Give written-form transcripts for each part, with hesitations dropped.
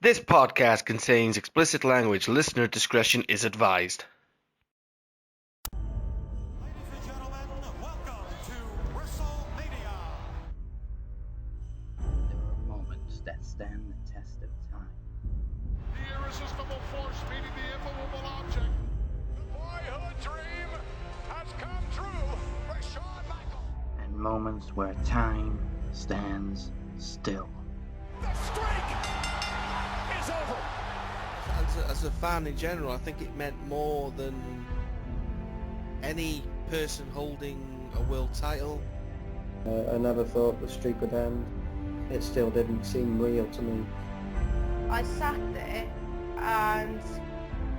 This podcast contains explicit language. Listener discretion is advised. Ladies and gentlemen, welcome to WrestleMania. There are moments that stand the test of time. The irresistible force meeting the immovable object. The boyhood dream has come true for Shawn Michaels. And moments where time stands still. The streak is over. As a fan in general, I think it meant more than any person holding a world title. I never thought the streak would end. It still didn't seem real to me. I sat there and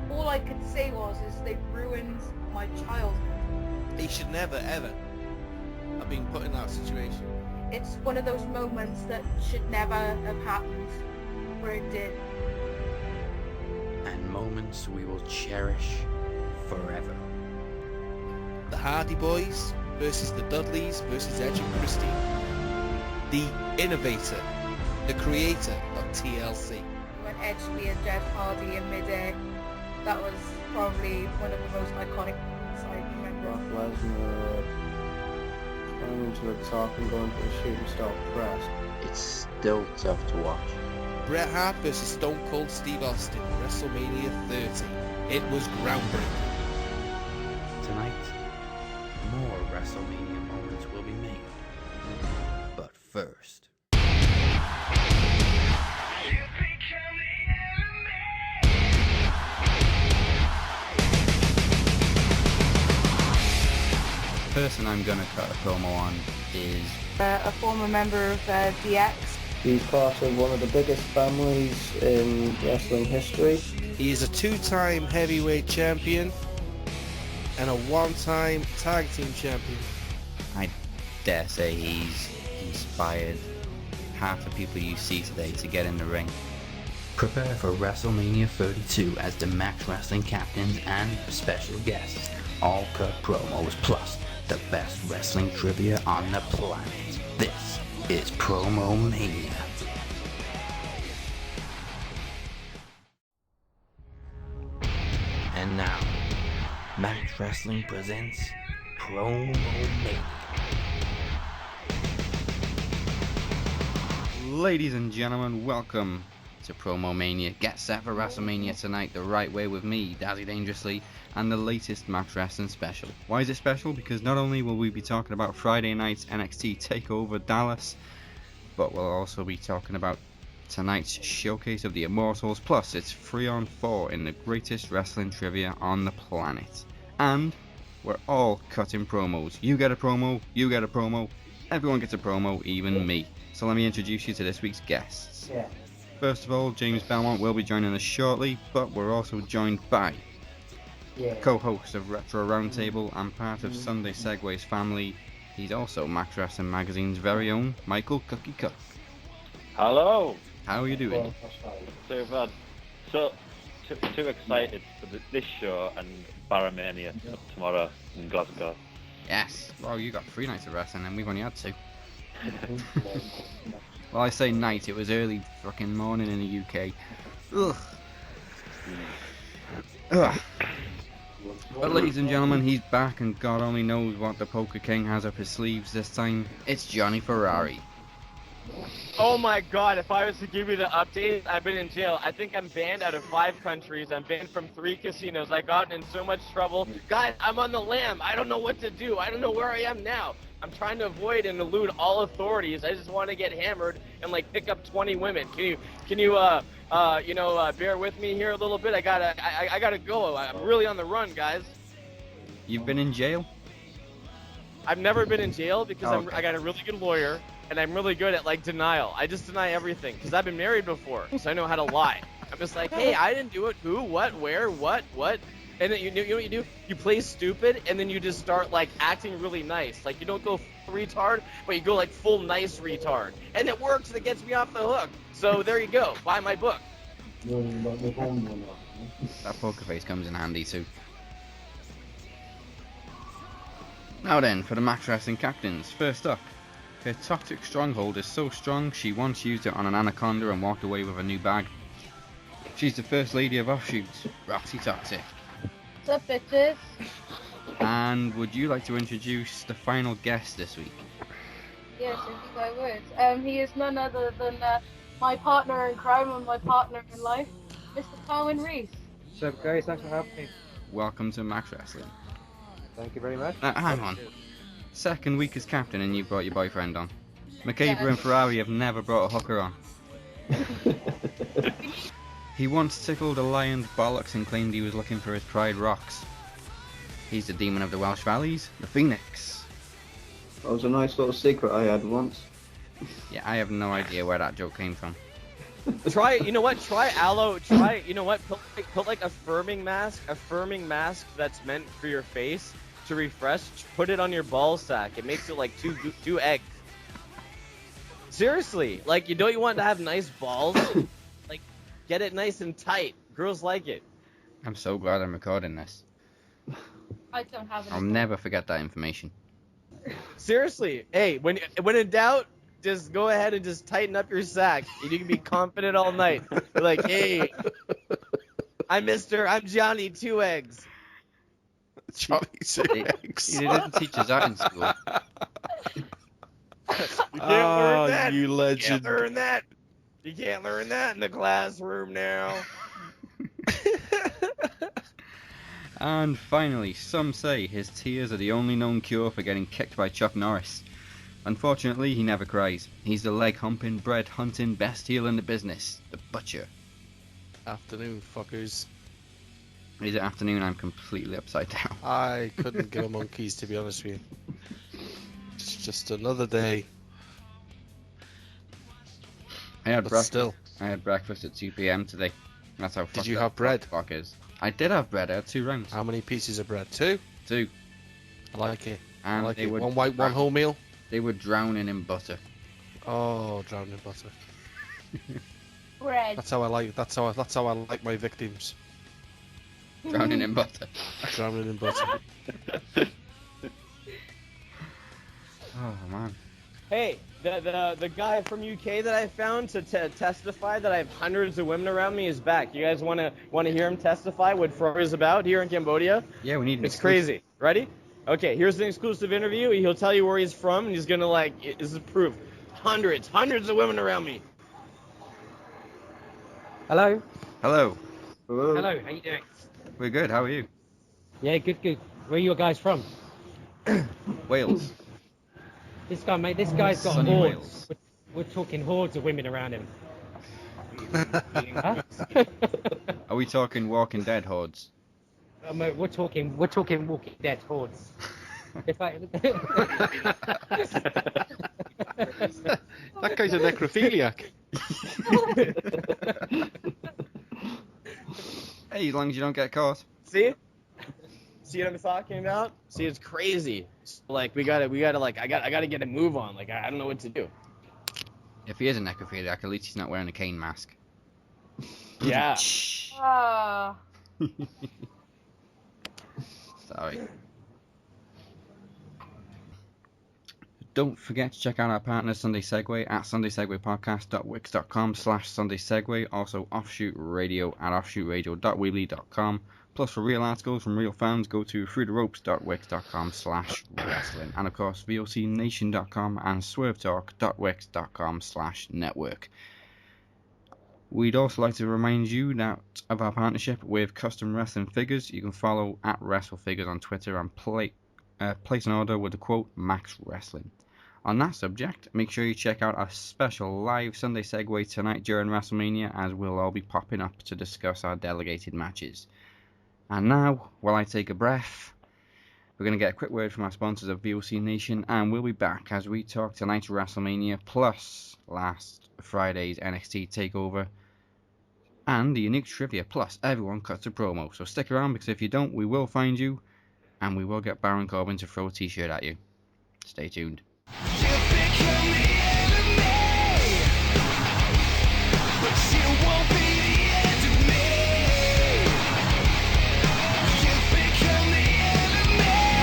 all I could say was they've ruined my childhood. He should never ever have been put in that situation. It's one of those moments that should never have happened, where it did. And moments we will cherish forever. The Hardy Boys versus the Dudleys versus Edge and Christine. The innovator, the creator of TLC. When Edge speared Jeff Hardy in midair, that was probably one of the most iconic moments I remember. Brock Lesnar climbing to the top and going for the shooting star press. It's still tough to watch. Bret Hart versus Stone Cold Steve Austin, WrestleMania 30. It was groundbreaking. Tonight, more WrestleMania moments will be made. But first... The person I'm gonna cut a promo on is A former member of DX. He's part of one of the biggest families in wrestling history. He is a two-time heavyweight champion and a one-time tag team champion. I dare say he's inspired half the people you see today to get in the ring. Prepare for WrestleMania 32 as the Max Wrestling captains and special guests all cut promos plus the best wrestling trivia on the planet. This is PromoMania. And now, Max Wrestling presents PromoMania. Ladies and gentlemen, welcome to PromoMania. Get set for WrestleMania tonight the right way with me, Dazzy Dangerously, and the latest Max Wrestling special. Why is it special? Because not only will we be talking about Friday night's NXT Takeover Dallas, but we'll also be talking about tonight's showcase of the Immortals, plus it's 3-on-4 in the greatest wrestling trivia on the planet. And we're all cutting promos. You get a promo, you get a promo, everyone gets a promo, even me. So let me introduce you to this week's guests. Yeah. First of all, James Belmont will be joining us shortly, but we're also joined by co-host of Retro Roundtable and part of Sunday Segways family. He's also Max Wrestling Magazine's very own Michael Cookie Cook. Hello. How are you doing? So bad. So too excited for this show and Baromania tomorrow in Glasgow. Yes. Well, you got 3 nights of wrestling and we've only had 2. Well, I say night, it was early fucking morning in the UK. Ugh. Ugh. But ladies and gentlemen, he's back and God only knows what the Poker King has up his sleeves this time. It's Jonny Ferrari. Oh my god, if I was to give you the update, I've been in jail. I think I'm banned out of 5 countries. I'm banned from 3 casinos. I got in so much trouble. Guys, I'm on the lam. I don't know what to do. I don't know where I am now. I'm trying to avoid and elude all authorities. I just want to get hammered and like pick up 20 women. Can you bear with me here a little bit? I gotta go. I'm really on the run, guys. You've been in jail? I've never been in jail because Okay. I got a really good lawyer and I'm really good at like denial. I just deny everything because I've been married before, so I know how to lie. I'm just like, hey, I didn't do it. Who? What? Where? What? And then you know what you do? You play stupid, and then you just start like acting really nice. Like you don't go retard, but you go like full nice retard, and it works. And it gets me off the hook. So there you go. Buy my book. That poker face comes in handy too. Now then, for the Max Wrestling captains. First up, her toxic stronghold is so strong she once used it on an anaconda and walked away with a new bag. She's the first lady of Offshoots, Roxxie Toxic. What's up, bitches? And would you like to introduce the final guest this week? Yes, indeed I would. He is none other than my partner in crime and my partner in life, Mr. Carwyn Rees. What's up, guys? Thanks for having me. Welcome to Max Wrestling. Thank you very much. Hang on. Second week as captain and you brought your boyfriend on. McCabe and Ferrari have never brought a hooker on. He once tickled a lion's bollocks and claimed he was looking for his pride rocks. He's the demon of the Welsh Valleys, the Phoenix. That was a nice little secret I had once. Yeah, I have no idea where that joke came from. Try, you know what? Try aloe. Try, you know what? Put like a firming mask that's meant for your face to refresh. Put it on your ball sack. It makes it like two eggs. Seriously, like you want to have nice balls? Like, get it nice and tight. Girls like it. I'm so glad I'm recording this. I don't have any. I'll never forget that information. Seriously, hey, when in doubt, just go ahead and just tighten up your sack. And you can be confident all night. You're like, hey, I'm Johnny 2 eggs. Johnny 2 eggs. He didn't teach us that in school. You can't learn that. You You legend. can't learn that. You can't learn that in the classroom now. And finally, some say his tears are the only known cure for getting kicked by Chuck Norris. Unfortunately, he never cries. He's the leg-humping, bread-hunting best heel in the business, the Butcher. Afternoon, fuckers. Is it afternoon? I'm completely upside down. I couldn't give a monkeys, to be honest with you. It's just another day. I had But breakfast. still. I had breakfast at 2 p.m. today. That's how. Did you have bread? Fuck is. I did have bread. I had 2 rounds. How many pieces of bread? 2? 2. I like it. And I like they it. would One white, one wholemeal. They were drowning in butter. Oh, drowned in butter. bread. That's how I like my victims. Drowning in butter. Drowning in butter. Oh man. Hey, the guy from UK that I found to testify that I have hundreds of women around me is back. You guys want to hear him testify what Ferrari is about here in Cambodia? Yeah, we need an It's exclusive. crazy. Ready? Okay, here's an exclusive interview. He'll tell you where he's from, and he's gonna this is proof. Hundreds of women around me. Hello. Hello. Hello. Hello. How you doing? We're good. How are you? Yeah, good. Where are you guys from? Wales. This guy, mate. This guy's got Sunny hordes. Wales. We're talking hordes of women around him. Huh? Are we talking Walking Dead hordes? Mate, we're talking Walking Dead hordes. If I... That guy's a necrophiliac. Hey, as long as you don't get caught. See what I'm talking about? See, it's crazy. Like we gotta I gotta get a move on. Like I don't know what to do. If he is a necrophiliac, at least he's not wearing a cane mask. Yeah. Ah. Sorry. Don't forget to check out our partner Sunday Segway at sundaysegwaypodcast.wix.com/sundaysegway. Also Offshoot Radio at offshootradio.weebly.com. Plus for real articles from real fans, go to throughtheropes.wix.com/wrestling. And of course vocnation.com and swervetalk.wix.com/network. We'd also like to remind you that of our partnership with Custom Wrestling Figures. You can follow at WrestleFigures on Twitter and place an order with the quote Max Wrestling. On that subject, make sure you check out our special live Sunday Segway tonight during WrestleMania, as we'll all be popping up to discuss our delegated matches. And now, while I take a breath, we're going to get a quick word from our sponsors of VOC Nation, and we'll be back as we talk tonight's WrestleMania plus last Friday's NXT Takeover and the unique trivia, plus everyone cuts a promo. So stick around, because if you don't, we will find you, and we will get Baron Corbin to throw a t-shirt at you. Stay tuned.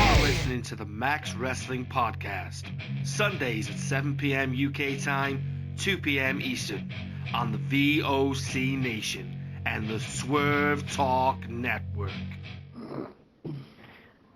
You're listening to the Max Wrestling Podcast. Sundays at 7 p.m. UK time, 2 p.m. Eastern, on the VOC Nation. and the Swerve Talk Network.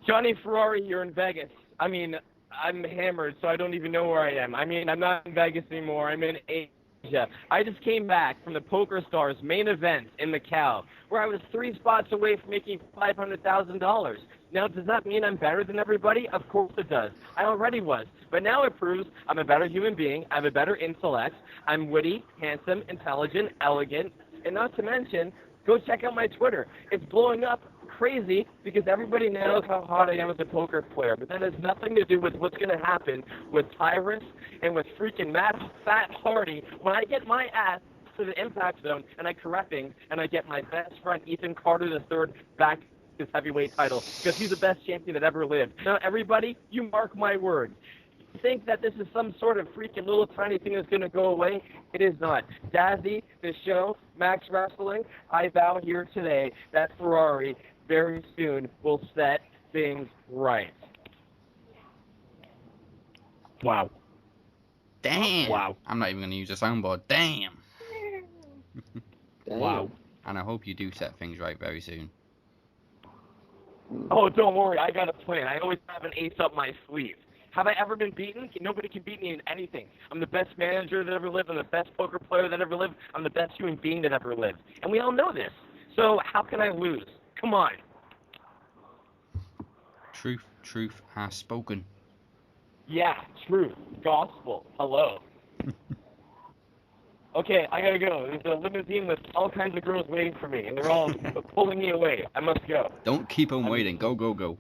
Jonny Ferrari, you're in Vegas. I mean, I'm hammered, so I don't even know where I am. I mean, I'm not in Vegas anymore. I'm in Asia. I just came back from the Poker Stars main event in Macau, where I was 3 spots away from making $500,000. Now, does that mean I'm better than everybody? Of course it does. I already was. But now it proves I'm a better human being. I have a better intellect. I'm witty, handsome, intelligent, elegant. And not to mention, go check out my Twitter. It's blowing up crazy because everybody knows how hot I am as a poker player. But that has nothing to do with what's going to happen with Tyrus and with freaking Matt Fat Hardy when I get my ass to the impact zone and I correct things and I get my best friend Ethan Carter III back his heavyweight title because he's the best champion that ever lived. Now, everybody, you mark my words. You think that this is some sort of freaking little tiny thing that's going to go away? It is not. Dazzy, the show, Max Wrestling, I vow here today that Ferrari very soon will set things right. Wow. Damn. Wow. I'm not even going to use a soundboard. Damn. Wow. And I hope you do set things right very soon. Oh, don't worry. I got a plan. I always have an ace up my sleeve. Have I ever been beaten? Nobody can beat me in anything. I'm the best manager that ever lived. I'm the best poker player that ever lived. I'm the best human being that ever lived. And we all know this. So how can I lose? Come on. Truth has spoken. Yeah, truth. Gospel. Hello. Okay, I gotta go. There's a limousine with all kinds of girls waiting for me, and they're all pulling me away. I must go. Don't keep them waiting. Go, go, go.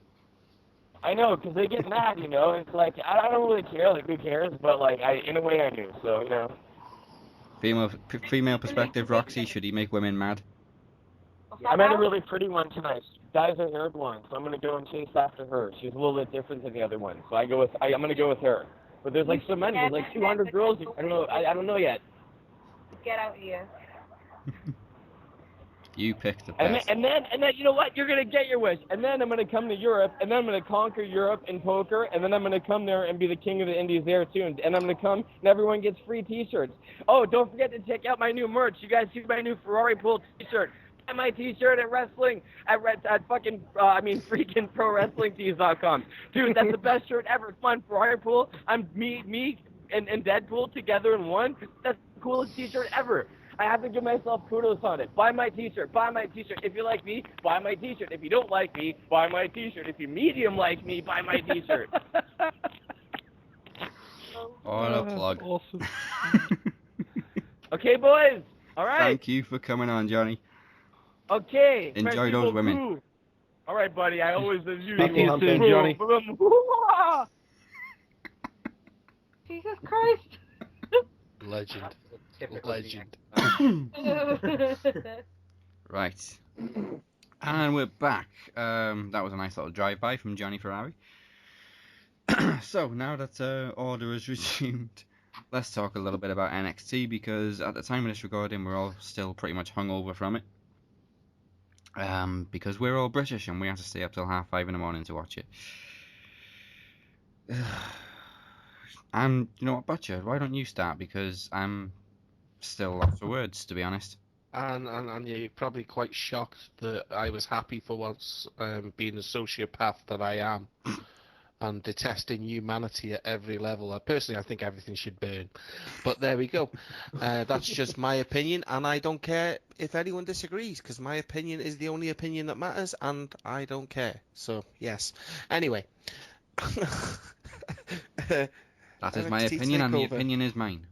I know, 'cause they get mad, you know. It's like, I don't really care. Like, who cares? But, like, in a way I do, so, you know. Female perspective, Roxxie, should he make women mad? I met a really pretty one tonight. Dyes her hair blonde, so I'm gonna go and chase after her. She's a little bit different than the other one, so I'm gonna go with her. But there's like so many. There's like 200 girls. I don't know. I don't know yet. Get out here. You picked the And best. then, you know what? You're gonna get your wish. And then I'm gonna come to Europe, and then I'm gonna conquer Europe in poker, and then I'm gonna come there and be the king of the Indies there too. And I'm gonna come, and everyone gets free T-shirts. Oh, don't forget to check out my new merch. You guys see my new Ferrari Pool T-shirt. Buy my T-shirt at freaking ProWrestlingTees.com. Dude, that's the best shirt ever. Come on, Ferrari Pool. I'm me and Deadpool together in one. That's the coolest T-shirt ever. I have to give myself kudos on it. Buy my T-shirt. Buy my T-shirt. If you like me, buy my T-shirt. If you don't like me, buy my T-shirt. If you medium like me, buy my T-shirt. What a plug. Awesome. Okay, boys. All right. Thank you for coming on, Johnny. Okay. Enjoy Fred, those people, women. move. All right, buddy. I always as usual. Talk to you soon, Boom, Johnny. boom, boom. Jesus Christ. Legend. Legend. Right. And we're back. That was a nice little drive-by from Jonny Ferrari. So, now that order is resumed, let's talk a little bit about NXT, because at the time of this recording, we're all still pretty much hungover from it. Because we're all British, and we have to stay up till 5:30 in the morning to watch it. And, you know what, Butcher, why don't you start? Because I'm still lost for words, to be honest. And yeah, you're probably quite shocked that I was happy for once, being the sociopath that I am, and detesting humanity at every level. Personally, I think everything should burn. But there we go. That's just my opinion, and I don't care if anyone disagrees, because my opinion is the only opinion that matters, and I don't care. So, yes. Anyway. That is my NXT opinion, and the Takeover. opinion is mine.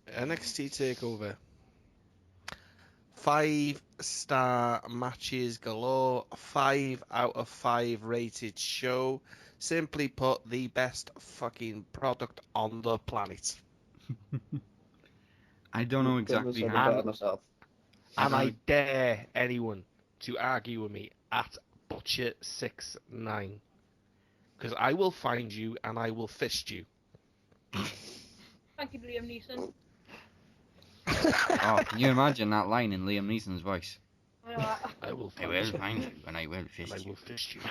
NXT Takeover. 5-star matches galore. 5 out of 5 rated show. Simply put, the best fucking product on the planet. I don't know exactly Couldn't have said it how. better myself. And I dare anyone to argue with me at Butcher69. Because I will find you and I will fist you. Thank you, Liam Neeson. Oh, can you imagine that line in Liam Neeson's voice? I will I find will you. find you and I will And fist I you. will fist you.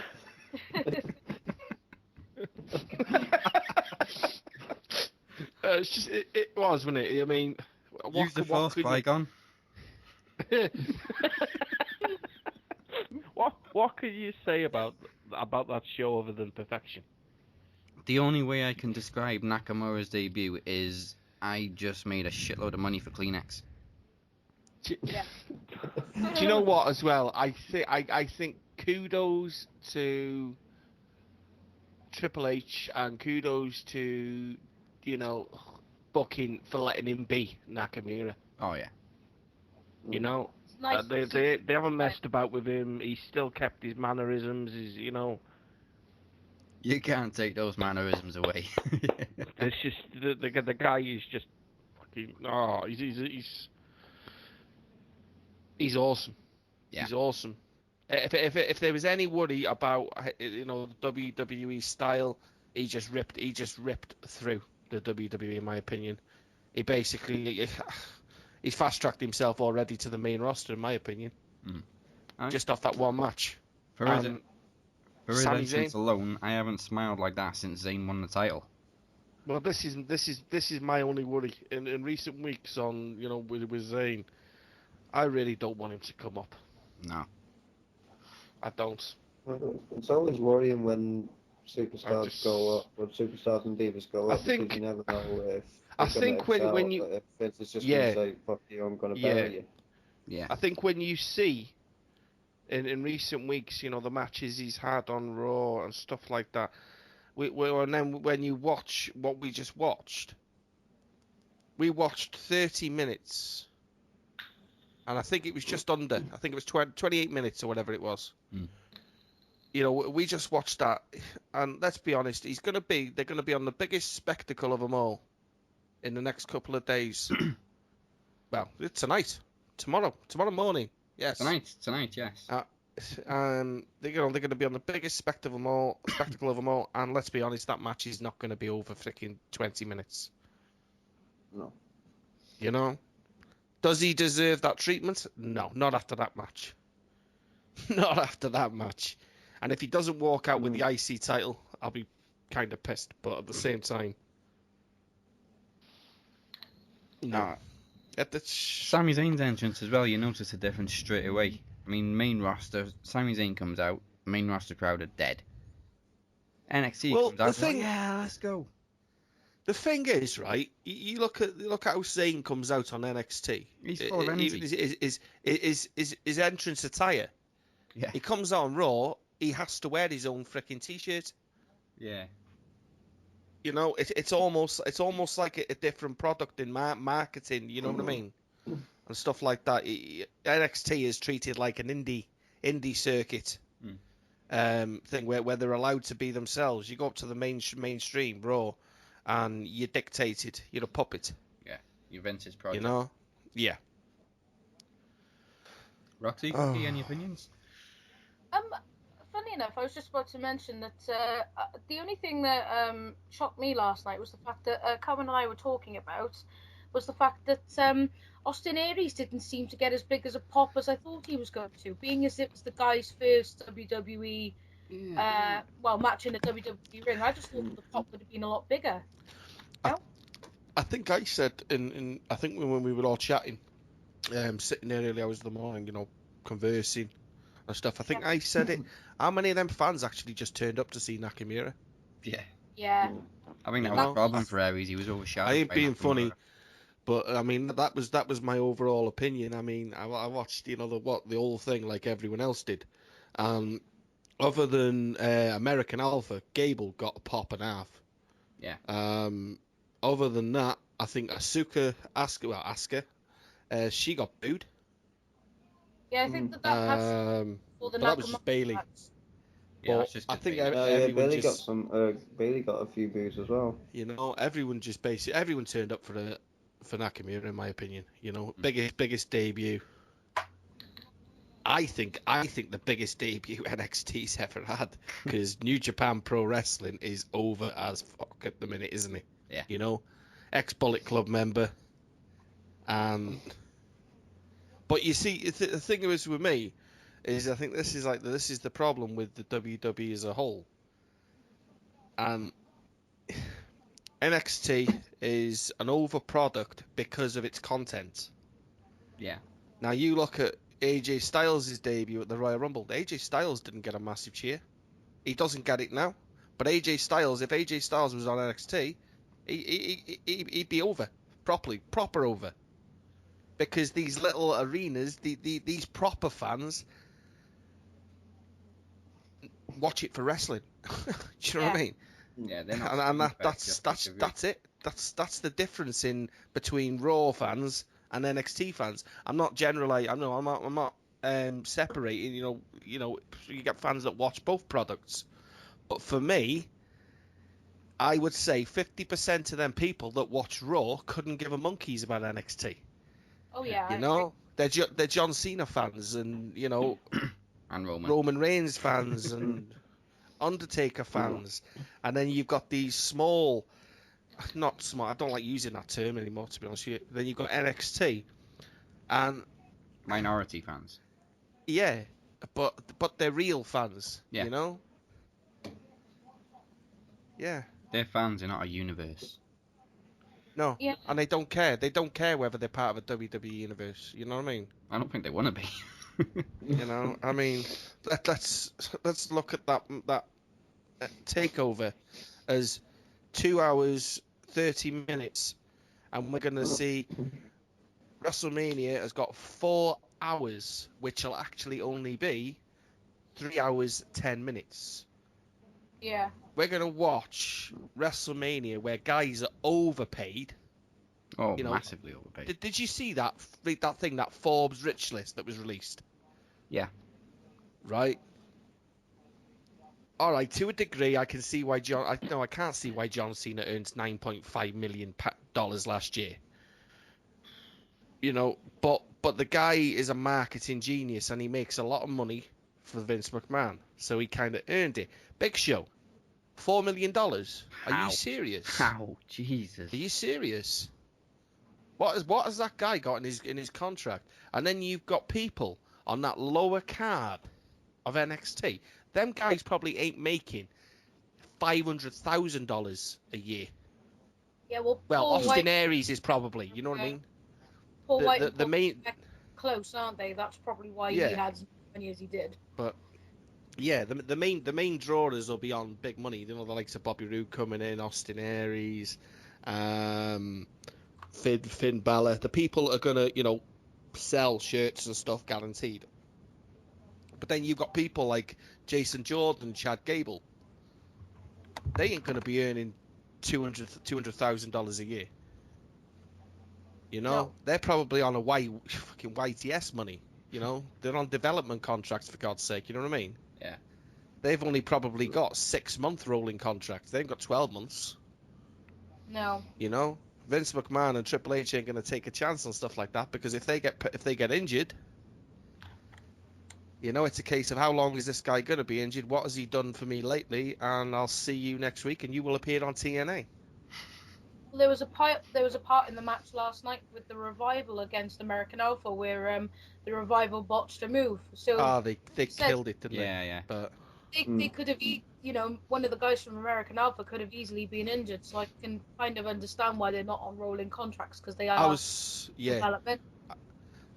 It's just, it was, wasn't it? I mean, Use the force, bygone. What can you say about that show other than perfection? The only way I can describe Nakamura's debut is I just made a shitload of money for Kleenex. Do you know what? As well, I think kudos to Triple H and kudos to booking for letting him be Nakamura. Oh yeah. You know, It's nice to they see. haven't messed about with him. He still kept his mannerisms. You can't take those mannerisms away. It's just the guy is just fucking. Oh, he's awesome. Yeah. He's awesome. If there was any worry about WWE style, he just ripped through the WWE. In my opinion, he basically he's fast tracked himself already to the main roster. In my opinion, just off that one match. For his Sami entrance Zayn. alone, I haven't smiled like that since Zayn won the title. Well, this is my only worry in recent weeks on with Zayn. I really don't want him to come up. No. I don't. It's always worrying when superstars go up, when superstars and divas go up, because you never know if I think when you if it's just going to say, fuck you, I'm going to bury you. Yeah. I think when you see in recent weeks, the matches he's had on Raw and stuff like that, and then when you watch what we just watched, we watched 30 minutes. And I think it was just under. I think it was 28 minutes or whatever it was. We just watched that, and let's be honest, they're going to be on the biggest spectacle of them all in the next couple of days. Well, it's tomorrow morning. Yes. Tonight, yes. They're going to be on the biggest spectacle of them all, and let's be honest, that match is not going to be over freaking 20 minutes. No. Does he deserve that treatment? No, not after that match. Not after that match. And if he doesn't walk out with the IC title, I'll be kind of pissed. But at the same time, no. Sami Zayn's entrance as well, you notice a difference straight away. I mean, main roster, Sami Zayn comes out, main roster crowd are dead. NXT comes out, yeah, let's go. The thing is, right? You look at how Zayn comes out on NXT. He's full of energy. His entrance attire. Yeah. He comes out on Raw. He has to wear his own freaking t-shirt. Yeah. It's almost like a different product in marketing. You know what I mean? And stuff like that. NXT is treated like an indie circuit thing where they're allowed to be themselves. You go up to the mainstream Raw, and you're dictated. You're a puppet. Yeah, you're Vince's project. Yeah. Roxxie, any opinions? Funny enough, I was just about to mention that the only thing that shocked me last night was the fact that Carwyn and I were talking about was the fact that Austin Aries didn't seem to get as big as a pop as I thought he was going to, being as it was the guy's first WWE match in a WWE ring. I just thought the pop would have been a lot bigger. I think I said I think when we were all chatting, sitting there early hours of the morning, conversing and stuff. I think I said it. How many of them fans actually just turned up to see Nakamura? Yeah. Yeah. I mean, that was a problem for Aries. He was overshadowed. I ain't by being Nakamura. funny, but I mean that was my overall opinion. I mean, I watched the whole thing like everyone else did. Other than American Alpha, Gable got a pop and a half. Yeah. Other than that, I think Asuka, she got booed. Yeah, I think that match. But that was just Bailey. Yeah, But just I think Bailey just Bailey got a few boos as well. Everyone turned up for Nakamura, in my opinion. Biggest debut. I think the biggest debut NXT's ever had, because New Japan Pro Wrestling is over as fuck at the minute, isn't it? Yeah. Ex-Bullet Club member. But you see, the thing is with me is I think this is the problem with the WWE as a whole. And NXT is an over product because of its content. Yeah. Now you look at AJ Styles' debut at the Royal Rumble. AJ Styles didn't get a massive cheer. He doesn't get it now. But AJ Styles, if AJ Styles was on NXT, he'd be over. Proper over. Because these little arenas, these proper fans watch it for wrestling. Do you know what I mean? Yeah, they're not. And that's it. That's the difference in between Raw fans and NXT fans. I'm not generalizing. I'm not separating. You get fans that watch both products. But for me, I would say 50% of them people that watch Raw couldn't give a monkeys about NXT. Oh yeah. You know, they're John Cena fans, and and Roman Reigns fans, and Undertaker fans, and then you've got these small, not small. I don't like using that term anymore, to be honest with you. Then you've got NXT, and minority fans. Yeah, but they're real fans. Yeah. You know. Yeah. They're fans, they're not a universe. No. Yeah. And they don't care. They don't care whether they're part of a WWE universe. You know what I mean? I don't think they want to be. You know, I mean, let's look at that takeover as 2 hours 30 minutes, and we're gonna see WrestleMania has got 4 hours, which will actually only be 3 hours 10 minutes. Yeah. We're gonna watch WrestleMania where guys are overpaid. Oh, massively overpaid. Did you see that thing, that Forbes rich list that was released? Yeah. Right. All right. To a degree, I can see why I can't see why John Cena earns $9.5 million last year. You know, but the guy is a marketing genius and he makes a lot of money for Vince McMahon, so he kind of earned it. Big Show, $4 million. Are you serious? How? Jesus. Are you serious? What has that guy got in his contract? And then you've got people on that lower card of NXT. Them guys probably ain't making $500,000 a year. Yeah, well, Austin Aries is probably. You know what I mean? Paul White and the main close, aren't they? That's probably why he had as many as he did. But yeah, the main drawers will be on big money. You know, the likes of Bobby Roode coming in, Austin Aries, Finn Balor. The people are gonna, sell shirts and stuff guaranteed. But then you've got people like Jason Jordan, Chad Gable. They ain't gonna be earning $200,000 a year. You know, No. They're probably on a fucking YTS money. You know, they're on development contracts, for God's sake. You know what I mean? Yeah. They've only probably got 6-month rolling contracts. They ain't got 12 months. No. You know, Vince McMahon and Triple H ain't gonna take a chance on stuff like that, because if they get injured, it's a case of how long is this guy gonna be injured? What has he done for me lately? And I'll see you next week, and you will appear on TNA. Well, there was a part in the match last night with the Revival against American Alpha where the Revival botched a move. So they killed it, didn't they? Yeah. But they could have, one of the guys from American Alpha could have easily been injured. So I can kind of understand why they're not on rolling contracts, because they are development.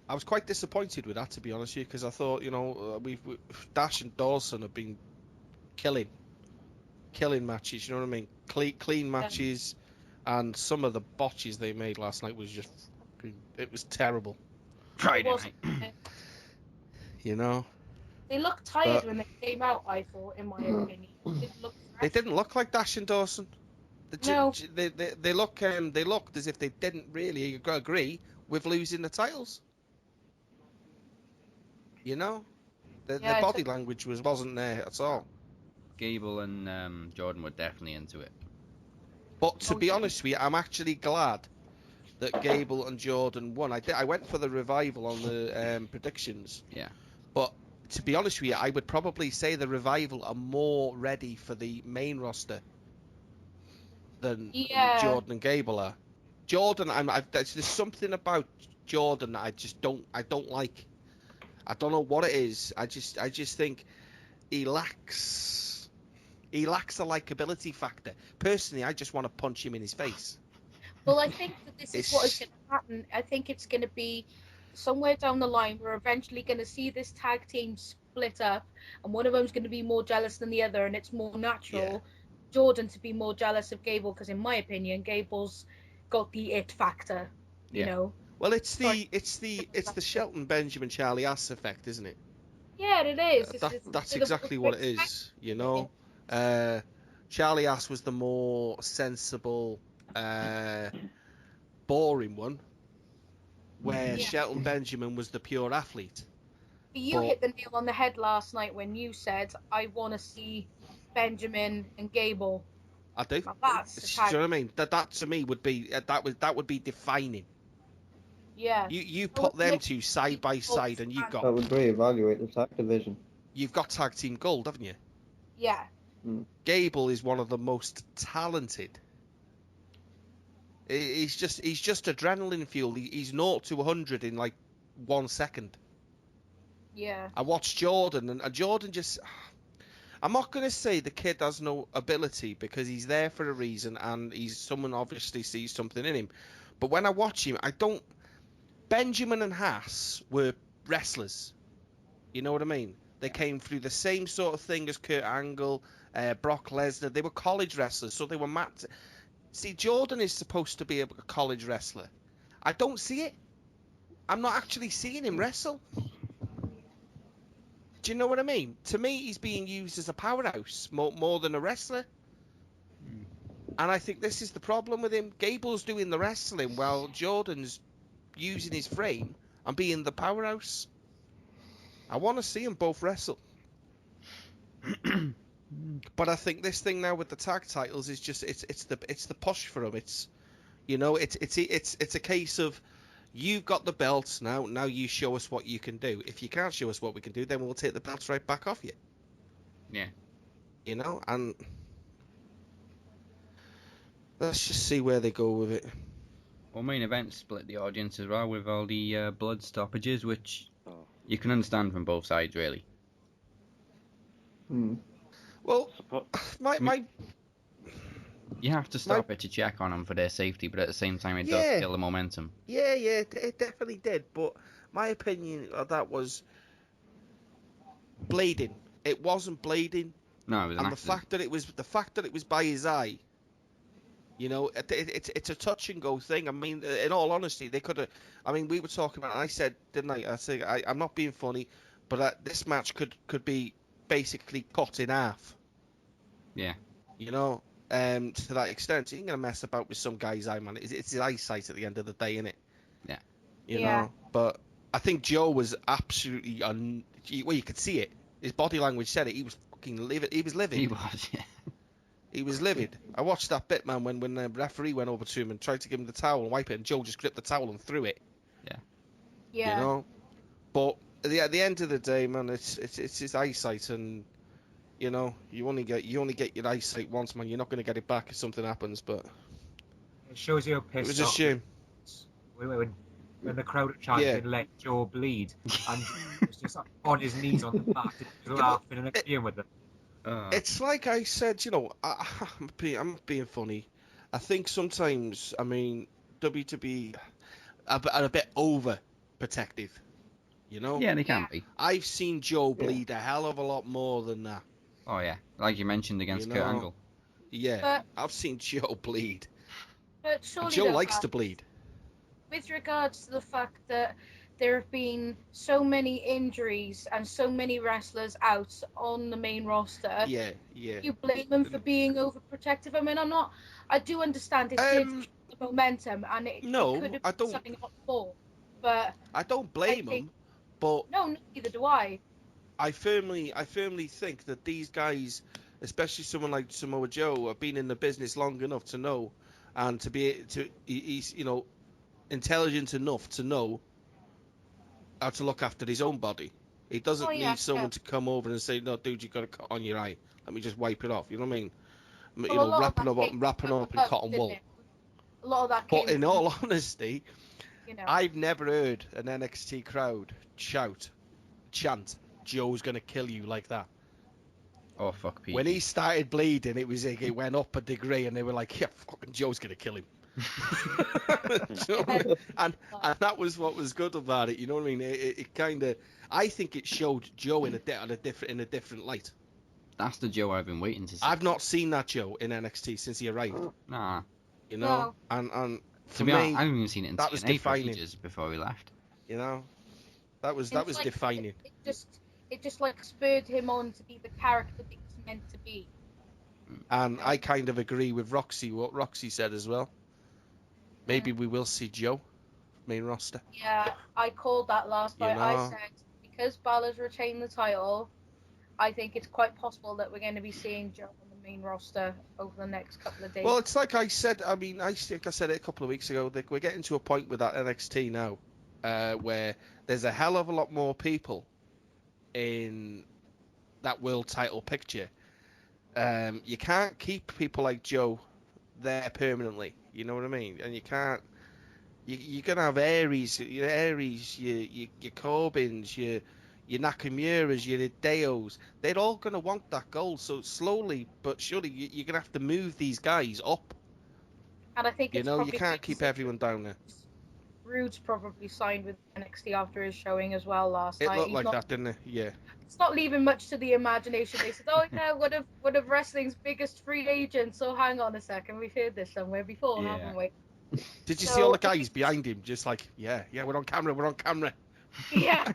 I was quite disappointed with that, to be honest with you, because I thought, we've Dash and Dawson have been killing matches. You know what I mean? Clean matches. And some of the botches they made last night was it was terrible. Friday night. They looked tired when they came out, I thought, in my opinion. They didn't look like Dash and Dawson. No. They looked as if they didn't really agree with losing the titles. Their body language wasn't there at all. Gable and Jordan were definitely into it. But to be honest with you, I'm actually glad that Gable and Jordan won. I went for the Revival on the predictions. Yeah. But to be honest with you, I would probably say the Revival are more ready for the main roster than Jordan and Gable are. Jordan, there's something about Jordan that I don't like. I don't know what it is. I just think he lacks a likability factor. Personally, I just want to punch him in his face. Well, I think that this is what is going to happen. I think it's going to be somewhere down the line we're eventually going to see this tag team split up, and one of them's going to be more jealous than the other, and it's more natural Jordan to be more jealous of Gable, because in my opinion Gable's got the it factor, you know. Well, it's the Shelton Benjamin Charlie Ass effect, isn't it? Yeah, it is. That's exactly what it is, you know. Charlie Ass was the more sensible, boring one, where Shelton Benjamin was the pure athlete. But you hit the nail on the head last night when you said, I want to see Benjamin and Gable. I do. Now that's Do you know what I mean? That to me would be that would be defining. Yeah. You put them two side by side, and you've got. That would reevaluate the tag division. You've got tag team gold, haven't you? Yeah. Gable is one of the most talented. He's just adrenaline fuel. He's 0 to 100 in like 1 second. Yeah. I watched Jordan, and Jordan just. I'm not going to say the kid has no ability, because he's there for a reason, and someone obviously sees something in him. But when I watch him, I don't. Benjamin and Haas were wrestlers. You know what I mean? They came through the same sort of thing as Kurt Angle, Brock Lesnar. They were college wrestlers, so they were See, Jordan is supposed to be a college wrestler. I don't see it. I'm not actually seeing him wrestle. Do you know what I mean? To me, he's being used as a powerhouse more than a wrestler. And I think this is the problem with him. Gable's doing the wrestling while Jordan's using his frame and being the powerhouse. I want to see them both wrestle. But I think this thing now with the tag titles is just it's the push for them. It's it's a case of you've got the belts now you show us what you can do. If you can't show us what we can do, then we'll take the belts right back off you. Yeah. You know, and let's just see where they go with it. Well, main event split the audience as well with all the blood stoppages, which you can understand from both sides, really. Well, my you have to stop it to check on them for their safety, but at the same time, it does kill the momentum. Yeah, it definitely did. But my opinion of that was blading. It wasn't blading. No, it was an and accident. the fact that it was by his eye. You know, it's a touch and go thing. I mean, in all honesty, they could have. I mean, we were talking about. I said, didn't I? I said I'm not being funny, but this match could be basically cut in half. Yeah. You know, to that extent, you ain't gonna mess about with some guy's eye, man. It's his eyesight at the end of the day, innit? Yeah. You know, but I think Joe was absolutely well, you could see it. His body language said it. He was fucking livid. He was livid. He was, yeah. He was livid. I watched that bit, man, when the referee went over to him and tried to give him the towel and wipe it, and Joe just gripped the towel and threw it. Yeah. You know, but at the end of the day, man, it's his eyesight, and you know, you only get your eyesight once, man. You're not going to get it back if something happens. But it shows you how pissed it was a shame. When the crowd chanted, "Let Joe bleed," and he was just on his knees on the mat, laughing and agreeing with them. It's like I said, you know, I'm being funny. I think sometimes, I mean, WWE are a bit overprotective, you know? Yeah, they can be. I've seen Joe bleed a hell of a lot more than that. Oh, yeah. Like you mentioned against Kurt Angle. Yeah, I've seen Joe bleed. But surely Joe likes to bleed. With regards to the fact that there have been so many injuries and so many wrestlers out on the main roster. Yeah. You blame them for being overprotective? I mean, I do understand it did the momentum, and it could have been something up for. But I don't blame them, but no, neither do I. I firmly think that these guys, especially someone like Samoa Joe, have been in the business long enough to know, and he's intelligent enough to know how to look after his own body. He doesn't need someone to come over and say, "No, dude, you got a cut on your eye. Let me just wipe it off." You know what I mean? Wrapping up in cotton wool. A lot of that. But in all honesty, I've never heard an NXT crowd chant, "Joe's gonna kill you" like that. Oh fuck, Pete. When he started bleeding, it went up a degree, and they were like, "Yeah, fucking Joe's gonna kill him." and that was what was good about it. You know what I mean? It kind of, I think it showed Joe in a different light. That's the Joe I've been waiting to see. I've not seen that Joe in NXT since he arrived. Nah. You know, and for to be me, honest, I haven't even seen it in that was TNA for defining. ages before he left. You know, that was like, defining. It just like spurred him on to be the character that he's meant to be. And I kind of agree with Roxxie, what Roxxie said as well. Maybe we will see Joe main roster. Yeah, I called that last night. I said, because Balor's retained the title, I think it's quite possible that we're going to be seeing Joe on the main roster over the next couple of days. Well, it's like I said, I mean, I think I said it a couple of weeks ago, that we're getting to a point with that NXT now, where there's a hell of a lot more people in that world title picture. You can't keep people like Joe there permanently, you know what I mean? And you can't. You're gonna have Aries, your Corbins, your Nakamura's, your Hideos. They're all gonna want that gold. So slowly but surely, you're gonna have to move these guys up. And I think you can't keep everyone down there. Rude's probably signed with NXT after his showing as well last night. It looked like that, didn't it? Yeah. It's not leaving much to the imagination. They said, "Oh yeah, one of wrestling's biggest free agents." So hang on a second, we've heard this somewhere before, haven't we? Did you see all the guys behind him? Just like, yeah, we're on camera. Yeah.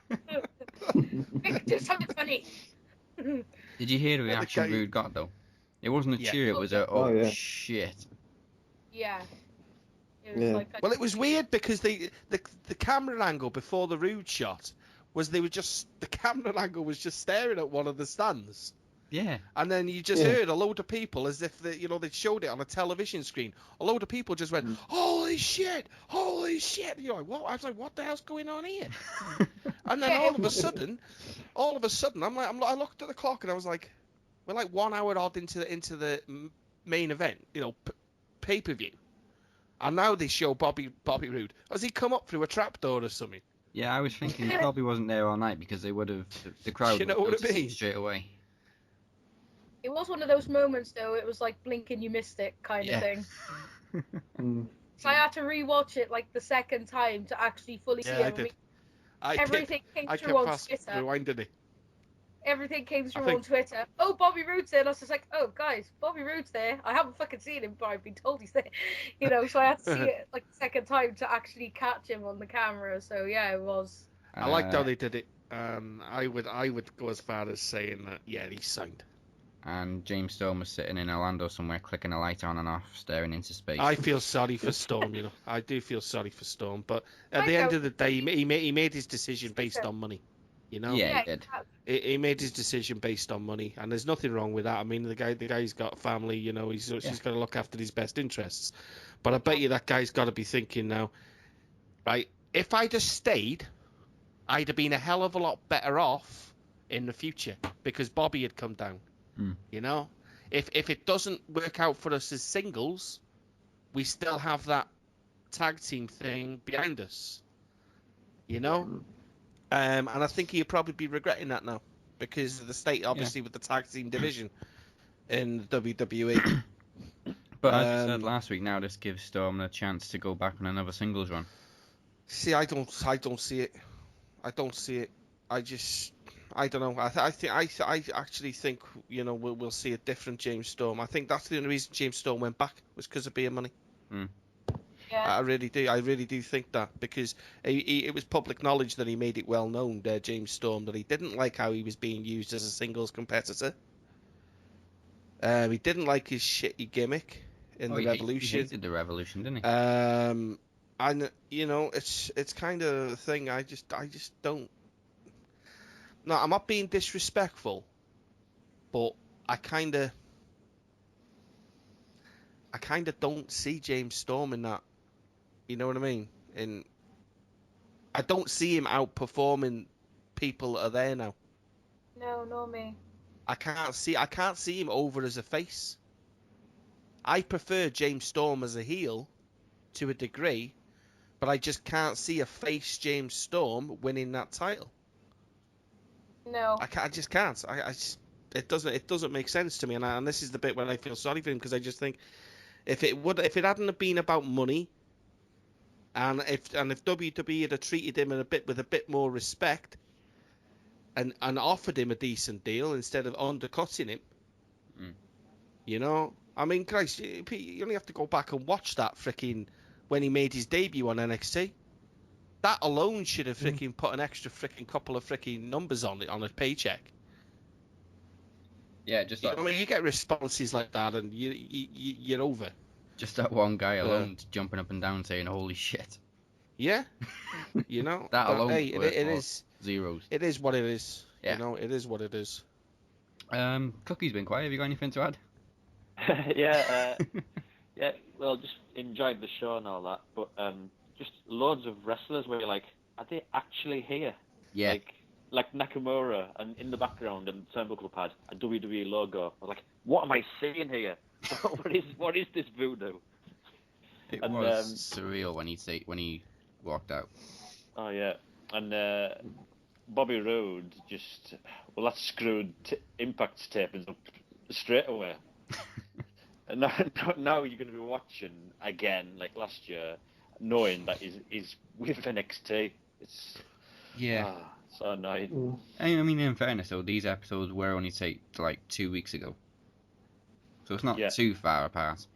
Do something funny. Did you hear the reaction Rude got though? It wasn't a cheer. It was a shit. Yeah. It was like well, it was weird because the camera angle before the Rude shot was the camera angle was just staring at one of the stands. Yeah. And then you just heard a load of people, as if they showed it on a television screen. A load of people just went, "Holy shit! Holy shit!" You know, what? I was like, "What the hell's going on here?" And then all of a sudden, I looked at the clock and I was like, "We're like 1 hour odd into the main event, pay-per-view." And now they show Bobby Roode. Has he come up through a trapdoor or something? Yeah, I was thinking he probably wasn't there all night because they would have the crowd. You know what I mean? Straight away. It was one of those moments, though. It was like blink and you missed it kind of thing. So I had to rewatch it like the second time to actually fully see it. Everything came through on Twitter. Rewinded it. Everything came through on Twitter. Oh, Bobby Roode's there. And I was just like, oh, guys, Bobby Roode's there. I haven't fucking seen him, but I've been told he's there. So I had to see it like the second time to actually catch him on the camera. So yeah, it was. I liked how they did it. I would go as far as saying that, yeah, he's signed. And James Storm was sitting in Orlando somewhere, clicking a light on and off, staring into space. I feel sorry for Storm, I do feel sorry for Storm, but at the end of the day, he made his decision based on money, Yeah, he did. He made his decision based on money, and there's nothing wrong with that. I mean, the guy's got family, he's got to look after his best interests. But I bet you that guy's got to be thinking now, right? If I'd have stayed, I'd have been a hell of a lot better off in the future because Bobby had come down. If it doesn't work out for us as singles, we still have that tag team thing behind us. And I think he'll probably be regretting that now because of the state, obviously, with the tag team division in WWE. But as I said last week, now this gives Storm a chance to go back on another singles run. See, I don't see it. I don't see it. I don't know. I actually think we'll see a different James Storm. I think that's the only reason James Storm went back was because of being money. Yeah. I really do think that because it was public knowledge that he made it well known, James Storm, that he didn't like how he was being used as a singles competitor. He didn't like his shitty gimmick in the Revolution. He hated the Revolution, didn't he? And it's kind of a thing. I just don't. No, I'm not being disrespectful, but I kind of don't see James Storm in that. You know what I mean? And I don't see him outperforming people that are there now. No, nor me. I can't see him over as a face. I prefer James Storm as a heel to a degree, but I just can't see a face James Storm winning that title. No. I just can't. It doesn't make sense to me, and this is the bit when I feel sorry for him because I just think If it hadn't have been about money, and if WWE had treated him with a bit more respect, and offered him a decent deal instead of undercutting him, you know, I mean, Christ, you only have to go back and watch that freaking when he made his debut on NXT. That alone should have freaking put an extra freaking couple of freaking numbers on his paycheck. Yeah, just that. I mean, you get responses like that, and you're over. Just that one guy alone jumping up and down saying "Holy shit!" Yeah, you know that alone. Hey, it is zeros. It is what it is. Yeah. You know, it is what it is. Cookie's been quiet. Have you got anything to add? Yeah. Well, just enjoyed the show and all that, but just loads of wrestlers where you're like, are they actually here? Yeah. Like Nakamura, and in the background, and Turnbuckle had a WWE logo. I was like, what am I seeing here? what is this voodoo? It was surreal when he walked out. Oh yeah, and Bobby Roode that screwed Impact's tapings up straight away. And now you're going to be watching again, like last year, knowing that he's with NXT. It's so annoying. I mean, in fairness though, these episodes were only taped like 2 weeks ago, so it's not too far apart.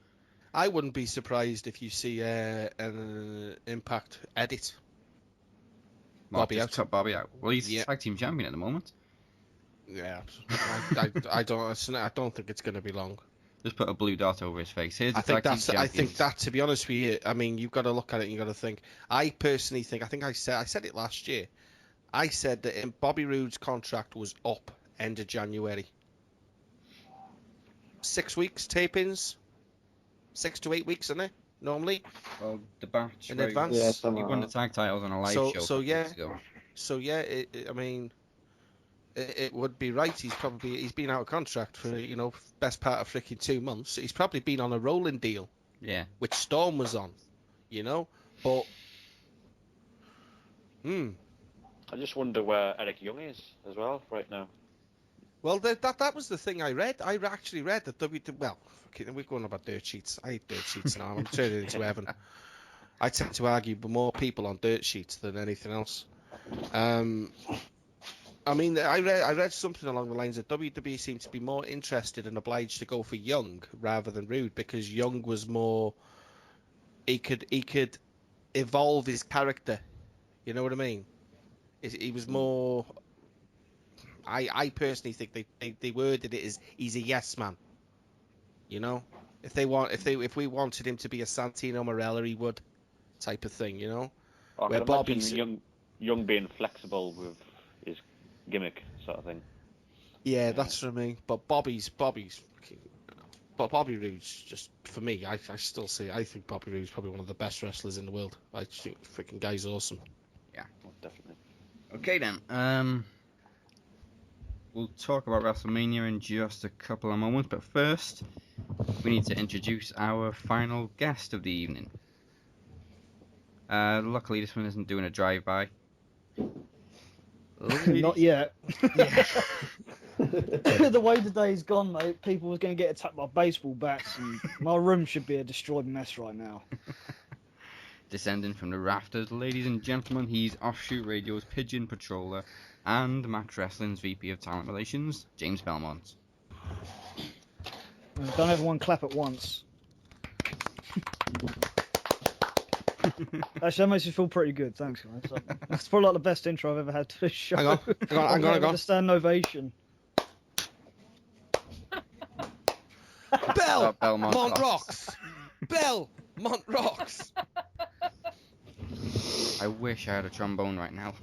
I wouldn't be surprised if you see an Impact edit. Bobby out. Cut Bobby out. Well, he's tag team champion at the moment. Yeah, I don't think it's going to be long. Just put a blue dot over his face. I think that, to be honest with you, I mean, you've got to look at it and you've got to think. I personally think, I think I said it last year. I said that Bobby Roode's contract was up end of January. 6 weeks tapings, 6 to 8 weeks, isn't it? Normally. Well, the batch in advance. Yeah, he won the tag titles on a live show. So yeah, I mean, it would be right. He's been out of contract for best part of freaking 2 months. He's probably been on a rolling deal. Yeah. Which Storm was on, but. I just wonder where Eric Young is as well right now. Well, that was the thing I read. I actually read that we're going about dirt sheets. I hate dirt sheets now. I'm turning into heaven. I tend to argue with more people on dirt sheets than anything else. I mean, I read something along the lines that WWE seemed to be more interested and obliged to go for Young rather than Roode because Young was more. He could evolve his character. You know what I mean? He was more. I personally think they worded it as he's a yes man. If we wanted him to be a Santino Marella, he would, type of thing. Where Bobby's Young being flexible with his gimmick sort of thing. Yeah, that's what I mean. But Bobby Roode's just, for me, I think Bobby Roode's probably one of the best wrestlers in the world. I think the freaking guy's awesome. Yeah, definitely. Okay then. We'll talk about WrestleMania in just a couple of moments, but first, we need to introduce our final guest of the evening. Luckily, this one isn't doing a drive-by. Not yet. The way the day's gone, mate, people was going to get attacked by baseball bats, and my room should be a destroyed mess right now. Descending from the rafters, ladies and gentlemen, he's Offshoot Radio's Pigeon Patroller and Max Wrestling's VP of Talent Relations, James Belmont. Don't everyone clap at once. Actually, that makes me feel pretty good. Thanks, guys. That's probably like the best intro I've ever had to this show. Hang on. A stand ovation. Belmont rocks. Belmont rocks. I wish I had a trombone right now.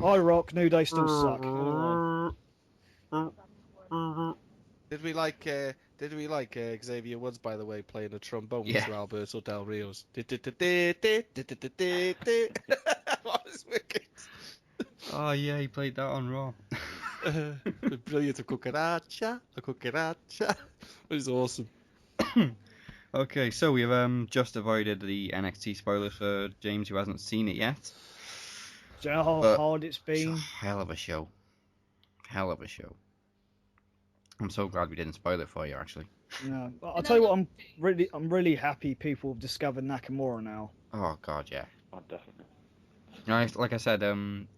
I rock. New Day still suck. Did we like Xavier Woods, by the way, playing a trombone Yeah. for Alberto Del Rio's? What was wicked? Oh yeah, he played that on Raw. Brilliant, a cucaracha. It was awesome. Okay, so we've just avoided the NXT spoilers for James, who hasn't seen it yet. Do you know how hard it's been? Hell of a show. I'm so glad we didn't spoil it for you, actually. No, I'll tell you what. I'm really happy people have discovered Nakamura now. Oh God, yeah. Oh, definitely. Like I said,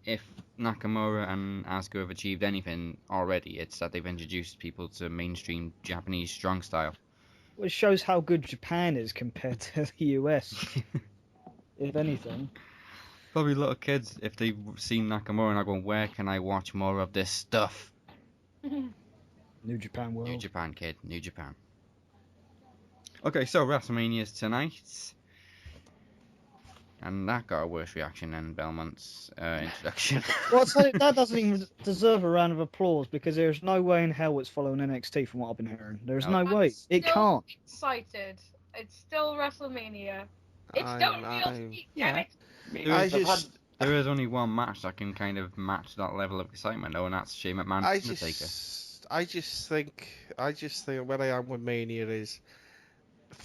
if Nakamura and Asuka have achieved anything already, it's that they've introduced people to mainstream Japanese strong style. Well, it shows how good Japan is compared to the US, if anything. Probably little kids, if they've seen Nakamura and are going, where can I watch more of this stuff? New Japan world. New Japan, kid. New Japan. Okay, so WrestleMania's tonight. And that got a worse reaction than Belmont's introduction. Well, I'll tell you, that doesn't even deserve a round of applause because there's no way in hell it's following NXT from what I've been hearing. There's no way. It can't. Excited. It's still WrestleMania. It's still real. Yeah. There is only one match that can kind of match that level of excitement, though, and that's Shane McMahon and Undertaker. I just think where I am with Mania is,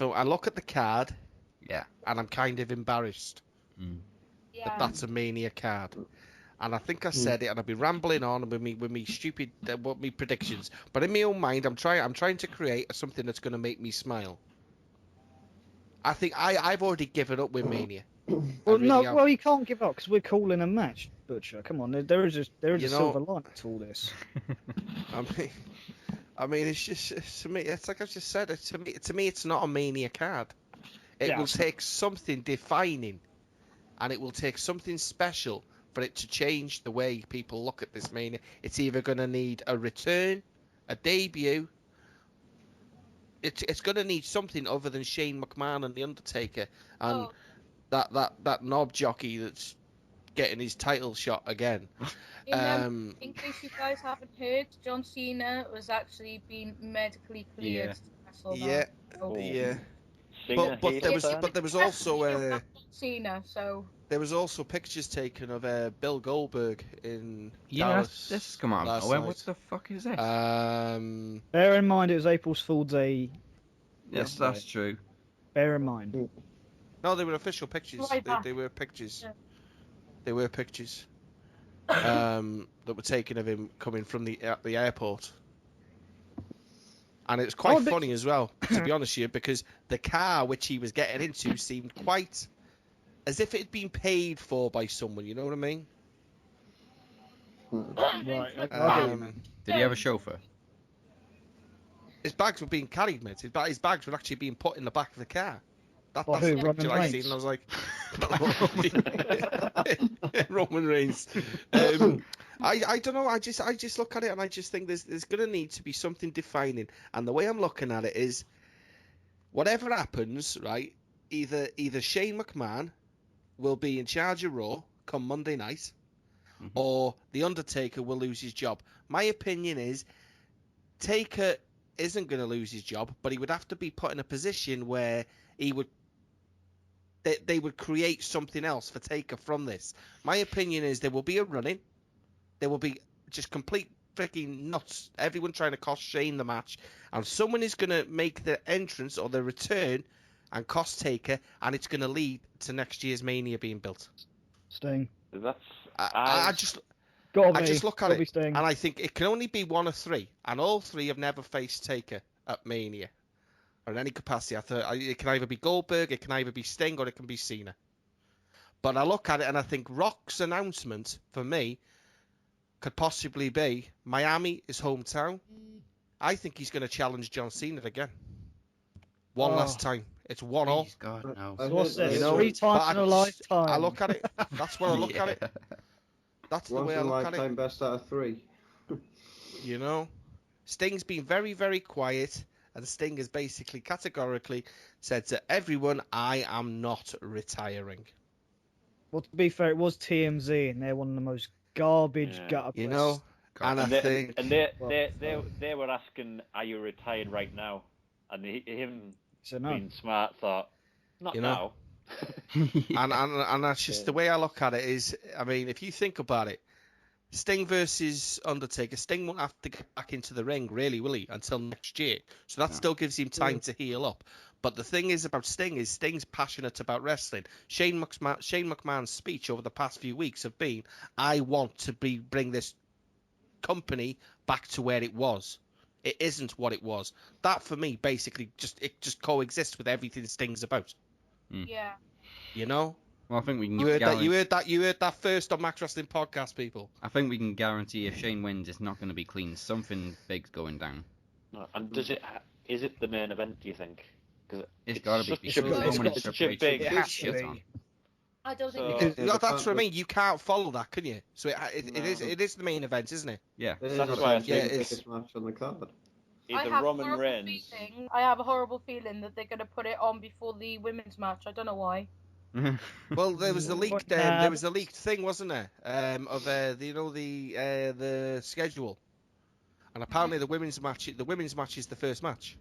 I look at the card, yeah, and I'm kind of embarrassed that that's a Mania card. And I think I said it, and I've been rambling on with me stupid me predictions. But in my own mind, I'm trying to create something that's going to make me smile. I think I've already given up with Mania. Well, well, you can't give up because we're calling a match, Butcher. Come on, there is a silver lining to all this. I mean, it's just to me. It's like I just said. To me, it's not a Mania card. It will take something defining, and it will take something special for it to change the way people look at this Mania. It's either going to need a return, a debut. It's going to need something other than Shane McMahon and The Undertaker and that knob jockey that's getting his title shot again. In case you guys haven't heard, John Cena was actually being medically cleared to wrestle now. Yeah. But there was also Cena, so there was also pictures taken of Bill Goldberg in Dallas. This has come out. What the fuck is this? Bear in mind it was April Fool's Day. Yes, that's true. Bear in mind. No, they were official pictures. They were pictures. Yeah. They were pictures that were taken of him coming from the airport. And it was quite funny as well, to be honest with you, because the car which he was getting into seemed quite as if it had been paid for by someone, you know what I mean? Right. Did he have a chauffeur? His bags were being carried, mate. His bags were actually being put in the back of the car. That's who, the picture I seen, and I was like, Roman Reigns. I don't know. I just look at it and I just think there's going to need to be something defining. And the way I'm looking at it is, whatever happens, right? Either Shane McMahon will be in charge of Raw come Monday night, or The Undertaker will lose his job. My opinion is, Taker isn't going to lose his job, but he would have to be put in a position where they would create something else for Taker from this. My opinion is there will be a run-in. There will be just complete freaking nuts. Everyone trying to cost Shane the match. And someone is going to make the entrance or the return and cost Taker, and it's going to lead to next year's Mania being built. Sting. I just look at it, and I think it can only be one of three. And all three have never faced Taker at Mania. Or in any capacity. It can either be Goldberg, it can either be Sting, or it can be Cena. But I look at it and I think Rock's announcement, for me, could possibly be Miami, his hometown. I think he's going to challenge John Cena again. One last time. It's 1-1. God, no. What's this? 3 times in a lifetime. I look at it. That's where I look at it. That's the way I look at it. Lifetime best out of 3. You know? Sting's been very, very quiet. And Sting has basically categorically said to everyone, I am not retiring. Well, to be fair, it was TMZ, and they're one of the most garbage gutter. You know? And they were asking, are you retired right now? And him being smart thought, not now. and that's just the way I look at it is, I mean, if you think about it, Sting versus Undertaker, Sting won't have to get back into the ring, really, will he, until next year. So that still gives him time to heal up. But the thing is about Sting is Sting's passionate about wrestling. Shane McMahon's speech over the past few weeks have been, I want to bring this company back to where it was. It isn't what it was. That for me, basically, just coexists with everything Sting's about. Yeah. You know. Well, I think we can. You heard that first on Max Wrestling Podcast, people. I think we can guarantee if Shane wins, it's not going to be clean. Something big's going down. And is it the main event? Do you think? Because it's got to be. Such a big. I don't think. That's what I mean. You can't follow that, can you? So it is the main event, isn't it? Yeah. That's why I think biggest match on the card. Either Roman Reigns. I have a horrible feeling that they're going to put it on before the women's match. I don't know why. Well, there was the leaked there was a leaked thing, wasn't there? Of the schedule, and apparently the women's match is the first match.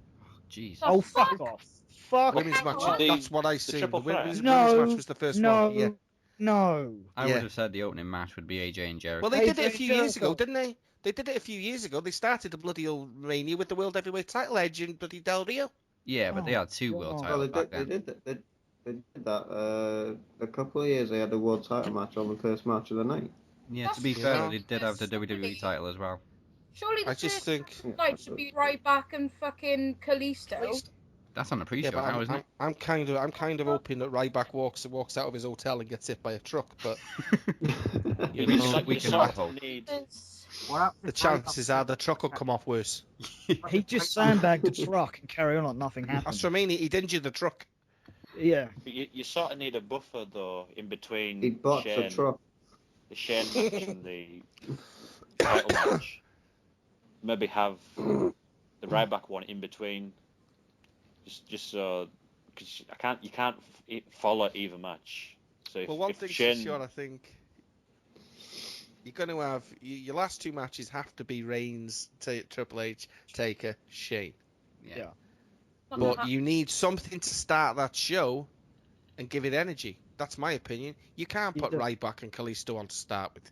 Jeez. Oh, fuck off. Fuck women's match. That's what I see. The women's match was the first one. Yeah. No. I would have said the opening match would be AJ and Jericho. Well, they did it a few years ago, didn't they? They did it a few years ago. They started the bloody old Mania with the World Heavyweight Title Edge in bloody Del Rio. Yeah, but they had two world titles back then. They did that a couple of years. They had the world title match on the first match of the night. Yeah, to be fair, they did have the WWE title as well. Surely the first night should be Ryback and fucking Kalisto. That's on the pre-show now, isn't it? I'm kind of hoping that Ryback walks out of his hotel and gets hit by a truck, but we can hope. The chances are the truck will come off worse. He just sandbagged the truck and carry on like nothing happened. That's what I mean. He'd injured the truck. Yeah. You sort of need a buffer though in between. He bought the truck. The Shane match and the title match. Maybe have the Ryback one in between. Just so, because you can't follow either match. So one thing's for sure, I think you're going to have your last two matches have to be Reigns, Triple H, Taker, Shane. Yeah. But you need something to start that show and give it energy. That's my opinion. You can't put Ryback and Kalisto on to start with.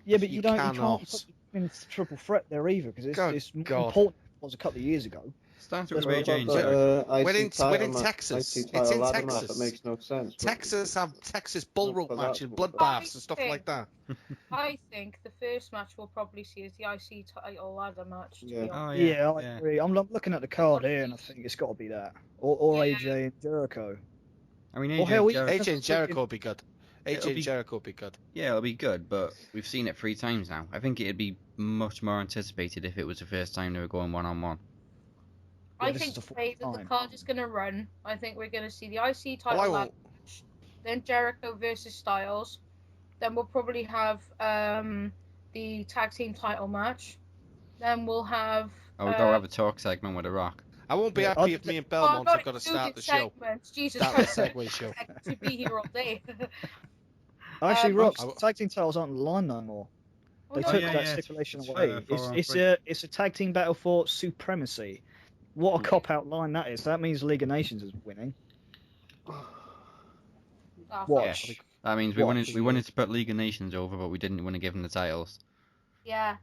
Yeah, but you can't put in triple threat there either because it's more important than it was a couple of years ago. Starts with AJ and Jericho. We're in Texas. It's in Texas. That makes no sense. Texas have Texas bull rope matches, bloodbaths and stuff like that. I think the first match we'll probably see is the IC title ladder match. Yeah, I agree. I'm looking at the card here and I think it's got to be that. Or AJ and Jericho. I mean, AJ and Jericho would be good. AJ and Jericho would be good. Yeah, it'll be good, but we've seen it 3 times now. I think it'd be much more anticipated if it was the first time they were going one-on-one. I think the way that the card is going to run, I think we're going to see the IC title match, then Jericho versus Styles, then we'll probably have the tag team title match, then we'll have... we'll have a talk segment with The Rock. I won't be happy if me and Belmont have got to start the show. Jesus Start Christ, the segue show. to be here all day. Actually, Rox, tag team titles aren't on the line no more. They took that stipulation away. It's a tag team battle for supremacy. What a cop-out line that is. That means League of Nations is winning. Watch. Yeah. That means we wanted to put League of Nations over, but we didn't want to give them the titles. Yeah.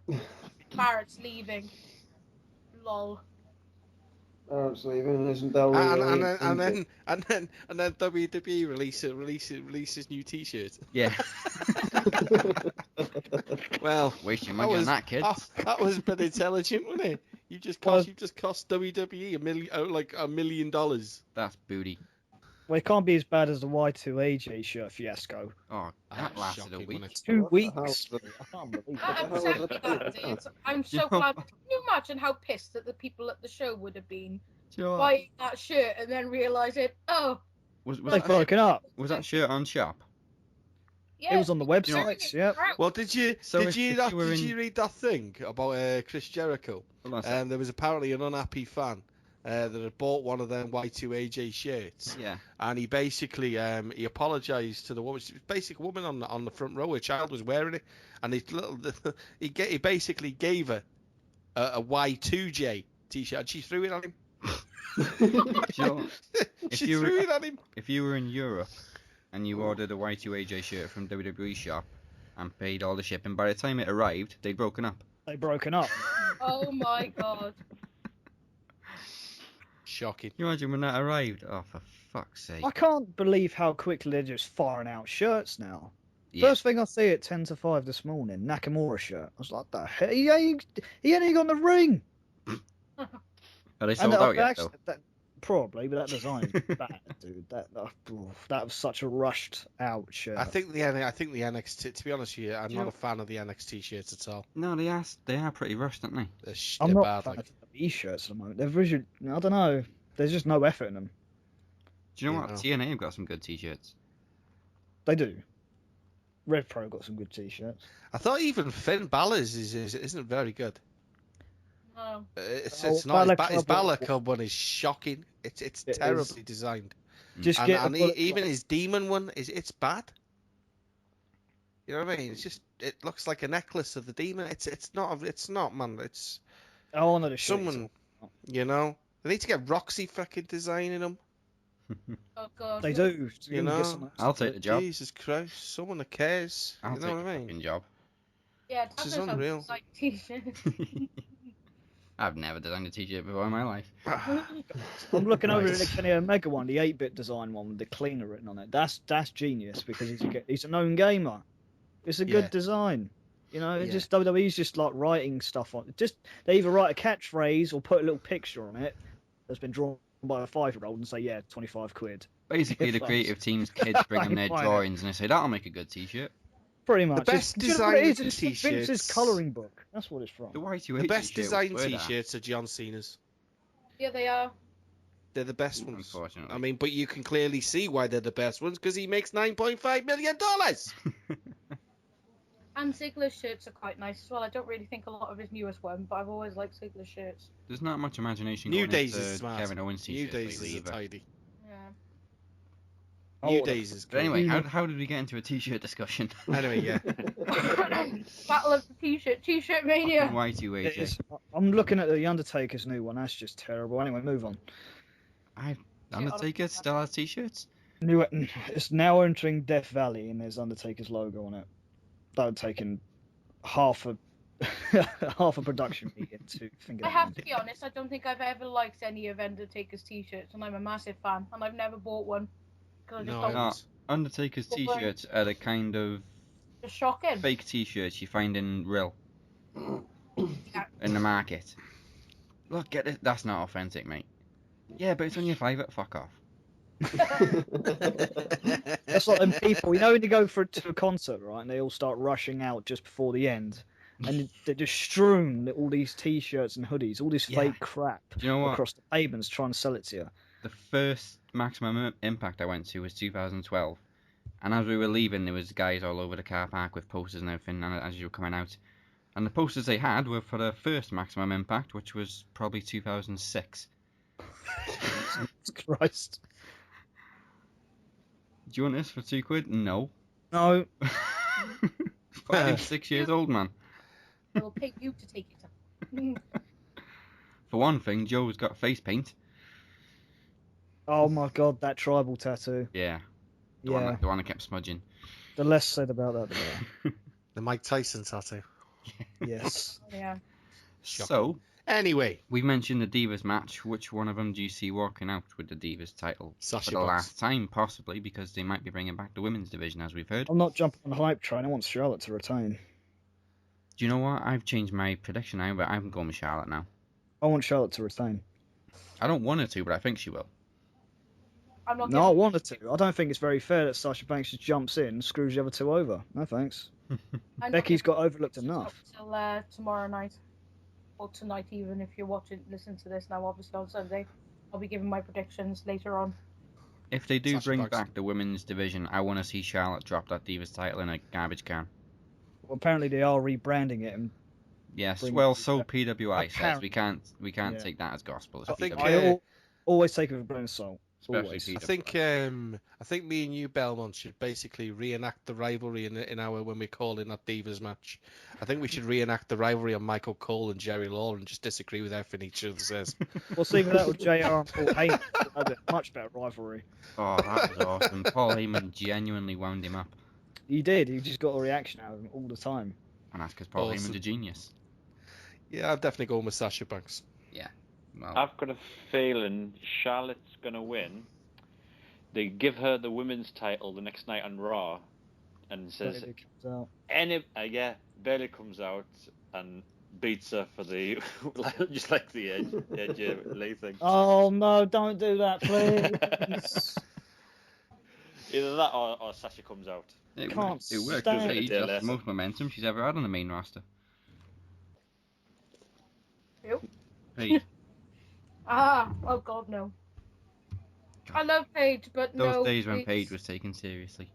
Barrett's leaving. Lol. Barrett's leaving, isn't Del Rio? And then WWE releases new T-shirts. Yeah. Well, wasting money on that, kids. That was a bit intelligent, wasn't it? You just cost WWE $1 million. That's booty. Well, it can't be as bad as the Y2 AJ shirt fiasco. Oh, that lasted a week. 2 weeks. I'm so glad. Can you imagine how pissed that the people at the show would have been buying that shirt and then realising, was they've broken up. Was that shirt on shop? Yeah, it was on the website. Yeah. Well, did you read that thing about Chris Jericho? There was apparently an unhappy fan that had bought one of them Y2AJ shirts. Yeah. And he basically he apologised to the woman. She was basically a woman on the front row. Her child was wearing it, and he basically gave her a Y2J T-shirt, and she threw it on him. She threw it on him. If you were in Europe and you ordered a Y2AJ shirt from WWE shop and paid all the shipping, by the time it arrived, they'd broken up. Oh my god. Shocking. Can you imagine when that arrived? Oh, for fuck's sake. I can't believe how quickly they're just firing out shirts now. Yeah. First thing I see at 10 to 5 this morning, Nakamura shirt. I was like, the hell? He ain't got the ring. Are they sold out yet, though? Probably, but that design is bad, dude. That was such a rushed out shirt. I think the NXT. To be honest with you, I'm not a fan of the NXT shirts at all. No, they are pretty rushed, aren't they? I'm not bad, a fan of the shirts at the moment. They're visual. I don't know. There's just no effort in them. Do you know what? TNA have got some good t-shirts. They do. Red Pro got some good t-shirts. I thought even Finn Balor's isn't very good. No. It's not. His Balor Club one is shocking. It's terribly designed. Even his Demon one it's bad. You know what I mean? It looks like a necklace of the Demon. It's not, man. It's someone. You know, they need to get Roxxie fucking designing them. Oh god. They do. You know, I'll take the job. Jesus Christ, someone that cares. I'll you know take what the I mean? fucking job. Yeah, this is unreal. Like t-shirt. I've never designed a t-shirt before in my life. I'm looking over at the Kenny Omega one, the 8-bit design one with the cleaner written on it. That's genius because he's a known gamer. It's a good design. You know, just WWE's just like writing stuff on it. They either write a catchphrase or put a little picture on it that's been drawn by a 5-year-old and say, yeah, 25 quid. Basically, the creative team's kids bring them their drawings and they say, that'll make a good t-shirt. Pretty much. The best designed t-shirts. t-shirts. Colouring book. That's what it's from. The best designed t-shirts are John Cena's. Yeah, they are. They're the best ones. Unfortunately. I mean, but you can clearly see why they're the best ones because he makes $9.5 million. And Ziggler's shirts are quite nice as well. I don't really think a lot of his newest one, but I've always liked Ziggler's shirts. There's not much imagination New going Days into is smart. Kevin Owens t-shirts New Days lately, is tidy. Yeah. New Days is good. But anyway, how did we get into a t-shirt discussion? Anyway, yeah. Battle of the t-shirt mania. Y2AJ. I'm looking at the Undertaker's new one. That's just terrible. Anyway, move on. Undertaker still has t-shirts? It's now entering Death Valley and there's Undertaker's logo on it. That would take half a production meeting to think I about. have to be honest, I don't think I've ever liked any of Undertaker's t-shirts, and I'm a massive fan, and I've never bought one. Undertaker's t-shirts are the kind of just shocking fake t-shirts you find in Rill in the market. Look, get it. That's not authentic, mate. Yeah, but it's on your favourite. Fuck off. That's like them people, you know, when you go to a concert, right, and they all start rushing out just before the end, and they're just strewn all these t-shirts and hoodies, all this fake crap across the pavements trying to sell it to you. The first Maximum Impact I went to was 2012, and as we were leaving, there was guys all over the car park with posters and everything, and as you were coming out, and the posters they had were for the first Maximum Impact, which was probably 2006. Jesus Christ. Do you want this for £2? No. No. 6 years old, man. I will pay you to take it. For one thing, Joe's got face paint. Oh my god, that tribal tattoo. Yeah. The one I kept smudging. The less said about that, the better. The Mike Tyson tattoo. Yes. Yeah. So, anyway, we mentioned the Divas match. Which one of them do you see walking out with the Divas title Sasha for the Banks. last time? Possibly because they might be bringing back the women's division, as we've heard. I'm not jumping on the hype train. I want Charlotte to retain. Do you know what? I've changed my prediction now, but I'm going with Charlotte now. I want Charlotte to retain. I don't want her to, but I think she will. I'm not No, I want her to. I don't think it's very fair that Sasha Banks just jumps in and screws the other two over. No thanks. Becky's got overlooked enough. Until tomorrow night. Or tonight even, if you're listen to this now, obviously on Sunday. I'll be giving my predictions later on. If they do bring back the women's division, I want to see Charlotte drop that Divas title in a garbage can. Well, apparently they are rebranding it. And yes, well, so PWI says we can't take that as gospel. I always take it with a grain of salt. Especially Always. I think me and you, Belmont, should basically reenact the rivalry in our when we're calling that Divas match. I think we should reenact the rivalry on Michael Cole and Jerry Lawler and just disagree with everything each other says. Well, see, that with JR and Paul Heyman, a much better rivalry. Oh, that was awesome. Paul Heyman genuinely wound him up. He did. He just got a reaction out of him all the time. And that's because Paul Heyman's a genius. Yeah, I'd definitely go with Sasha Banks. Yeah. Well, I've got a feeling Charlotte's going to win. They give her the women's title the next night on Raw, and says, Bayley comes out. Bayley comes out, and beats her for the just like the edge lay thing. Oh no! Don't do that, please. Either that or Sasha comes out. It Can't worked for stand Paige. it. That's the most momentum she's ever had on the main roster. Who? Paige. Oh God, no. I love Paige, but Those no. days when please. Paige was taken seriously.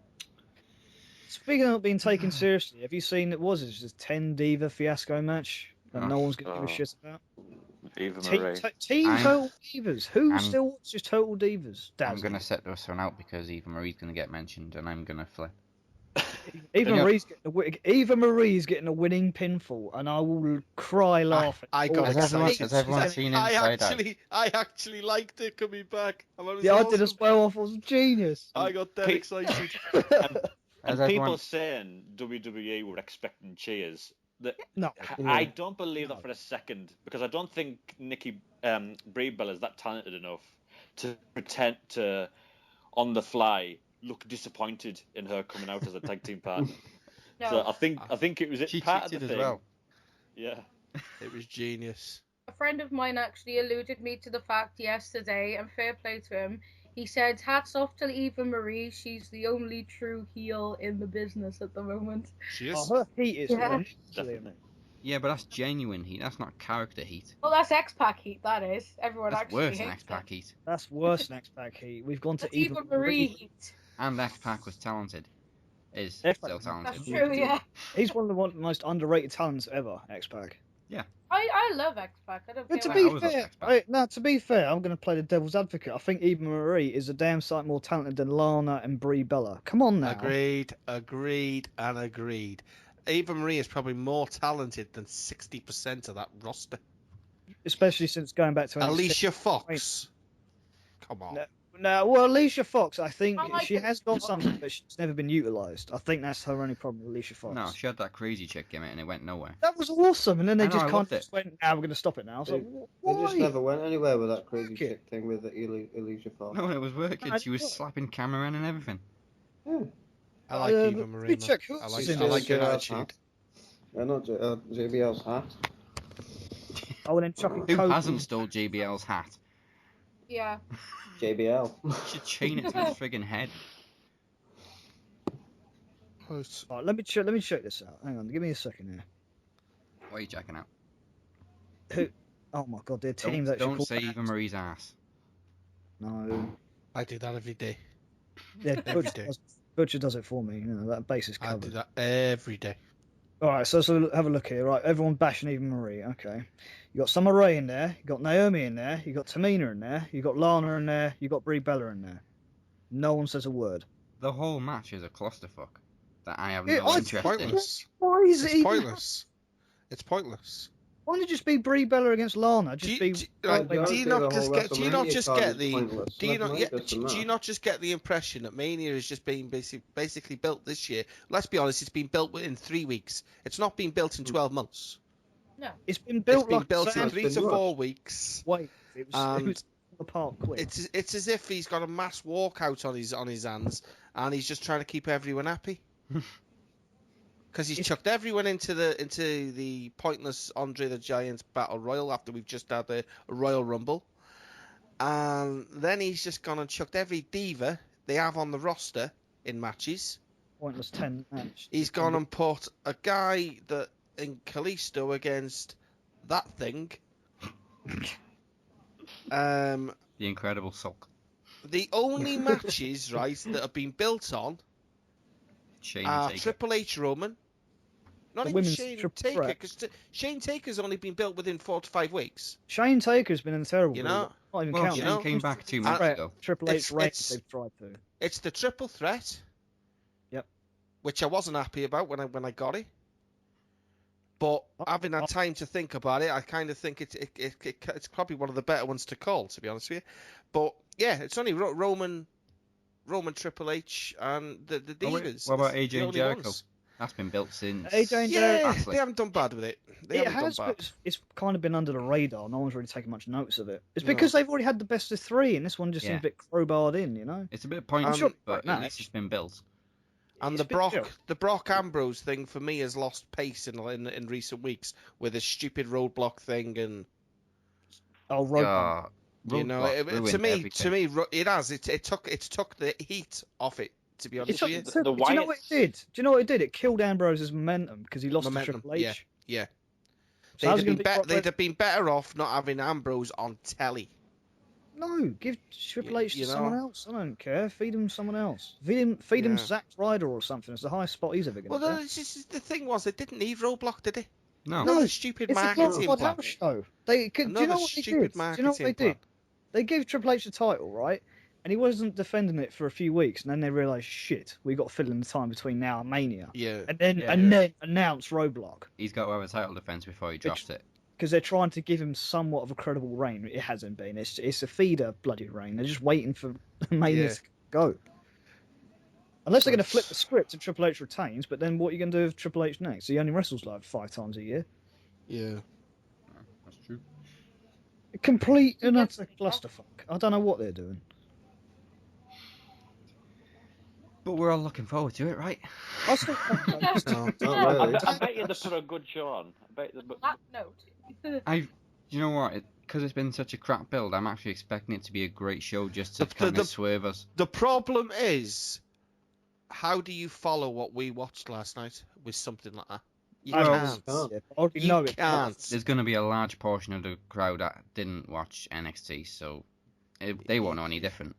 Speaking of not being taken seriously, have you seen it was just a 10 Diva fiasco match that no one's going to give a shit about? Eva Team Marie. Total Divas. Who still watches Total Divas? Dazzy. I'm going to set this one out because Eva Marie's going to get mentioned and I'm going to flip. Eva Marie's getting a winning pinfall, and I will cry laughing. I got excited. Has everyone seen Inside Out? I actually liked it coming back. I did as well. I was a genius. I got that excited. And people saying WWE were expecting cheers. No, I don't believe that for a second, because I don't think Brie Bella is that talented enough to pretend to, on the fly, look disappointed in her coming out as a tag team partner. No. So I think it was She part of the cheated thing. as well. Yeah. It was genius. A friend of mine actually alluded me to the fact yesterday, and fair play to him. He said, hats off to Eva Marie. She's the only true heel in the business at the moment. She is. Oh, her heat is Definitely. Yeah, but that's genuine heat. That's not character heat. Well, that's X-Pac heat, that is. Everyone That's actually worse than hates X-Pac it. heat. That's worse than X-Pac heat. We've gone to That's Eva Marie heat. And X-Pac was talented. Is X-Pac. still talented. That's true, yeah. He's one of the most underrated talents ever, X-Pac. Yeah. I love X-Pac. I don't But care to be fair, I'm going to play the devil's advocate. I think Eva Marie is a damn sight more talented than Lana and Brie Bella. Come on now. Agreed. Eva Marie is probably more talented than 60% of that roster. Especially since going back to Alicia Fox. Come on. Well, Alicia Fox, I think I like she it. has got something, but she's never been utilised. I think that's her only problem, Alicia Fox. No, she had that crazy chick gimmick and it went nowhere. That was awesome, and then they I know, just I kind loved of it. just went, now we're going to stop it now. I was like, They why? just never went anywhere with that crazy chick thing with Alicia Fox. No, it was working. I She was didn't- slapping cameramen and everything. I like Eva let Marie. me check who I else like, is I in like this. her attitude. Not JBL's hat. Oh, and then chucking Who coke. hasn't stole JBL's hat? Yeah. JBL. You should chain it to his friggin' head. Right, let me check this out. Hang on, give me a second here. What are you checking out? Who? Oh my God, their teams actually. Don't called say Eva Marie's ass. No. I do that every day. Yeah, Every Butcher day. Butcher does it for me. You know that base is I covered. do that every day. All right, so have a look here. Right, everyone bashing Eva Marie. Okay, you got Summer Rae in there. You got Naomi in there. You got Tamina in there. You got Lana in there. You got Brie Bella in there. No one says a word. The whole match is a clusterfuck that I have Yeah, no It's interest pointless. Why is it It's even? pointless. It's pointless. Why don't it just be Brie Bella against Lana? Just be. Do you not just get? Do you not just get the? pointless. Do you Never not? mind Yeah, this and do you that. not just get the impression that Mania is just being basically built this year? Let's be honest, it's been built within 3 weeks. It's not been built in 12 months. No. It's been built It's been like built in sand. 3 to 4 weeks. Wait, it was And apart quick. it's as if he's got a mass walkout on his hands, and he's just trying to keep everyone happy. Because he's chucked everyone into the pointless Andre the Giant Battle Royal after we've just had a Royal Rumble. And then he's just gone and chucked every diva they have on the roster in matches. Pointless 10 match. He's gone and put a guy that in Kalisto against that thing. The Incredible Sulk. The only matches, right, that have been built on Shane are Taker. Triple H Roman. Not The even women's Shane triple Taker, threat. because Shane Taker's only been built within 4 to 5 weeks. Shane Taker's been in a terrible. You know? run. Not even Well, counting. Shane came back 2 months ago. Triple H It's- reigns it's- they've tried to. It's the triple threat. Yep. Which I wasn't happy about when I got it. But having had time to think about it, I kind of think it's probably one of the better ones to call, to be honest with you. But yeah, it's only Roman, Triple H, and the Oh, wait, Divas. what about It's the AJ and only Jericho? ones. That's been built since. AJ and Yeah, Jericho. they haven't done bad with it. They It haven't has, done but bad. it's kind of been under the radar. No one's really taken much notice of it. It's No. because they've already had the best of 3, and this one just seems Yeah. a bit crowbarred in, you know? It's a bit pointless, sure but right at least it's been built. And the Brock Ambrose thing for me has lost pace in recent weeks with a stupid roadblock thing and. Roadblock. You know, to me, it has. It took the heat off it. To be honest with you, do you know what it did? Do you know what it did? It killed Ambrose's momentum because he lost to Triple H. Yeah. So they'd have been better off not having Ambrose on telly. No, give Triple H to someone else. I don't care. Feed him someone else. Feed him Zack Ryder or something. It's the highest spot he's ever going to get. The thing was, they didn't need Roadblock, did they? No. Another stupid marketing plan. House show. Do you know what they did? Do you know what they did? They gave Triple H the title, right? And he wasn't defending it for a few weeks, and then they realised, shit, we got to fill in the time between now and Mania. Yeah. And then announce Roadblock. He's got to have a title defence before he drops it. Because they're trying to give him somewhat of a credible reign. It hasn't been. It's a feeder bloody reign. They're just waiting for Mania to go. Unless they're going to flip the script and Triple H retains, but then what are you going to do with Triple H next? He only wrestles like 5 times a year. Yeah. That's true. Complete and utter clusterfuck. I don't know what they're doing. But we're all looking forward to it, right? I bet you they put a good show on. That note. You know what? Because it's been such a crap build, I'm actually expecting it to be a great show just to kind of swerve us. The problem is, how do you follow what we watched last night with something like that? You can't. There's going to be a large portion of the crowd that didn't watch NXT, so they won't know any different.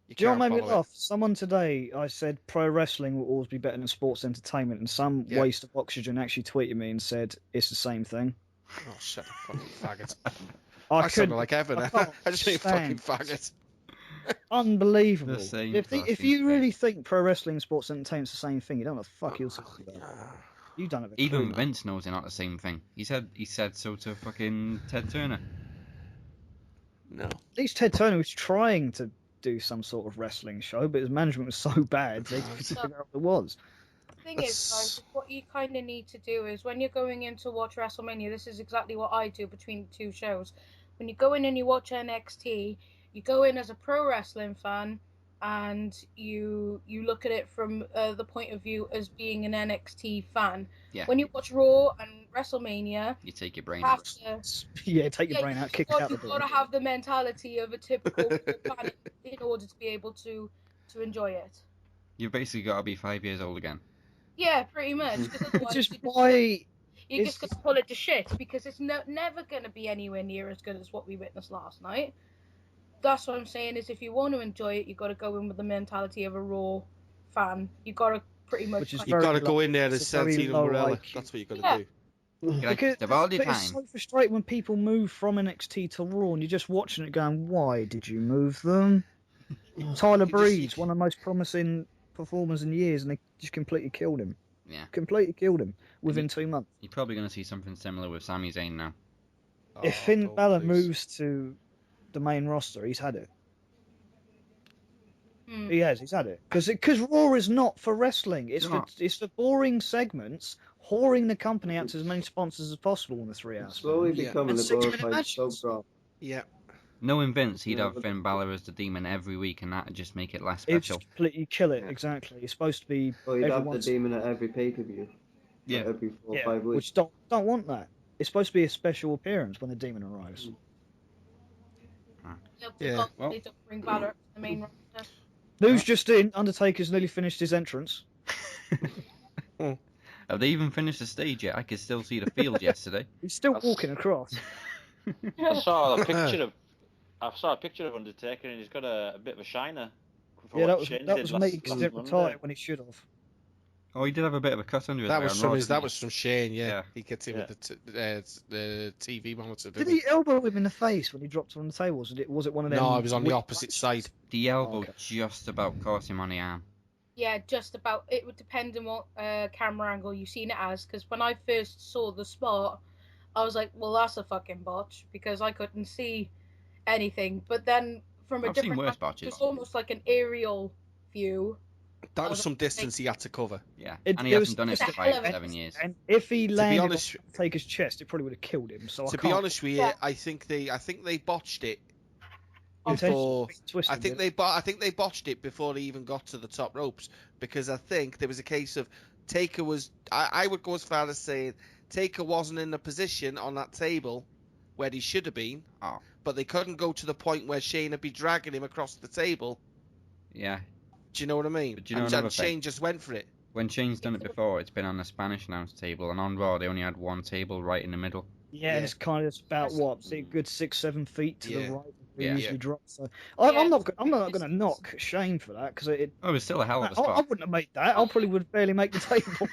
Do you know what made me laugh? Someone today, I said pro wrestling will always be better than sports entertainment, and some waste of oxygen actually tweeted me and said it's the same thing. Oh, shut up, fucking faggot. I sounded like Evan. I just mean fucking faggot. Unbelievable. If you really think pro wrestling and sports entertainment's the same thing, you don't know the fuck you're talking about. You don't have a clue. Even Vince knows they're not the same thing. He said so to fucking Ted Turner. No. At least Ted Turner was trying to do some sort of wrestling show, but his management was so bad they couldn't figure out what it was. The thing is, guys, what you kind of need to do is when you're going in to watch WrestleMania, this is exactly what I do between the two shows. When you go in and you watch NXT, you go in as a pro wrestling fan, and you look at it from the point of view as being an NXT fan. Yeah. When you watch Raw and WrestleMania, you take your brain out. Take your brain out, kick it out the door. You've got to have the mentality of a typical fan in order to be able to enjoy it. You've basically got to be 5 years old again. Yeah, pretty much. Which is why you're just going to pull it to shit, because it's never going to be anywhere near as good as what we witnessed last night. That's what I'm saying, is if you want to enjoy it, you've got to go in with the mentality of a Raw fan. You've got to pretty much... You've got to go in there as Santino Morella. That's what you've got to do. Because it's so frustrating when people move from NXT to Raw and you're just watching it going, why did you move them? Tyler Breeze, one of the most promising performers in years, and they just completely killed him. Yeah. Completely killed him within 2 months. You're probably going to see something similar with Sami Zayn now. If Finn Balor moves to the main roster, he's had it. He's had it. Because Raw is not for wrestling. It's for boring segments, whoring the company out to as many sponsors as possible in the 3 hours. Slowly becoming a glorified soap opera. Yeah. Knowing Vince, he'd have Finn Balor as the Demon every week, and that'd just make it less special. It'd completely kill it, exactly. It's supposed to be... Well, you'd have the Demon at every pay-per-view. Yeah. Like every 4 or 5 weeks. Which don't want that. It's supposed to be a special appearance when the Demon arrives. Yeah. They don't bring Balor up to the main roster. News just in, Undertaker's nearly finished his entrance. Have they even finished the stage yet? I could still see the field yesterday. He's still walking across. I saw a picture of Undertaker, and he's got a bit of a shiner. Yeah, that was me, because he didn't retire when he should have. Oh, he did have a bit of a cut under his That was from Shane, yeah. He gets him with the TV monitor. Did he elbow him in the face when he dropped on the table? Was it one of them? No, it was on the opposite side. The elbow just about caught him on the arm. Yeah, just about. It would depend on what camera angle you've seen it as, because when I first saw the spot, I was like, well, that's a fucking botch, because I couldn't see anything. But then from a different angle, it's almost like an aerial view. That was some distance he had to cover. Yeah, and he hasn't done it for 5 or 7 years. And if he landed on Taker's chest, it probably would have killed him. So to be honest with you, I think they botched it before. I think they botched it before they even got to the top ropes, because I think there was a case of Taker was. I would go as far as saying Taker wasn't in a position on that table where he should have been. Oh. But they couldn't go to the point where Shane would be dragging him across the table. Yeah. Do you know what I mean? But do you know and Shane just went for it. When Shane's done it before, it's been on the Spanish announce table, and on Raw they only had one table right in the middle. Yeah, and it's kind of about what, a good 6-7 feet to the right. They Yeah. usually drop. So I'm not going to knock Shane for that, because it. Oh, it's still a hell of a spot. I wouldn't have made that. I probably would barely make the table.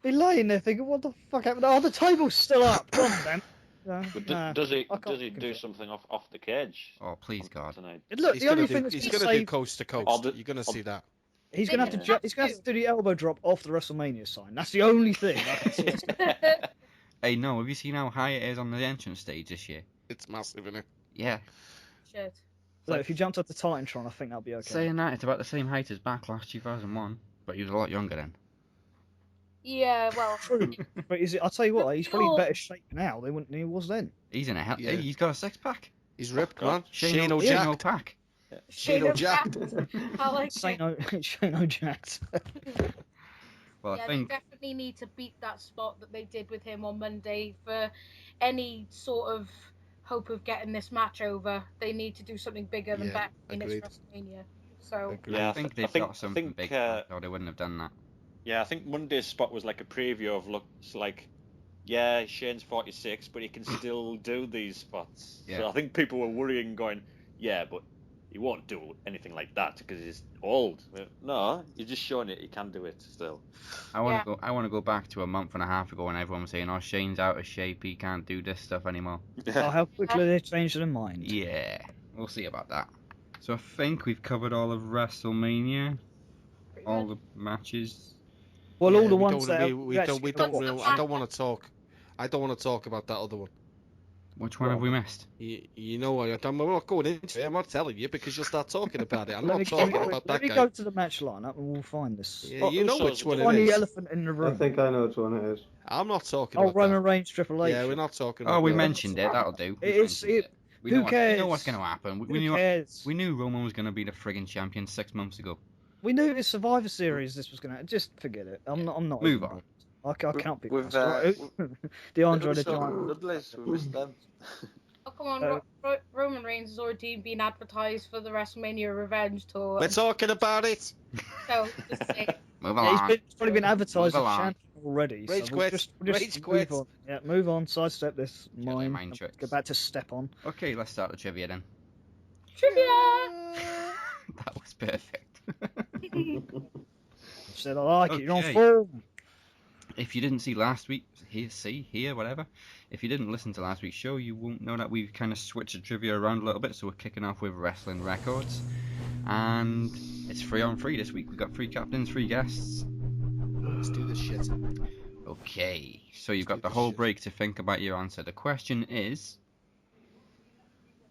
Be laying there thinking, what the fuck happened? Oh, the table's still up. Come on, then. But does he do something off the cage? Oh, please God! Tonight? Look, he's the only thing he's going to do coast to coast. You're going to see that. He's going to have to. He's going to have to do the elbow drop off the WrestleMania sign. That's the only thing I can see. Hey, no, have you seen how high it is on the entrance stage this year? It's massive, isn't it? Yeah. Shit. So if you jumped up to Titantron, I think that'll be okay. Saying that, it's about the same height as Backlash 2001, but he was a lot younger then. Yeah, well. True. But I'll tell you what, he's probably in better shape now than he was then. He's in a hell. Yeah. Hey, he's got a six-pack. He's ripped, man. Shane O'Jack. Shane O'Jack. I like Shane O'Jack. Well, yeah, I think they definitely need to beat that spot that they did with him on Monday for any sort of hope of getting this match over. They need to do something bigger than back in its WrestleMania. So I think they've got something big, or they wouldn't have done that. Yeah, I think Monday's spot was like a preview of looks like, yeah, Shane's 46, but he can still do these spots. Yeah. So I think people were worrying, going, yeah, but he won't do anything like that because he's old. No, you're just showing it. He can do it still. I want to go back to a month and a half ago when everyone was saying, "Oh, Shane's out of shape. He can't do this stuff anymore." Oh, how quickly they changed their mind. Yeah, we'll see about that. So I think we've covered all of WrestleMania, all the matches. Well, all the ones that I don't want to talk. I don't want to talk about that other one. Which one have we missed? You know, I'm not going into it. I'm not telling you because you'll start talking about it. I'm not talking about that guy. Let me go to the match lineup and we'll find this. Yeah, you know which one it is. Find the elephant in the room. I think I know which one it is. I'm not talking about Roman Reigns, Triple H. Yeah, we're not talking about we mentioned it. That'll do. Who cares? We know what's going to happen. Who cares? We knew Roman was going to be the friggin' champion 6 months ago. We knew this Survivor Series this was going to... Just forget it. I'm not... Move on. I can't be... The Andre the Giant. Dudleys, we missed them. Oh, come on, Roman Reigns has already been advertised for the WrestleMania Revenge Tour. We're talking about it. So, just say. Move on. He's probably been advertised as champion already. Rage so quit. Just move on. Yeah, move on. Sidestep this. Mine tricks. Go back to step on. Okay, let's start the trivia then. Trivia! That was perfect. Said I like it. You're on form. If you didn't see last week, whatever. If you didn't listen to last week's show, you won't know that we've kind of switched the trivia around a little bit. So we're kicking off with wrestling records, and it's 3-on-3 this week. We've got 3 captains, 3 guests. Let's do this shit. Okay, so you've got the whole break to think about your answer. The question is,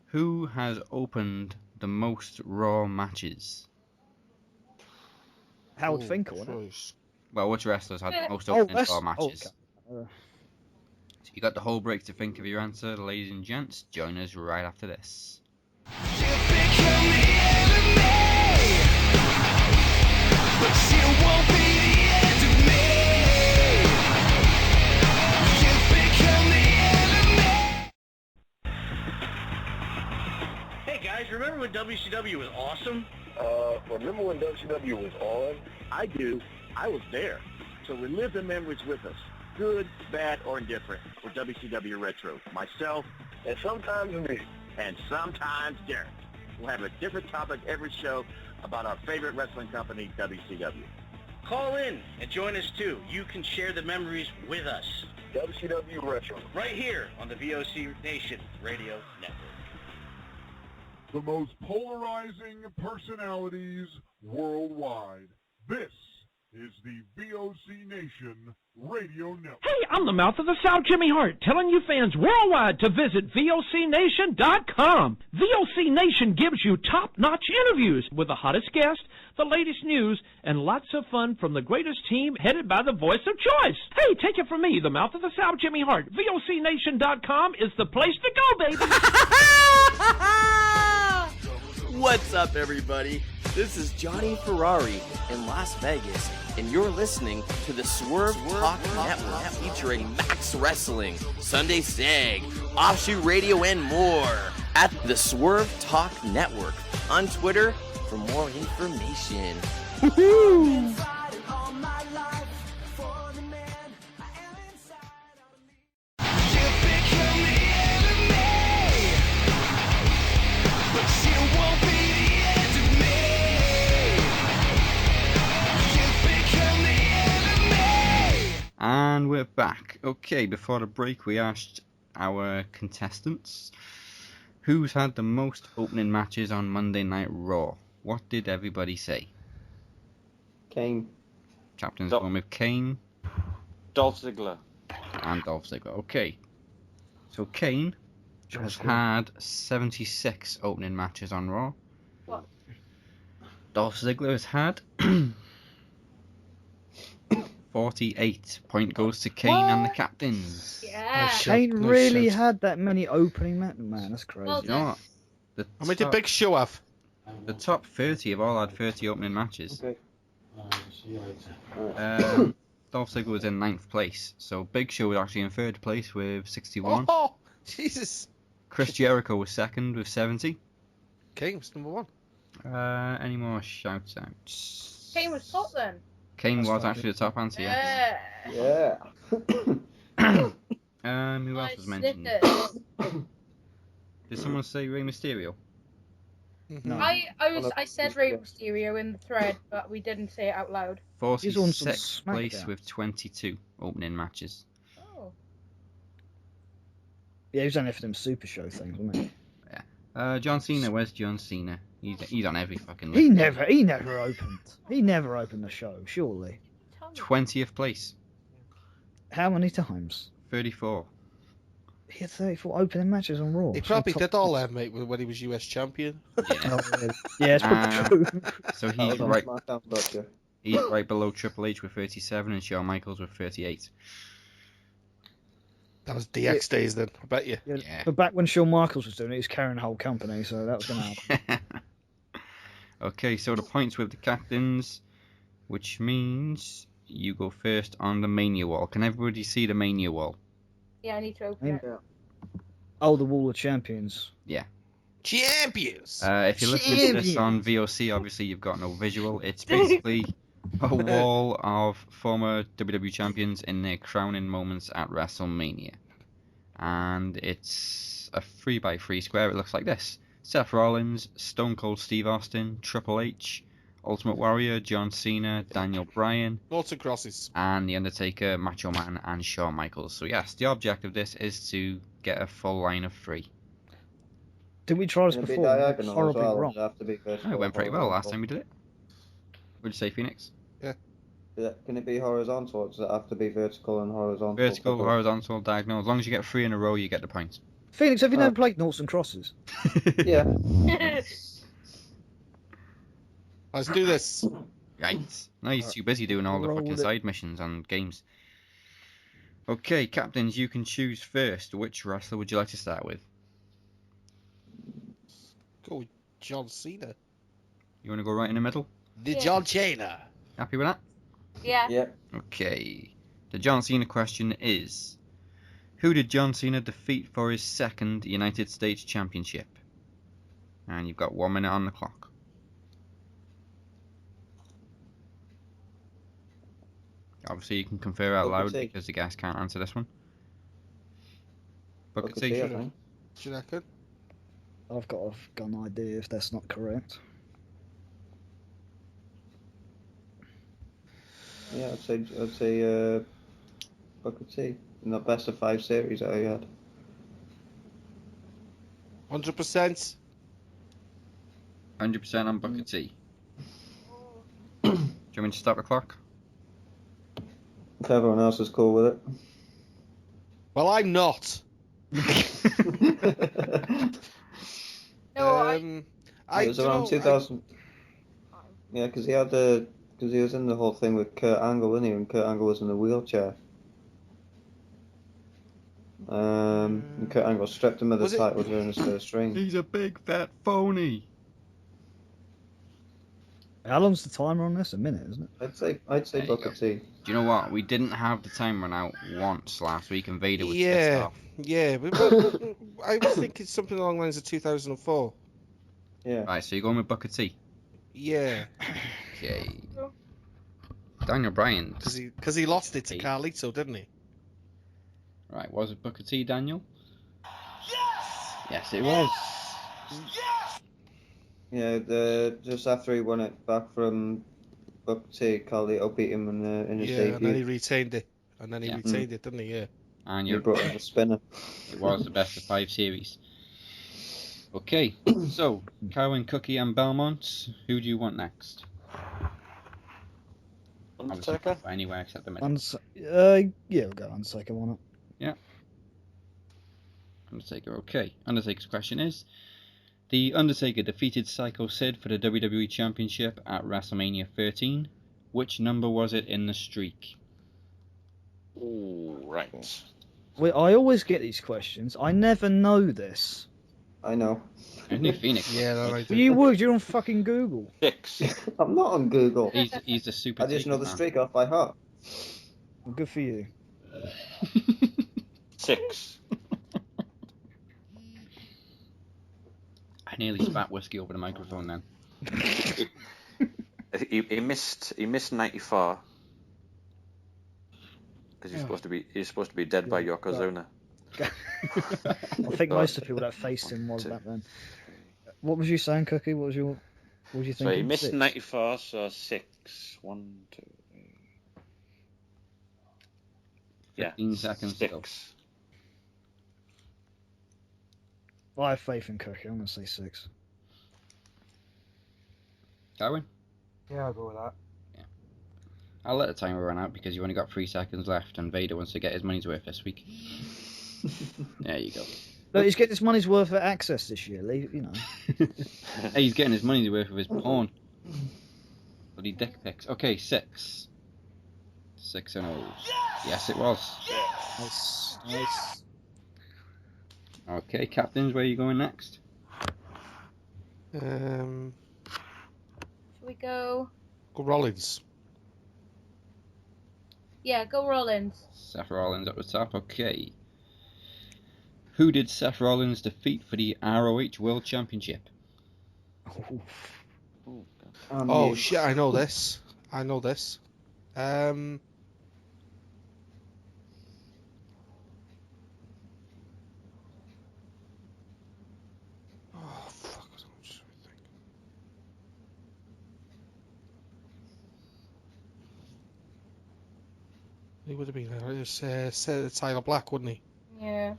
who has opened the most Raw matches? Howard Finkel, isn't it? Well, which wrestlers had the most opening Raw matches? Okay. So you got the whole break to think of your answer, ladies and gents. Join us right after this. Hey guys, remember when WCW was awesome? Remember when WCW was on? I do. I was there. So relive the memories with us. Good, bad, or indifferent for WCW Retro. Myself. And sometimes me. And sometimes Derek. We'll have a different topic every show about our favorite wrestling company, WCW. Call in and join us too. You can share the memories with us. WCW Retro. Right here on the VOC Nation Radio Network. The most polarizing personalities worldwide. This is the VOC Nation Radio Network. Hey, I'm the mouth of the South, Jimmy Hart, telling you fans worldwide to visit VOCNation.com. VOC Nation gives you top-notch interviews with the hottest guests, the latest news, and lots of fun from the greatest team headed by the voice of choice. Hey, take it from me, the mouth of the South, Jimmy Hart. VOCNation.com is the place to go, baby. What's up, everybody? This is Jonny Ferrari in Las Vegas, and you're listening to the Swerve Talk Network featuring Max Wrestling, Sunday Sag, Offshoot Radio, and more at the Swerve Talk Network on Twitter for more information. Woohoo! And we're back. Okay, before the break we asked our contestants who's had the most opening matches on Monday Night Raw. What did everybody say? Kane. Captain's going with Kane. Dolph Ziggler. And Dolph Ziggler. Okay. So Kane has had 76 opening matches on Raw. What? Dolph Ziggler has had 48. Point goes to Kane and the captains. Yeah. Kane really had that many opening matches. Man, that's crazy. Well You know what? How many did Big Show have? The top 30 have all had 30 opening matches. Okay. Dolph Ziggler was in 9th place, so Big Show was actually in 3rd place with 61. Oh, Jesus. Chris Jericho was 2nd with 70. Kane was number 1. Any more shouts outs? Kane was top then. Kane was actually the top answer, yeah. Yeah. Who else was mentioned? Did someone say Rey Mysterio? No. I said Rey Mysterio in the thread, but we didn't say it out loud. 46th place with 22 opening matches. Oh. Yeah, he was only for them Super Show things, wasn't he? Yeah. John Cena, where's John Cena? He's on every fucking list. He never opened. He never opened the show, surely. 20th place. How many times? 34. He had 34 opening matches on Raw. He probably did all that, mate, when he was US champion. Yeah, yeah, it's probably true. So he's right below Triple H with 37 and Shawn Michaels with 38. That was DX days then, I bet you. Yeah. But back when Shawn Michaels was doing it, he was carrying the whole company, so that was going to happen. Okay, so the points with the captains, which means you go first on the Mania wall. Can everybody see the Mania wall? Yeah, I need to open it. Oh, the Wall of Champions. Yeah. Champions! If you're listening to this on VOC, obviously you've got no visual. It's basically a wall of former WWE champions in their crowning moments at WrestleMania. And it's a 3x3 square. It looks like this. Seth Rollins, Stone Cold Steve Austin, Triple H, Ultimate Warrior, John Cena, Daniel Bryan, Lots of crosses. and The Undertaker, Macho Man, and Shawn Michaels. So yes, the object of this is to get a full line of 3. Did we try this Can it be before? diagonal as Horribly well, or wrong. does it have to be vertical? It went pretty well last horizontal? time we did it. Would you say, Phoenix? Can it be horizontal, or does it have to be vertical and horizontal? Vertical, horizontal, diagonal. As long as you get 3 in a row, you get the points. Phoenix, have you never played Noughts and Crosses? Yeah. Let's do this. Right. No, he's too busy doing all the Roll fucking it. side missions and games. Okay, captains, you can choose first. Which wrestler would you like to start with? Go with John Cena. You want to go right in the middle? The Yeah. John Cena. Happy with that? Yeah. Yeah. Okay. The John Cena question is, who did John Cena defeat for his 2nd United States Championship? And you've got 1 minute on the clock. Obviously, you can confer out loud because the guys can't answer this one. Booker T. I think. Do you reckon? I've got an idea if that's not correct. Yeah, I'd say Booker T in the best of 5 series that I had. 100%. 100% on Booker T. Do you want me to stop the clock? If everyone else is cool with it. Well, I'm not. No, It was around 2000. Yeah, because he was in the whole thing with Kurt Angle, wasn't he? And Kurt Angle was in the wheelchair. Kurt Angle stripped him of the Was it- title during his first reign. He's a big fat phony. How long's the timer on this? A minute, isn't it? I'd say There you Booker go. T. Do you know what? We didn't have the time run out once last week, and Vader was pissed Yeah, off. yeah. I was thinking something along the lines of 2004. Yeah. Right, so you're going with Booker T. Yeah. Okay. Daniel Bryan. Because he lost it to Carlito, didn't he? Right, was it Booker T, Daniel? Yes, it was. Yeah, just after he won it back from Booker T, Carlito beat him in his debut. And then he retained it. It, didn't he? Yeah. And He you brought in the spinner. It was the best of 5 series. Okay, so Carwyn, Cookie, and Belmont. Who do you want next? Undertaker? Anywhere except the middle. Yeah, we'll go Undertaker, why not? Yeah. Undertaker, okay. Undertaker's question is: The Undertaker defeated Psycho Sid for the WWE Championship at WrestleMania 13. Which number was it in the streak? Ooh, right. Wait, I always get these questions. I never know this. I know. New Phoenix. Yeah, that I do. You would. You're on fucking Google. 6. I'm not on Google. He's the super. I just know the man. streak off by heart. Well, good for you. 6. I nearly spat whiskey over the microphone then. He missed 94 because he's supposed to be dead by Yokozuna. I think most of the people that faced him was back then. What was you saying, Cookie? What was you thinking? So he missed 6? 94, so 6. 1, 2, 3. Yeah. 15 seconds. 6. I have faith in Cookie. I'm going to say 6. Carwyn? Yeah, I'll go with that. I'll let the timer run out because you only got 3 seconds left, and Vader wants to get his money's worth this week. There you go. But he's getting his money's worth of access this year, you know. Hey, he's getting his money's worth of his porn. Bloody dick pics. Okay, 6. 6 and 0. Yes, it was. Nice. Okay, captains, where are you going next? Should we go? Go Rollins. Yeah, go Rollins. Seth Rollins at the top. Okay. Who did Seth Rollins defeat for the ROH World Championship? Oh shit! I know this. Oh fuck! I'm just trying to think. He would have been there. It was Tyler Black, wouldn't he? Yeah.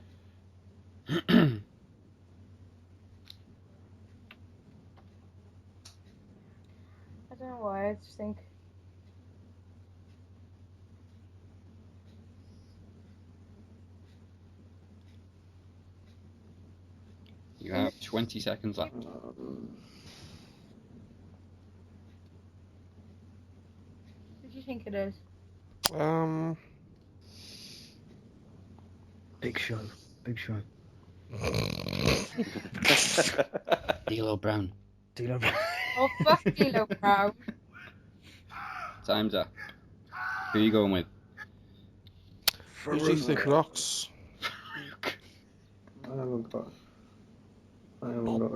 I don't know why, I just think. You have 20 seconds left. Who do you think it is? Big Show. D'Lo Brown. Oh, fuck D'Lo Brown. Time's up. Who are you going with? Who do you think, Rox? I haven't got a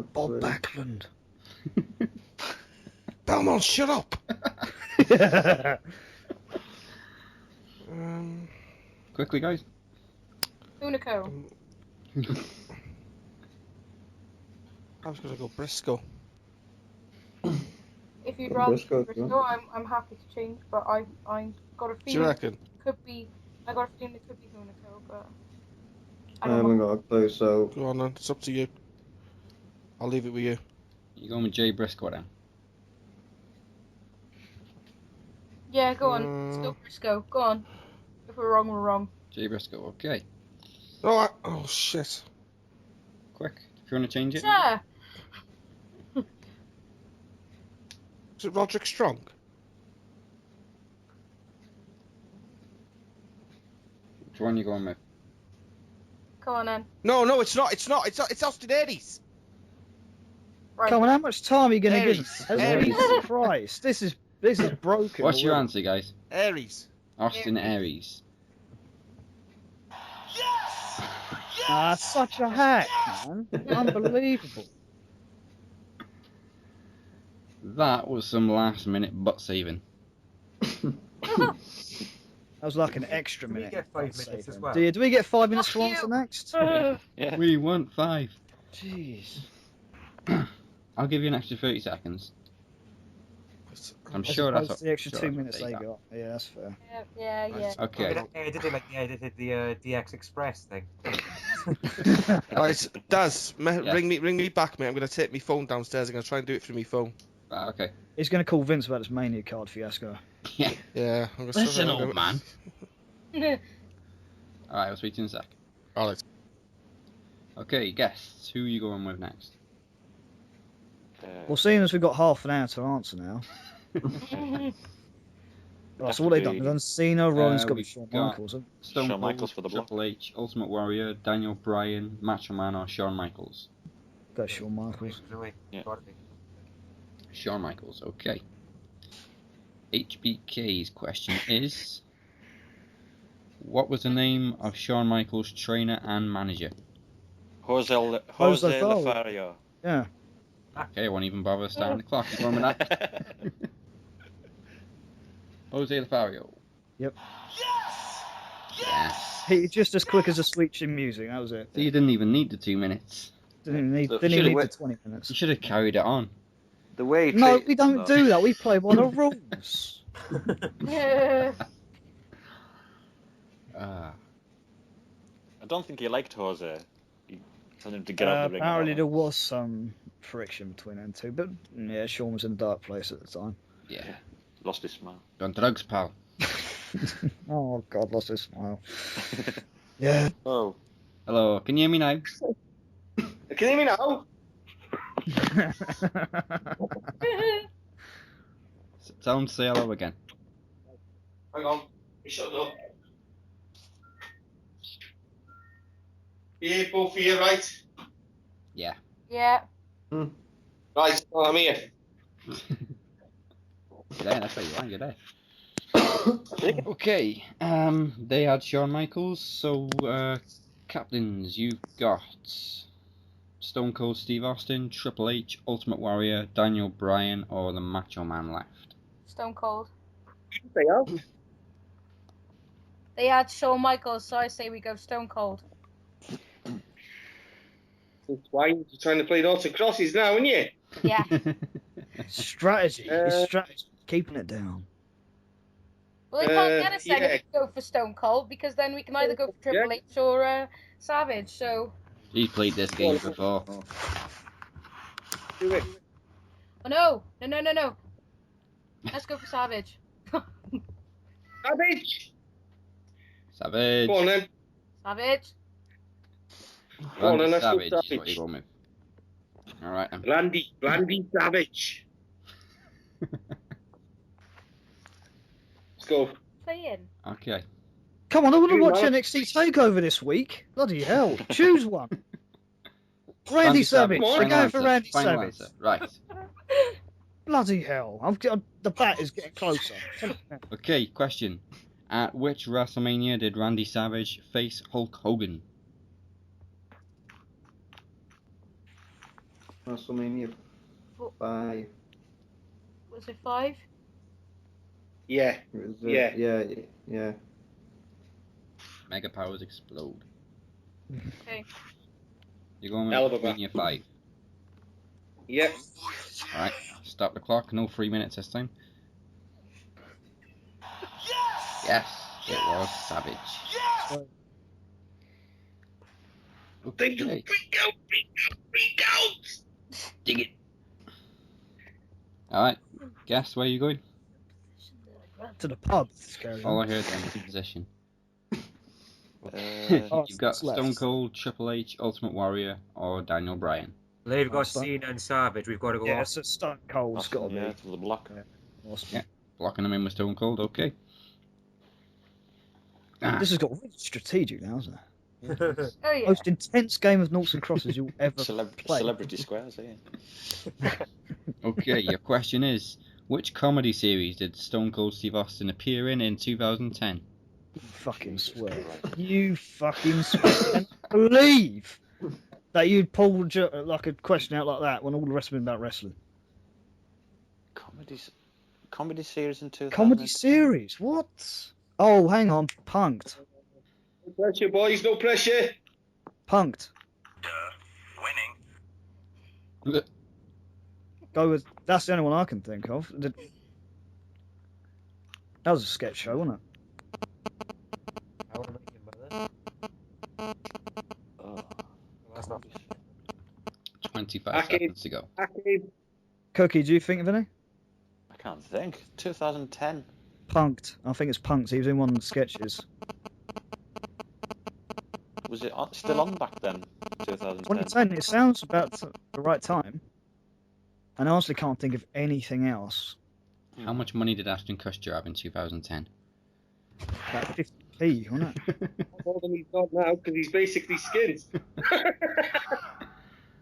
Bob clue. Backlund. Belmont, shut up! Quickly, guys. Hunico. I was gonna go Briscoe. If you'd rather Briscoe, Briscoe, I'm happy to change, but I got a feeling Do you reckon? I got a feeling it could be Hunico, but I haven't got a clue, so Go on then, it's up to you. I'll leave it with you. You going with Jay Briscoe then? yeah, go on. Let's go Briscoe. Go on. If we're wrong, we're wrong. Jay Briscoe, okay. Oh shit. Quick, if you want to change it. Sure. Is it Roderick Strong? Which one are you going with? Come on then. No, it's not. It's Austin Aries. Right. Come on, how much time are you going to give Aries. us? Aries. Jesus Christ, this is broken. What's your already. answer, guys? Aries. Austin Aries. Ah, such a hack, man. Unbelievable. That was some last minute butt saving. That was like an extra minute. get 5 minutes as well? Do we get 5 minutes to answer next? Yeah. We want 5. Jeez. I'll give you an extra 30 seconds. I'm sure that's the extra sure 2 that's minutes what they they got. Yeah, that's fair. Yeah. Okay. They edited the DX Express thing. Right, Daz, Yes. ring me back, mate. I'm going to take my phone downstairs. I'm going to try and do it through my phone. Okay. He's going to call Vince about his Mania card fiasco. Yeah. Yeah. I'm gonna Listen, old man. Alright, I'll speak to you in a sec. Alright. Okay, guests, who are you going with next? Well, seeing as we've got half an hour to answer now. Right, so what they've done Cena, Rollins, got to be we've Shawn got Michaels. Stone Shawn Cold, Michaels for the block. Triple H, Ultimate Warrior, Daniel Bryan, Macho Man, or Shawn Michaels? Go Shawn Michaels. Yeah. Shawn Michaels, okay. HBK's question is, what was the name of Shawn Michaels' trainer and manager? Jose Jose Lothario. Yeah. Okay, I won't even bother starting the clock. You going with that? Jose Lothario. Yep. Yes. He's just as quick as a switch in music, that was it. So you didn't even need the 2 minutes. Didn't need Should've the went- 20 minutes. You should have carried it on. The way he No, treat- we don't do that. We play by the rules. I don't think he liked Jose. He told him to get out the ring. Apparently there was some friction between them two, but yeah, Shawn was in a dark place at the time. Yeah. Lost his smile. Done drugs, pal. Oh God, lost his smile. Yeah. Oh. Hello, can you hear me now? Can you hear me now? Tell him to say hello again. Hang on. Shut up. Yeah, both of you, right? Yeah. Yeah. Right, well, I'm here. Yeah, that's right, you're there. Okay, they had Shawn Michaels, so captains, you've got Stone Cold Steve Austin, Triple H, Ultimate Warrior, Daniel Bryan, or the Macho Man left. Stone Cold. They are. They had Shawn Michaels, so I say we go Stone Cold. Why you're trying to play lots of crosses now, aren't you? Yeah. Strategy. It's strategy. Keeping it down. Well, they can't get us then yeah. if we go for Stone Cold, because then we can either go for Triple H or Savage, so... He's played this game before. Do it. Oh, no. No. Let's go for Savage. Savage! Savage. Go on then. Savage. Go on Randy then, let's go Savage is what Savage. you're going with. Alright then. Randy Savage. Let's go. Play in. Okay. Come on, I want to Do watch well. NXT Takeover this week. Bloody hell. Choose one. Randy Savage. We're Final going for answer. Randy Final Savage. answer. Right. Bloody hell. The bat is getting closer. Okay, question. At which WrestleMania did Randy Savage face Hulk Hogan? WrestleMania 5. Was it 5? Yeah. Yeah. Mega powers explode. Okay. You're going Hell with of a WrestleMania 5. Yep. Alright, stop the clock. No 3 minutes this time. Yes, it was Savage. Okay. Freak out! Dig it. Alright, guess where you going? To the pub. Scary. All I heard then was position. Oh, You've got it's left. Stone Cold, Triple H, Ultimate Warrior, or Daniel Bryan. They've got Cena and Savage. We've got to go Yeah, off. so Stone Cold's got to be. Yeah, to the block. Awesome. Yeah, blocking them in with Stone Cold, okay. This has got really strategic now, hasn't it? Oh yeah. Most intense game of noughts and crosses you'll ever play. Celebrity Squares, yeah. Okay, your question is, which comedy series did Stone Cold Steve Austin appear in 2010? You fucking swear. You fucking swear. I can't believe that you'd pull like a question out like that when all the rest of it about wrestling. Comedy series in 2010. Comedy series? What? Oh, hang on. Punked. No pressure, boys. No pressure. Punked. Winning. Go with. That's the only one I can think of. That was a sketch show, wasn't Oh, that's not. 25 seconds to go. Cookie, do you think of any? I can't think. 2010. Punked. I think it's Punked. He was in one of the sketches. Was it still on back then? 2010. 2010. It sounds about the right time. And I honestly can't think of anything else. How much money did Ashton Kutcher have in 2010? About 50p, wasn't it? More than he's got now because he's basically skins.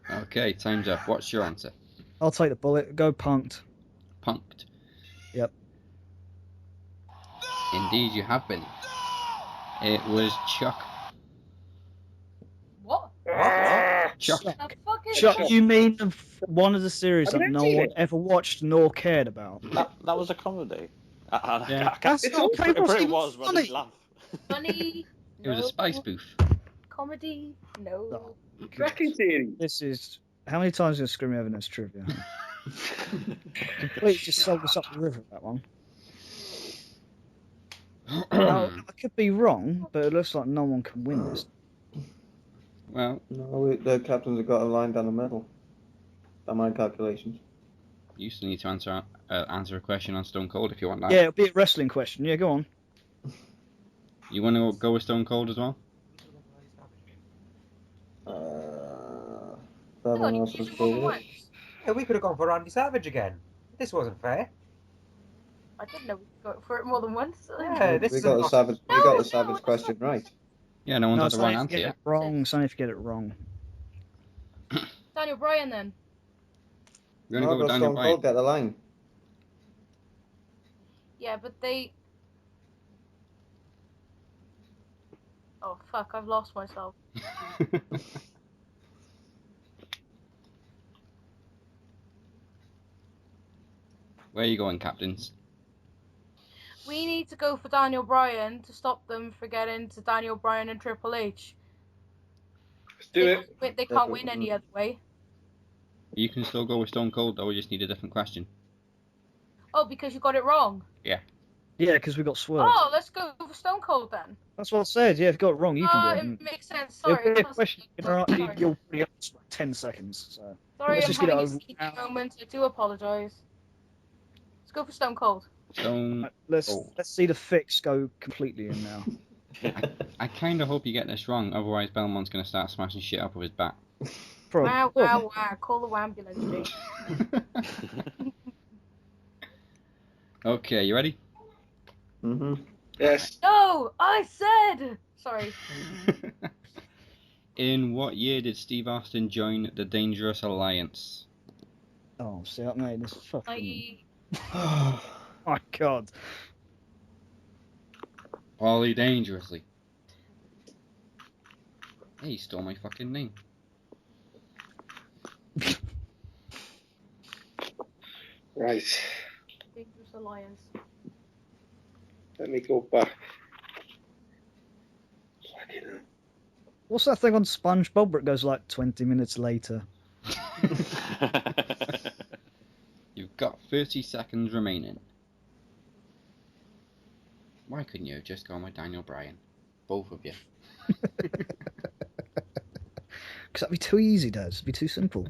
Okay, time's up. What's your answer? I'll take the bullet. Go Punked. Punked. Yep. Indeed, you have been. It was Chuck. What? Chuck. Chuck, you mean one of the series that no one ever watched nor cared about? That was a comedy. Yeah. That's That's not okay, it was was, but I didn't laugh. Funny. It was a spice booth. Comedy. No. Cracking series. This is. How many times have you screamed over this trivia? Completely just sold us up the river, that one. Now, I could be wrong, but it looks like no one can win this. Well, no, the captains have got a line down the middle. By my calculations. You still need to answer a question on Stone Cold if you want that. Yeah, it'll be a wrestling question. Yeah, go on. You want to go with Stone Cold as well? Yeah, we could have gone for Randy Savage again. This wasn't fair. I didn't know we could go for it more than once. Yeah, we got the Savage question right. Yeah, no one's No, had the Sonny, right if you answer get yet. it wrong. Sonny, if you get it wrong. Daniel Bryan then. You're going to go with Daniel Stone Bryan. Cold get the line. Yeah, but they. Oh fuck! I've lost myself. Where are you going, captains? We need to go for Daniel Bryan to stop them from getting to Daniel Bryan and Triple H. Let's do it. They can't win any other way. You can still go with Stone Cold, though. We just need a different question. Oh, because you got it wrong. Yeah. Yeah, because we got swerved. Oh, let's go for Stone Cold then. That's what I said. Yeah, if you got it wrong, you can do it. It makes sense. It'll Sorry. be a question. You'll pretty answer like 10 seconds. So. Sorry, Let's I'm just get it having a over. sneaky moment. I do apologise. Let's go for Stone Cold. Let's see the fix go completely in now. I kind of hope you get this wrong, otherwise Belmont's going to start smashing shit up with his bat. Wow, wow, wow. Call the ambulance, Jake. Okay, you ready? Mm-hmm. Yes. No, I said. Sorry. In what year did Steve Austin join the Dangerous Alliance? Oh, see, that made this fucking. I... Oh my god. Paulie Dangerously. Hey, you stole my fucking name. Right. Dangerous Alliance. Let me go back. What's that thing on SpongeBob where it goes like 20 minutes later? You've got 30 seconds remaining. Why couldn't you have just gone with Daniel Bryan? Both of you. Because that'd be too easy, Dad. It'd be too simple.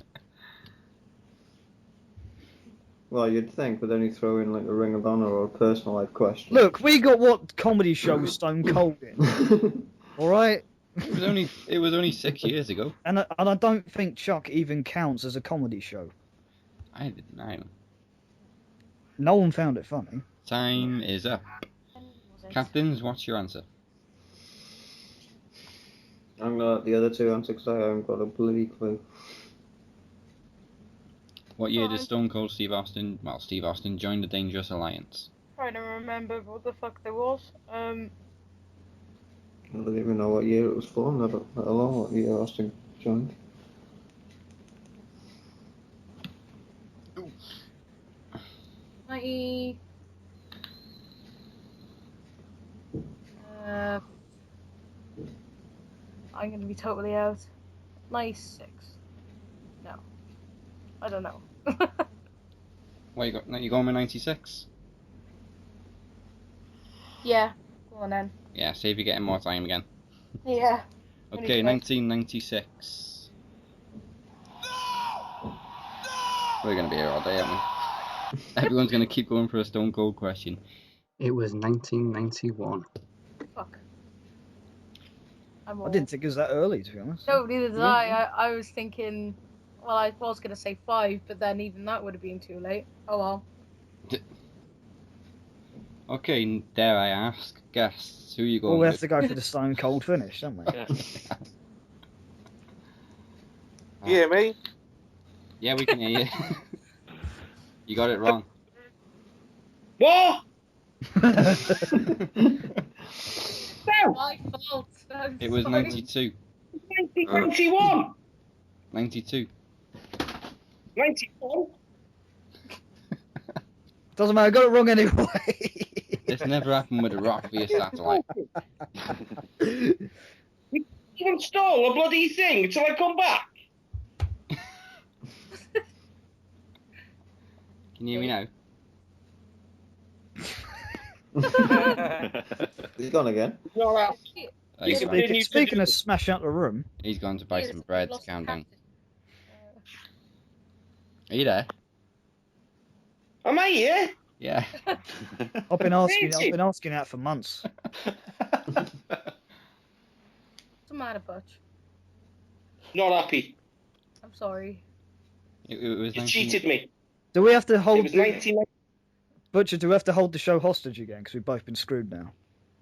Well, you'd think, but then you throw in like a Ring of Honor or a personal life question. Look, we got what comedy show Stone Cold in. Alright? It was only 6 years ago. And I don't think Chuck even counts as a comedy show. I didn't know. No one found it funny. Time is up. Captains, what's your answer? I'm not the other two antics. I haven't got a bloody clue. What year did Stone Cold Steve Austin join the Dangerous Alliance? Trying to remember what the fuck there was. I don't even know what year it was formed, let alone what year Austin joined. I'm gonna be totally out. 96. No. I don't know. What you got? You going with 96? Yeah. Go on then. Yeah, see if you're getting more time again. Yeah. Okay, 1996. We're gonna be here all day, aren't we? Everyone's gonna keep going for a Stone Cold question. It was 1991. Fuck. I didn't think it was that early, to be honest. No, neither did I. I was thinking, well, I was going to say 5, but then even that would have been too late. Oh well. Okay, dare I ask, guests, who are you going Well, we with? have to go for the Stone Cold finish, don't we? You hear me? Yeah, we can hear you. You got it wrong. What? My fault. It was 92. 1991. 92. 91. Doesn't matter, I got it wrong anyway. This never happened with a rock via satellite. You even stole a bloody thing until I come back. Can you hear me now? He's gone again. Speaking of smash out the room. He's gone to buy some bread to calm down. Are you there? Am I here? Yeah. I've been asking that for months. What's the matter, Butch? Not happy. I'm sorry. It was You cheated me. Do we have to hold? It was 1990. Butcher, do we have to hold the show hostage again? Because we've both been screwed now.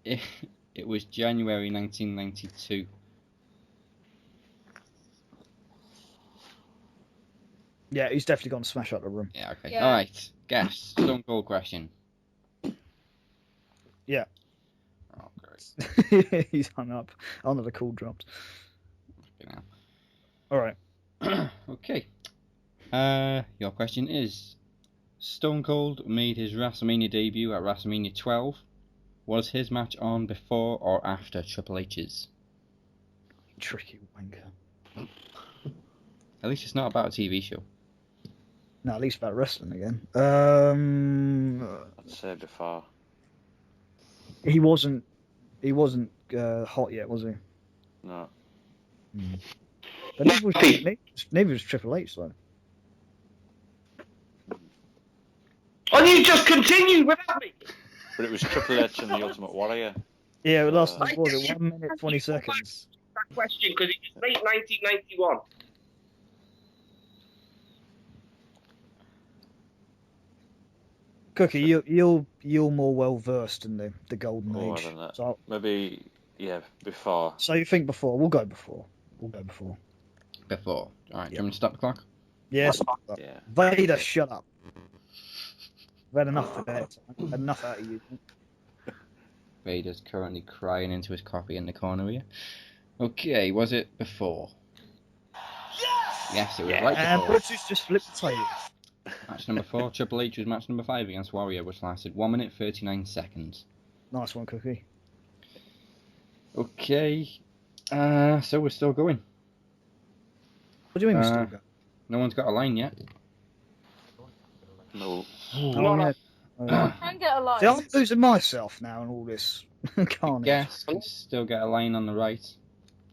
It was January 1992. Yeah, he's definitely gone to smash up the room. Yeah, okay. Yeah. Alright, guess. Stone Cold question. Yeah. Oh, great. He's hung up. Another call dropped. Alright. Okay. Your question is, Stone Cold made his WrestleMania debut at WrestleMania 12. Was his match on before or after Triple H's? Tricky wanker. At least it's not about a TV show. No, at least about wrestling again. I'd say before. He wasn't hot yet, was he? No. But neither was Triple H though. And you just continued without me. But it was Triple H and the Ultimate Warrior. Yeah, it lasted, what was it, 1 minute, 20 seconds. That question because it was late 1991. Cookie, you're more well versed in the golden age. I don't know. So Maybe, yeah, before. So you think before? We'll go before. Before. Alright, do you want me to stop the clock? Yes. Yeah. Vader, shut up. I've had enough of that. I've had enough out of you. Vader's currently crying into his coffee in the corner here. Okay, was it before? Yes, it was right before. And British just flipped the table. Match number 4, Triple H was match number 5 against Warrior, which lasted 1 minute 39 seconds. Nice one, Cookie. Okay, so we're still going. What do you mean we're still going? No one's got a line yet. No. Yeah. Try and get a line. See, I'm losing myself now and all this carnage. Yes, can still get a line on the right.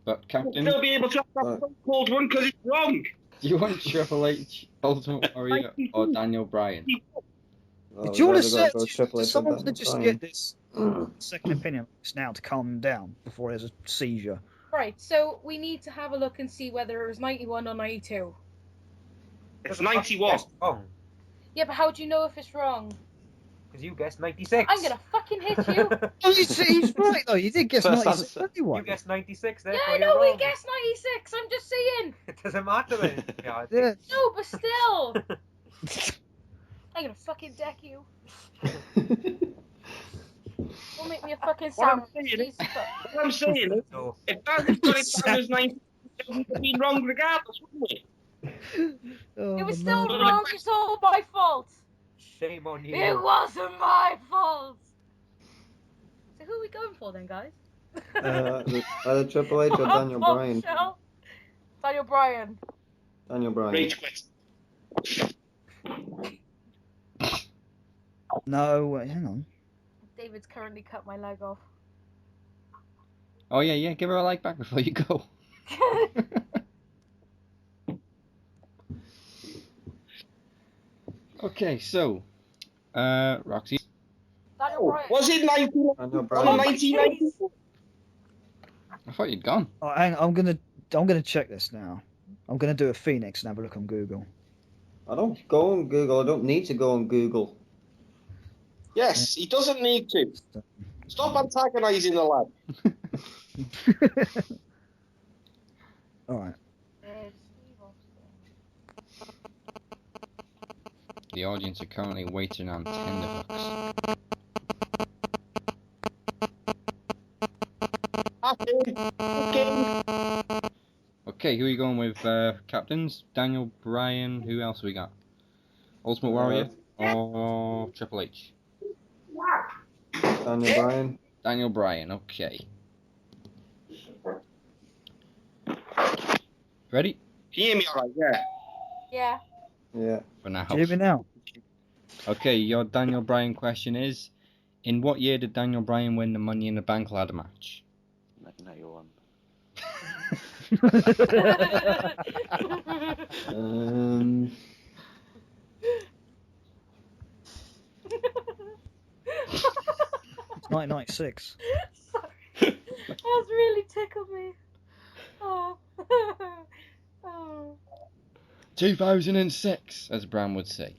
But Captain... You'll be able to have that cold one because it's wrong. Do you want Triple H, Ultimate Warrior, or Daniel Bryan? Do you want to say someone to just get this second opinion now to calm him down before he has a seizure? Right, so we need to have a look and see whether it was 91 or 92. It's 91. Wrong. Yeah, but how do you know if it's wrong? Because you guessed 96. I'm gonna fucking hit you. Oh, he's right though. You did guess First 96 answer. anyway. You guessed 96, Yeah, therefore I you're know we wrong. guessed 96. I'm just saying. It doesn't matter then. Yeah, Yeah. No, but still. I'm gonna fucking deck you. Don't make me a fucking sandwich. What I'm saying is, if Dazzy's got it down as 90, we'd have been wrong regardless, wouldn't we? Oh, It was still no. wrong. It's all my fault. Shame on you. It wasn't my fault. So who are we going for then, guys? Either Triple H or Daniel Bryan. Daniel Bryan. Daniel Bryan. Rage quit. No, wait, hang on. David's currently cut my leg off. Oh yeah, give her a like back before you go. Okay, so, Roxy. Daniel Bryan. Was it 1990? I thought you'd gone. Oh, hang on, I'm gonna check this now. I'm gonna do a Phoenix and have a look on Google. I don't go on Google. I don't need to go on Google. Yes, he doesn't need to. Stop antagonising the lad. All right. The audience are currently waiting on tenderhooks. Okay, who are you going with? Captains? Daniel Bryan, who else we got? Ultimate Warrior or Triple H? Daniel Bryan. Daniel Bryan, okay. Ready? Can you hear me alright? Yeah. Yeah. Yeah. For now. Do you hear me now? Okay, your Daniel Bryan question is, in what year did Daniel Bryan win the Money in the Bank ladder match? 1991. It's 1996. Sorry. That was really tickled me. Oh. Oh. 2006, as Bram would say.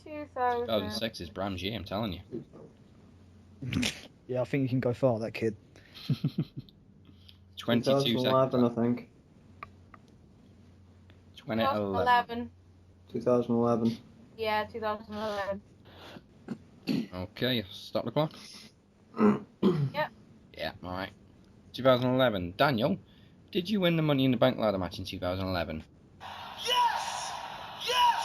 2006 is Bram's year, I'm telling you. Yeah, I think you can go far, that kid. 22 2011, I think. 2011. 2011. Yeah, 2011. Okay, stop the clock. Yep. Yeah, alright. 2011. Daniel, did you win the Money in the Bank ladder match in 2011? Yes!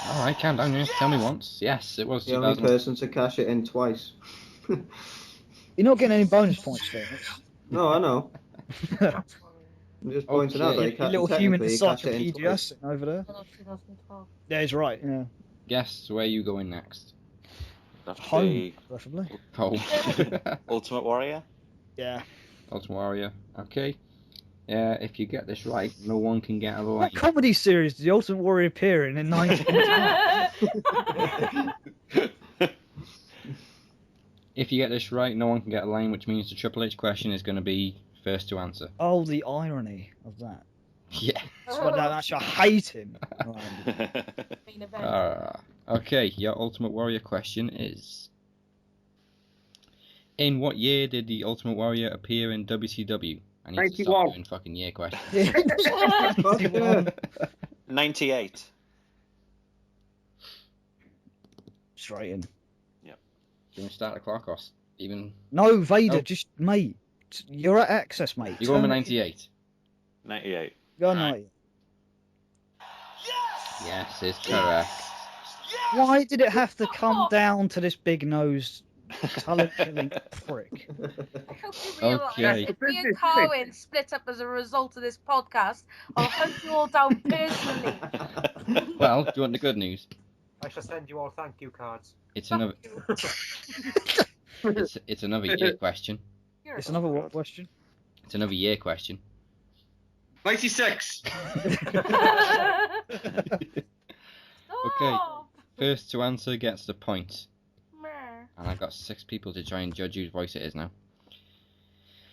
Alright, calm down, you tell me once. Yes, it was The only person to cash it in twice. You're not getting any bonus points for it. No, I know. I'm just pointing out that Your little human technically he cashed it in encyclopedia twice. sitting over there. 2012. Yeah, he's right, yeah. Guess where you going next? Home, preferably. Home. Ultimate Warrior? Yeah. Ultimate Warrior. Okay. If you get this right, no one can get a line. What comedy series did the Ultimate Warrior appear in 1991? If you get this right, no one can get a line, which means the Triple H question is going to be first to answer. Oh, the irony of that. Yeah. That's what that actually, I hate him. Okay, your Ultimate Warrior question is: in what year did the Ultimate Warrior appear in WCW? I need to stop doing fucking year questions. 98. Straight in. Yep. Do you want to start the clock or even? No, Vader, just mate. You're at access, mate. You're going with 98. 98. Go on, mate. Yes, it's correct. Why did it have to come down to this big nosed talent-killing prick? Okay. If me and Carwyn split up as a result of this podcast, I'll hunt you all down personally. Well, do you want the good news? I shall send you all thank you cards. It's another. it's another year question. It's another what question? It's another year question. 96. Okay. First to answer gets the point. And I've got 6 people to try and judge whose voice it is now.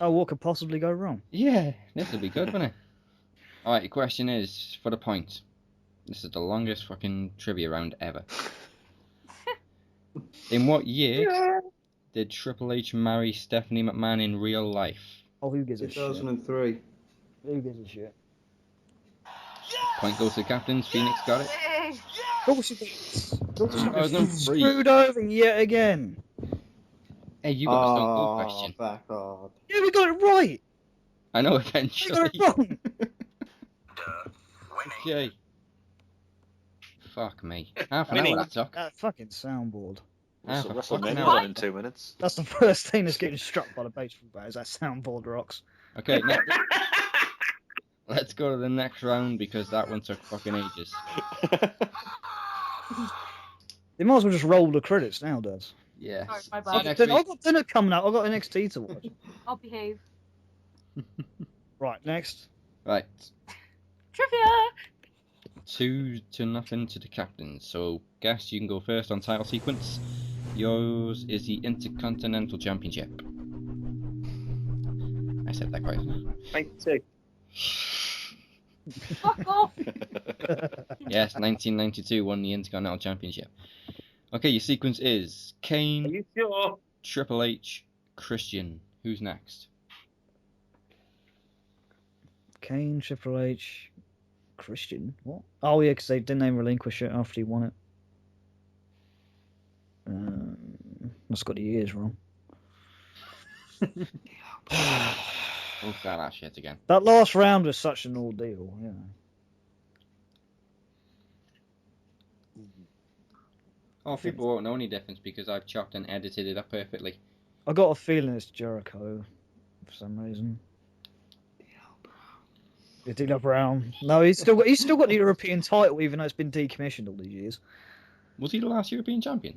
Oh, what could possibly go wrong? Yeah, this will be good, won't it? Alright, your question is, for the point. This is the longest fucking trivia round ever. In what year did Triple H marry Stephanie McMahon in real life? Oh, who gives a shit? 2003. Who gives a shit? Point goes to the captains. Phoenix got it. Screwed over yet again. Hey, you got a Stone Cold question. Back off. Yeah, we got it right. I know We eventually. got it wrong. Okay. Fuck me. Half an hour that took. That fucking soundboard. Half a fucking WrestleMania's hour. on in 2 minutes. That's the first thing that's getting struck by the baseball bat is that soundboard rocks. Okay, let's go to the next round because that one took fucking ages. They might as well just roll the credits now, Dad. Yeah. Sorry, my I've bad. got dinner coming up. I've got NXT to watch. I'll behave. Right, next. Right. Trivia! 2-0 to the captains. So, Gas, you can go first on title sequence. Yours is the Intercontinental Championship. I said that quite. 92. Fuck off! Yes, 1992 won the Intercontinental Championship. Okay, your sequence is Kane, Are you sure? Triple H, Christian. Who's next? Kane, Triple H, Christian. What? Oh yeah, because they didn't they relinquish it after he won it. Must got the years wrong. Oh, that shit again. That last round was such an ordeal. Yeah. Oh, people won't know any difference because I've chopped and edited it up perfectly. I got a feeling it's Jericho for some reason. D'Lo Brown. No, he's still got the European title even though it's been decommissioned all these years. Was he the last European champion?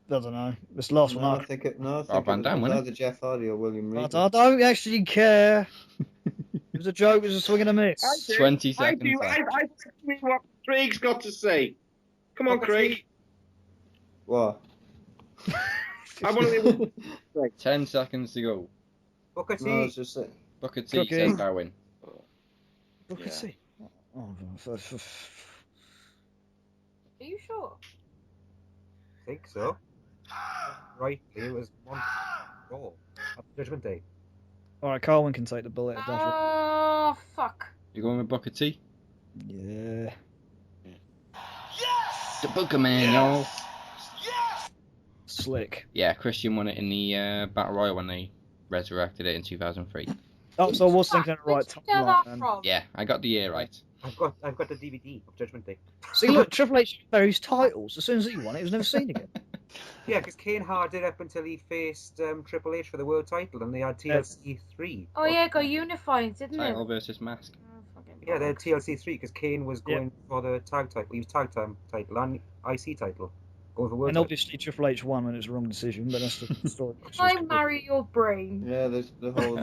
I don't know. This last No, one. I think it was Wasn't it? either Jeff Hardy or William Regal. I don't actually care. It was a joke. It was a swing and a miss. 20 seconds I do. left. I see what Craig's got to say. Come on, Craig. What? I want to. 10 seconds to go. Booker T. No, it's just it. Booker T says Carwyn. Booker T. Oh, Are you sure? I think so. Right, it was one goal. Judgment Day. Alright, Carwyn can take the bullet. If that's right. Oh, fuck. You going with Booker T? Yeah. The Booker Man, y'all. Slick. Yeah, Christian won it in the Battle Royal when they resurrected it in 2003. Oh, so I was thinking of the right timeline then. Yeah, I got the year right. I've got the DVD of Judgment Day. See, look, Triple H varies titles. As soon as he won it, it was never seen again. Yeah, because Kane hard did up until he faced Triple H for the world title, and they had TLC 3. Oh, yeah, it got unified, didn't Title it? versus Mask. Yeah, they had TLC 3 because Kane was going for the tag title. He was tag time title and IC title. Going for world And title. obviously Triple H won when it was the wrong decision, but that's the story. I marry your brain. Yeah, there's the whole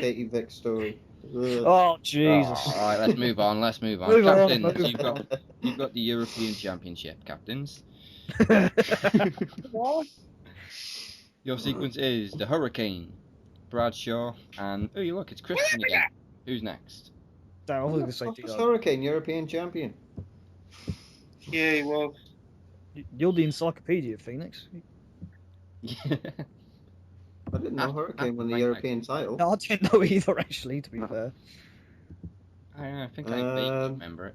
Katie Vick story. Ugh. Oh, Jesus. Oh, alright, let's move on. Let's move on. Move on, Captains, move on. you've got the European Championship, captains. Your sequence is the Hurricane, Bradshaw, and oh, look, it's Christian again. Who's next? I was going to say What's Hurricane, European champion? Yeah, he was. You're the encyclopedia, Phoenix. I didn't know Hurricane won the European title. No, I didn't know either, actually, to be fair. I think I vaguely remember it.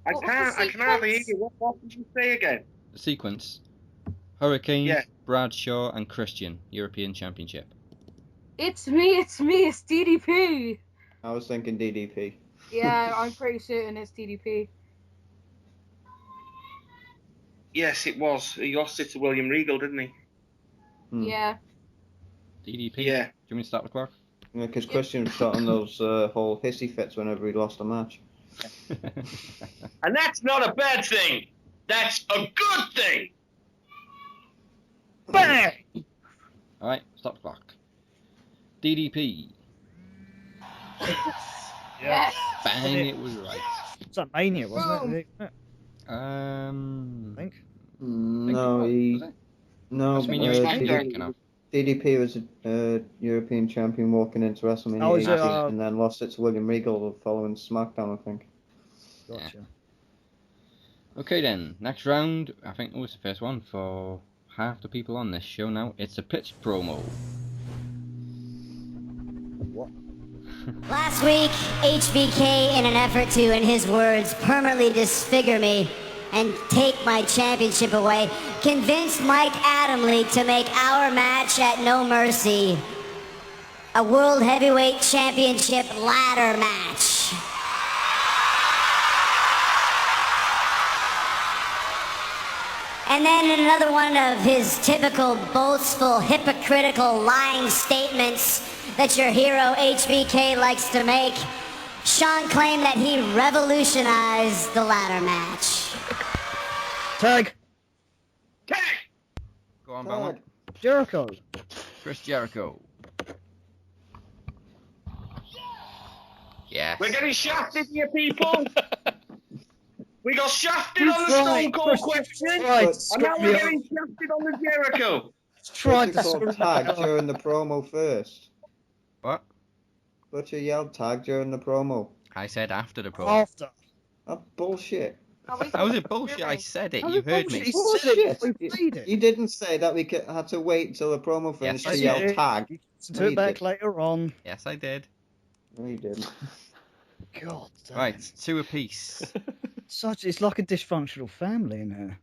I can hardly hear you. What did you say again? The sequence: Hurricane, Yeah. Bradshaw, and Christian, European Championship. It's me, it's DDP. I was thinking DDP. Yeah, I'm pretty certain it's DDP. Yes, it was. He lost it to William Regal, didn't he? Yeah. DDP? Yeah. Do you want me to start the clock? Yeah, because Christian was starting those whole hissy fits whenever he lost a match. And that's not a bad thing. That's a good thing. Bang! Alright, stop the clock. DDP. Yes. Bang, it was right. It's that Mania, wasn't it? I think. No, he. No, That's mean you were thinking of. DDP was a European champion walking into WrestleMania 18 and then lost it to William Regal following SmackDown, I think. Gotcha. Okay then, next round, I think it was the first one for half the people on this show now. It's a pitch promo. What? Last week, HBK, in an effort to, in his words, permanently disfigure me and take my championship away, convinced Mike Adamle to make our match at No Mercy a World Heavyweight Championship ladder match. And then in another one of his typical boastful, hypocritical, lying statements that your hero HBK likes to make, Sean claimed that he revolutionized the ladder match. Tag! Go on, Belmont. Jericho. Chris Jericho. Yes. We're getting shafted here, people. We got shafted on the Stone Cold question, and now we're getting shafted on the Jericho. Tried to tag during the promo first. What? Butcher yelled tag during the promo. I said after the promo. After. That's bullshit. How was it bullshit? I said it. You heard me. Bullshit. You didn't say that we had to wait until the promo finished to yell tag. To it back later on. Yes, I did. No, you didn't. God damn. Right, two apiece. It's like a dysfunctional family in here.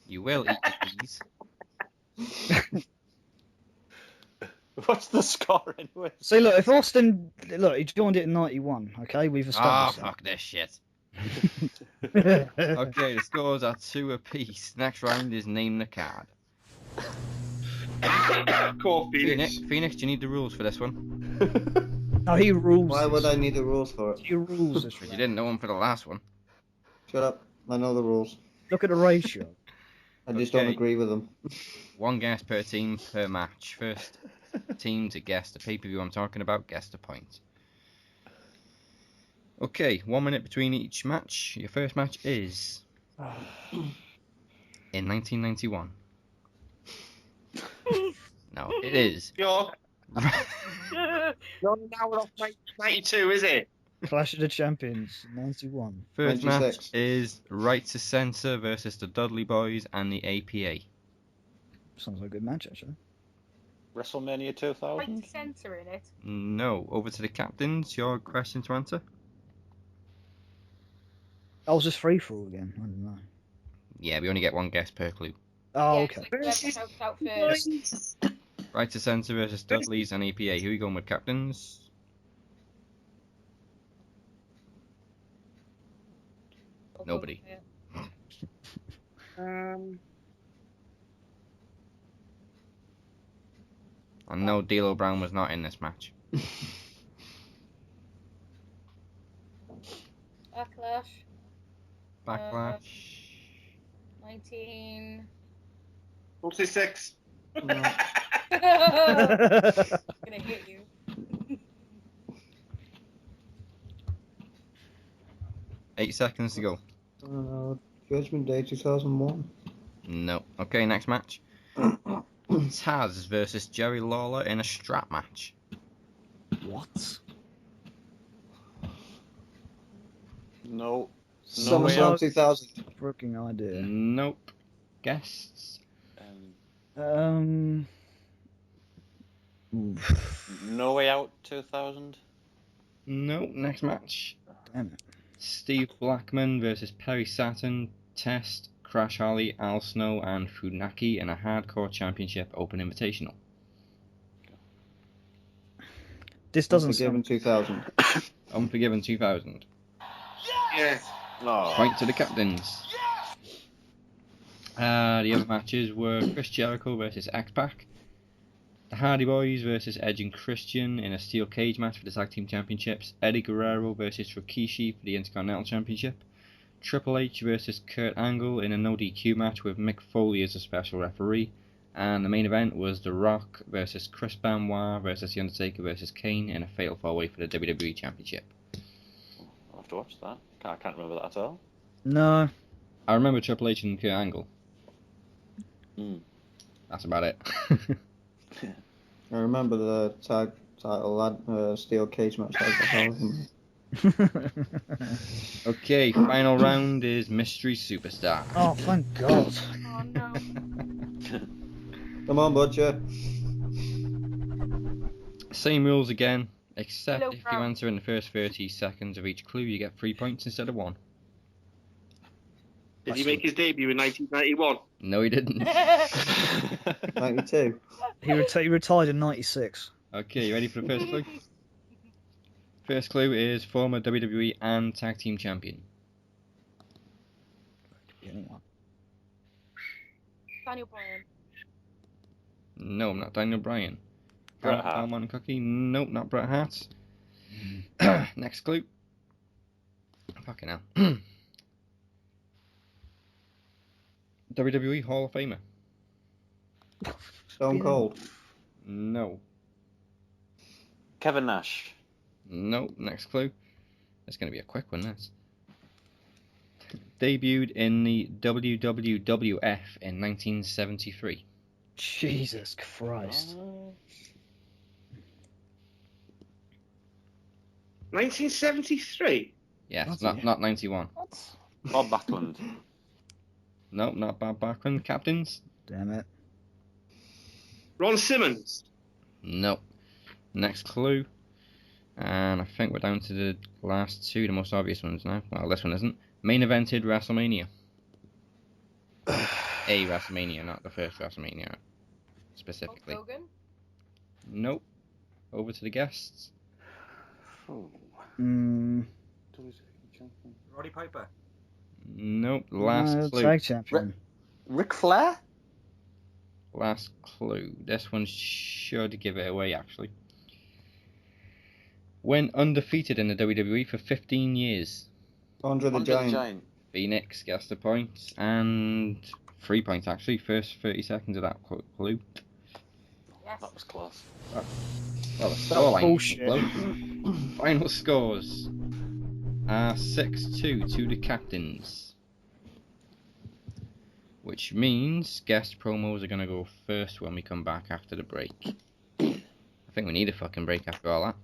You will eat the peas. What's the score anyway? See, look, if Austin... Look, he joined it in 91, okay? We've established that. Fuck this shit. Okay, the scores are two apiece. Next round is Name the Card. Phoenix, do you need the rules for this one? No, he rules. Why would I need the rules for it? He rules this. You didn't know them for the last one. Shut up. I know the rules. Look at the ratio. I just don't agree with them. One guess per team per match. First team to guess the pay-per-view I'm talking about, guess the point. Okay, 1 minute between each match. Your first match is in 1991. No, it is. Sure. No, now we're off 92, is it? Clash of the Champions, 91. First 96. match is Right to Censor versus the Dudley Boys and the APA. Sounds like a good match, actually. WrestleMania 2000? Right to censor in it. No, over to the captains. Your question to answer? I was just free for all again. I don't know. Yeah, we only get one guess per clue. Oh, Yeah, okay. out first. Right to Censor versus Dudley's and APA. Who are you going with, captains? Nobody. And no, D'Lo Brown was not in this match. Backlash. Backlash. 46. Gonna hit you. Eight seconds to go. Judgment Day 2001. No. Okay, next match. Taz versus Jerry Lawler in a strap match. What? No. SummerSlam 2000. Freaking idea. Nope. Guests? No Way Out 2000. No. Next match. Damn it. Steve Blackman versus Perry Saturn, Test, Crash Holly, Al Snow, and Funaki in a Hardcore Championship Open Invitational. This doesn't Unforgiven 2000. Unforgiven 2000. Yes. No. Point to the captains. The other matches were Chris Jericho versus X-Pac, the Hardy Boys versus Edge and Christian in a steel cage match for the Tag Team Championships, Eddie Guerrero versus Rikishi for the Intercontinental Championship, Triple H versus Kurt Angle in a no DQ match with Mick Foley as a special referee, and the main event was The Rock versus Chris Benoit versus The Undertaker versus Kane in a fatal 4-way for the WWE Championship. I'll have to watch that. I can't remember that at all. No. I remember Triple H and Kurt Angle. That's about it. I remember the tag title steel cage match. Okay, final round is Mystery Superstar. Oh, thank God. Oh no. Come on, Butcher. Same rules again, except Hello, if Brown. you answer in the first 30 seconds of each clue, you get 3 points instead of 1. Did he make his debut in 1991? No, he didn't. 92. He retired in 96. Okay, you ready for the first clue? First clue is former WWE and Tag Team Champion. Daniel Bryan. No, not Daniel Bryan. Bret Hart. Belmont and Cookie. Nope, not Bret Hart. Next clue. Fucking hell. WWE Hall of Famer. Stone Cold. No. Kevin Nash. No. Next clue. It's going to be a quick one, this. Debuted in the WWF in 1973. Jesus Christ. 1973? Yes, not 91. Bob Backlund. Nope, not Bob Backlund. Captains? Damn it. Ron Simmons? Nope. Next clue. And I think we're down to the last two, the most obvious ones now. Well, this one isn't. Main evented WrestleMania. A WrestleMania, not the first WrestleMania. Specifically. Hulk Hogan? Nope. Over to the guests. Roddy Piper. Nope. Last clue. Tag champion. Ric Flair? Last clue. This one should give it away, actually. Went undefeated in the WWE for 15 years. Andre the Giant. Phoenix gets the points, and 3 points actually. First 30 seconds of that clue. Yes. That was close. Well, the scoreline. Bullshit. Final scores are 6-2 to the captains. Which means guest promos are going to go first when we come back after the break. I think we need a fucking break after all that.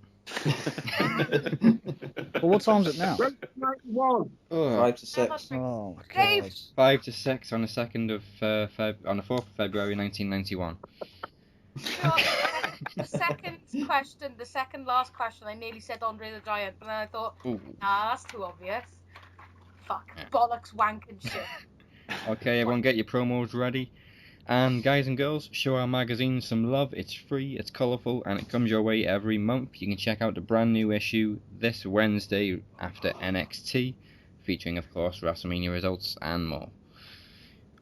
Well, what time's it now? 5 to 6. Oh my Dave. God. 5 to 6 on the 2nd of on the 4th of February 1991. The second question, the second last question, I nearly said Andre the Giant, but then I thought, Ooh. nah, that's too obvious. Fuck, Yeah. bollocks, wank and shit. Okay, everyone get your promos ready. And guys and girls, show our magazine some love. It's free, it's colourful, and it comes your way every month. You can check out the brand new issue this Wednesday after NXT, featuring, of course, WrestleMania results and more.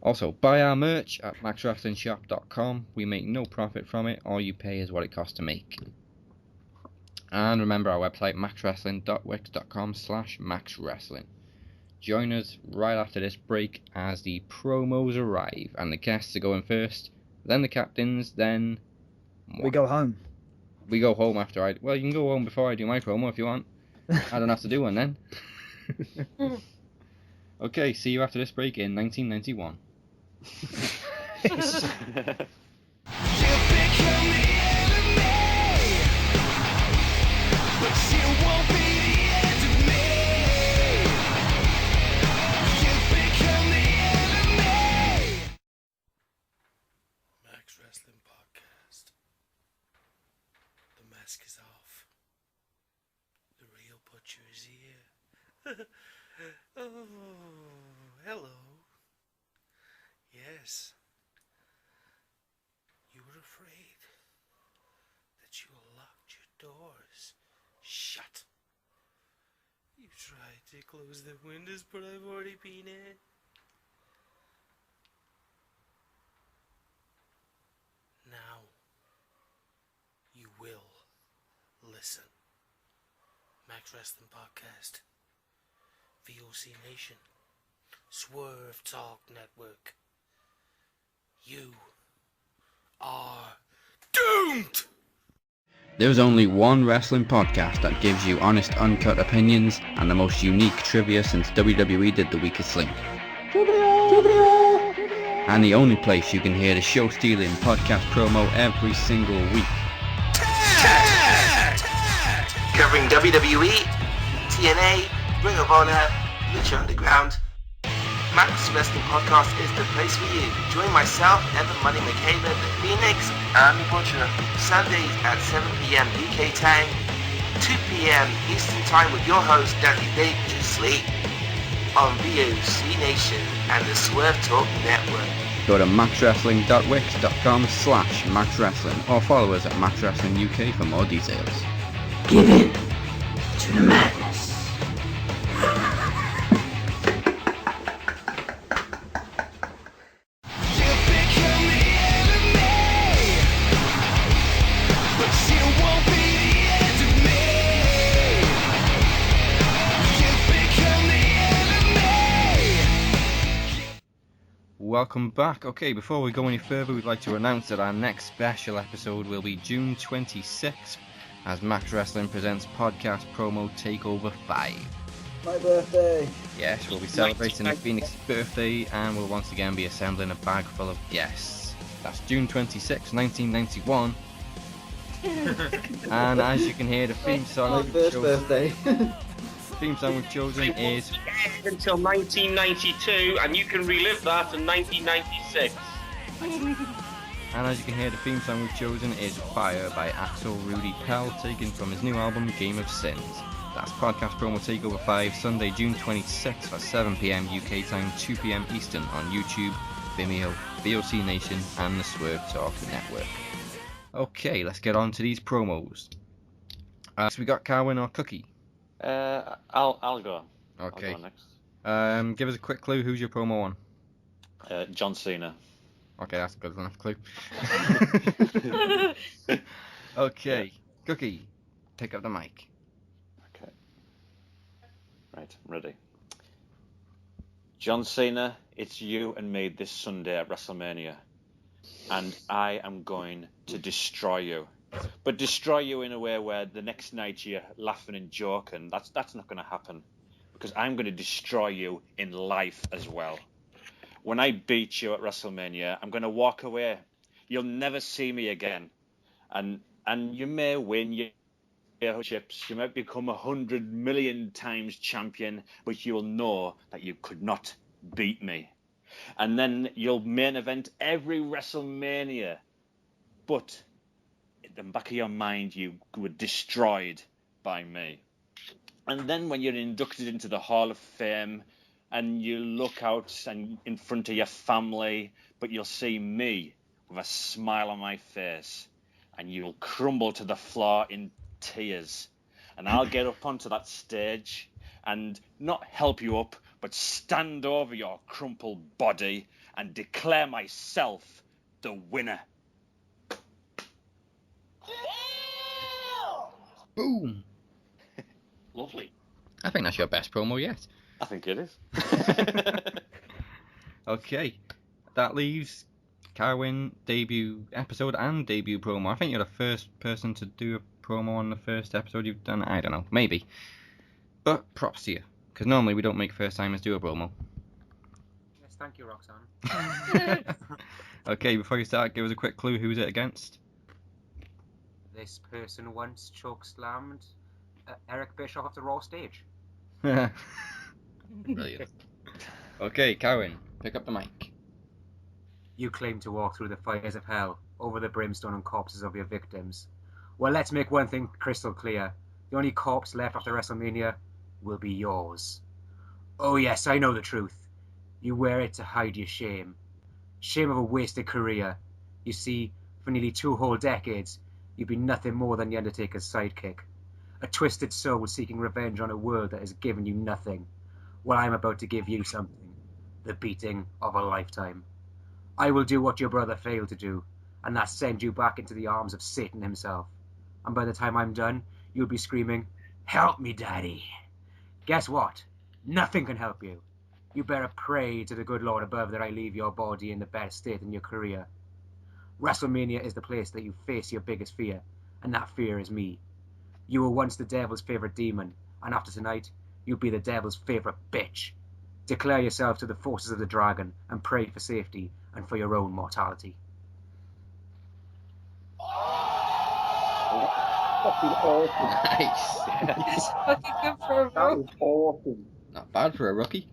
Also, buy our merch at maxwrestlingshop.com. We make no profit from it. All you pay is what it costs to make. And remember our website, maxwrestling.wix.com/maxwrestling. Join us right after this break as the promos arrive and the guests are going first, then the captains, then... We go home. We go home after I... Well, you can go home before I do my promo if you want. I don't have to do one then. Okay, see you after this break in 1991. Max Wrestling Podcast. The mask is off. The real butcher is here. Oh, hello. Yes. You were afraid that you locked your doors shut. You tried to close the windows, but I've already been in. Now, you will listen. Max Wrestling Podcast, VOC Nation, Swerve Talk Network. You are doomed! There's only one wrestling podcast that gives you honest, uncut opinions and the most unique trivia since WWE did The Weakest Link. and the only place you can hear the show-stealing podcast promo every single week. Covering WWE, TNA, Ring of Honor, Lucha Underground. Max Wrestling Podcast is the place for you. Join myself, Evan Money Michaela, The Phoenix, and The Butcher. Sundays at 7 p.m. UK time, 2 p.m. Eastern time with your host, Dazzy Dangerously, on VOC Nation and the Swerve Talk Network. Go to maxwrestling.wix.com/maxwrestling or follow us at maxwrestlinguk for more details. Give in to the madness. Welcome back. Okay, before we go any further, we'd like to announce that our next special episode will be June 26th as Max Wrestling presents Podcast Promo Takeover 5. My birthday. Yes, we'll be celebrating the Phoenix's birthday and we'll once again be assembling a bag full of guests. That's June 26th, 1991. And as you can hear, the theme song My first birthday. theme song we've chosen is until 1992, and you can relive that in 1996. And as you can hear, the theme song we've chosen is Fire by Axel Rudy Pell, taken from his new album Game of Sins. That's Podcast Promo Takeover 5, Sunday, June 26th at 7 p.m. UK time, 2 p.m. Eastern on YouTube, Vimeo, VOC Nation, and the Swerve Talk Network. Okay, let's get on to these promos. So we got Carwyn or Cookie? I'll go. Okay. I'll go next. Give us a quick clue. Who's your promo on? John Cena. Okay, that's a good enough clue. Okay, Cookie, pick up the mic. Okay. Right, I'm ready. John Cena, it's you and me this Sunday at WrestleMania, and I am going to destroy you. But destroy you in a way where the next night you're laughing and joking. That's not going to happen, because I'm going to destroy you in life as well. When I beat you at WrestleMania, I'm going to walk away. You'll never see me again, and you may win your chips. You might become 100 million times champion, but you'll know that you could not beat me. And then you'll main event every WrestleMania, but in the back of your mind, you were destroyed by me. And then when you're inducted into the Hall of Fame and you look out and in front of your family, but you'll see me with a smile on my face, and you'll crumble to the floor in tears. And I'll get up onto that stage and not help you up, but stand over your crumpled body and declare myself the winner. Boom. Lovely. I think that's your best promo yet. I think it is. Okay, that leaves Carwyn debut episode and debut promo. I think you're the first person to do a promo on the first episode you've done. I don't know, maybe. But props to you, because normally we don't make first timers do a promo. Yes, thank you, Roxanne. Okay, before you start, give us a quick clue. Who's it against? This person once chokeslammed Eric Bischoff off the Raw stage. Brilliant. Okay, Carwyn, pick up the mic. You claim to walk through the fires of hell, over the brimstone and corpses of your victims. Well, let's make one thing crystal clear. The only corpse left after WrestleMania will be yours. Oh yes, I know the truth. You wear it to hide your shame. Shame of a wasted career. You see, for nearly 2 whole decades, you've been nothing more than the Undertaker's sidekick. A twisted soul seeking revenge on a world that has given you nothing. Well, I'm about to give you something. The beating of a lifetime. I will do what your brother failed to do, and that's send you back into the arms of Satan himself. And by the time I'm done, you'll be screaming, "Help me, Daddy!" Guess what? Nothing can help you. You better pray to the good Lord above that I leave your body in the best state in your career. WrestleMania is the place that you face your biggest fear, and that fear is me. You were once the devil's favourite demon, and after tonight, you'll be the devil's favourite bitch. Declare yourself to the forces of the dragon, and pray for safety, and for your own mortality. Fucking awesome. Nice. It's fucking good for a That rope. was awesome. Not bad for a rookie.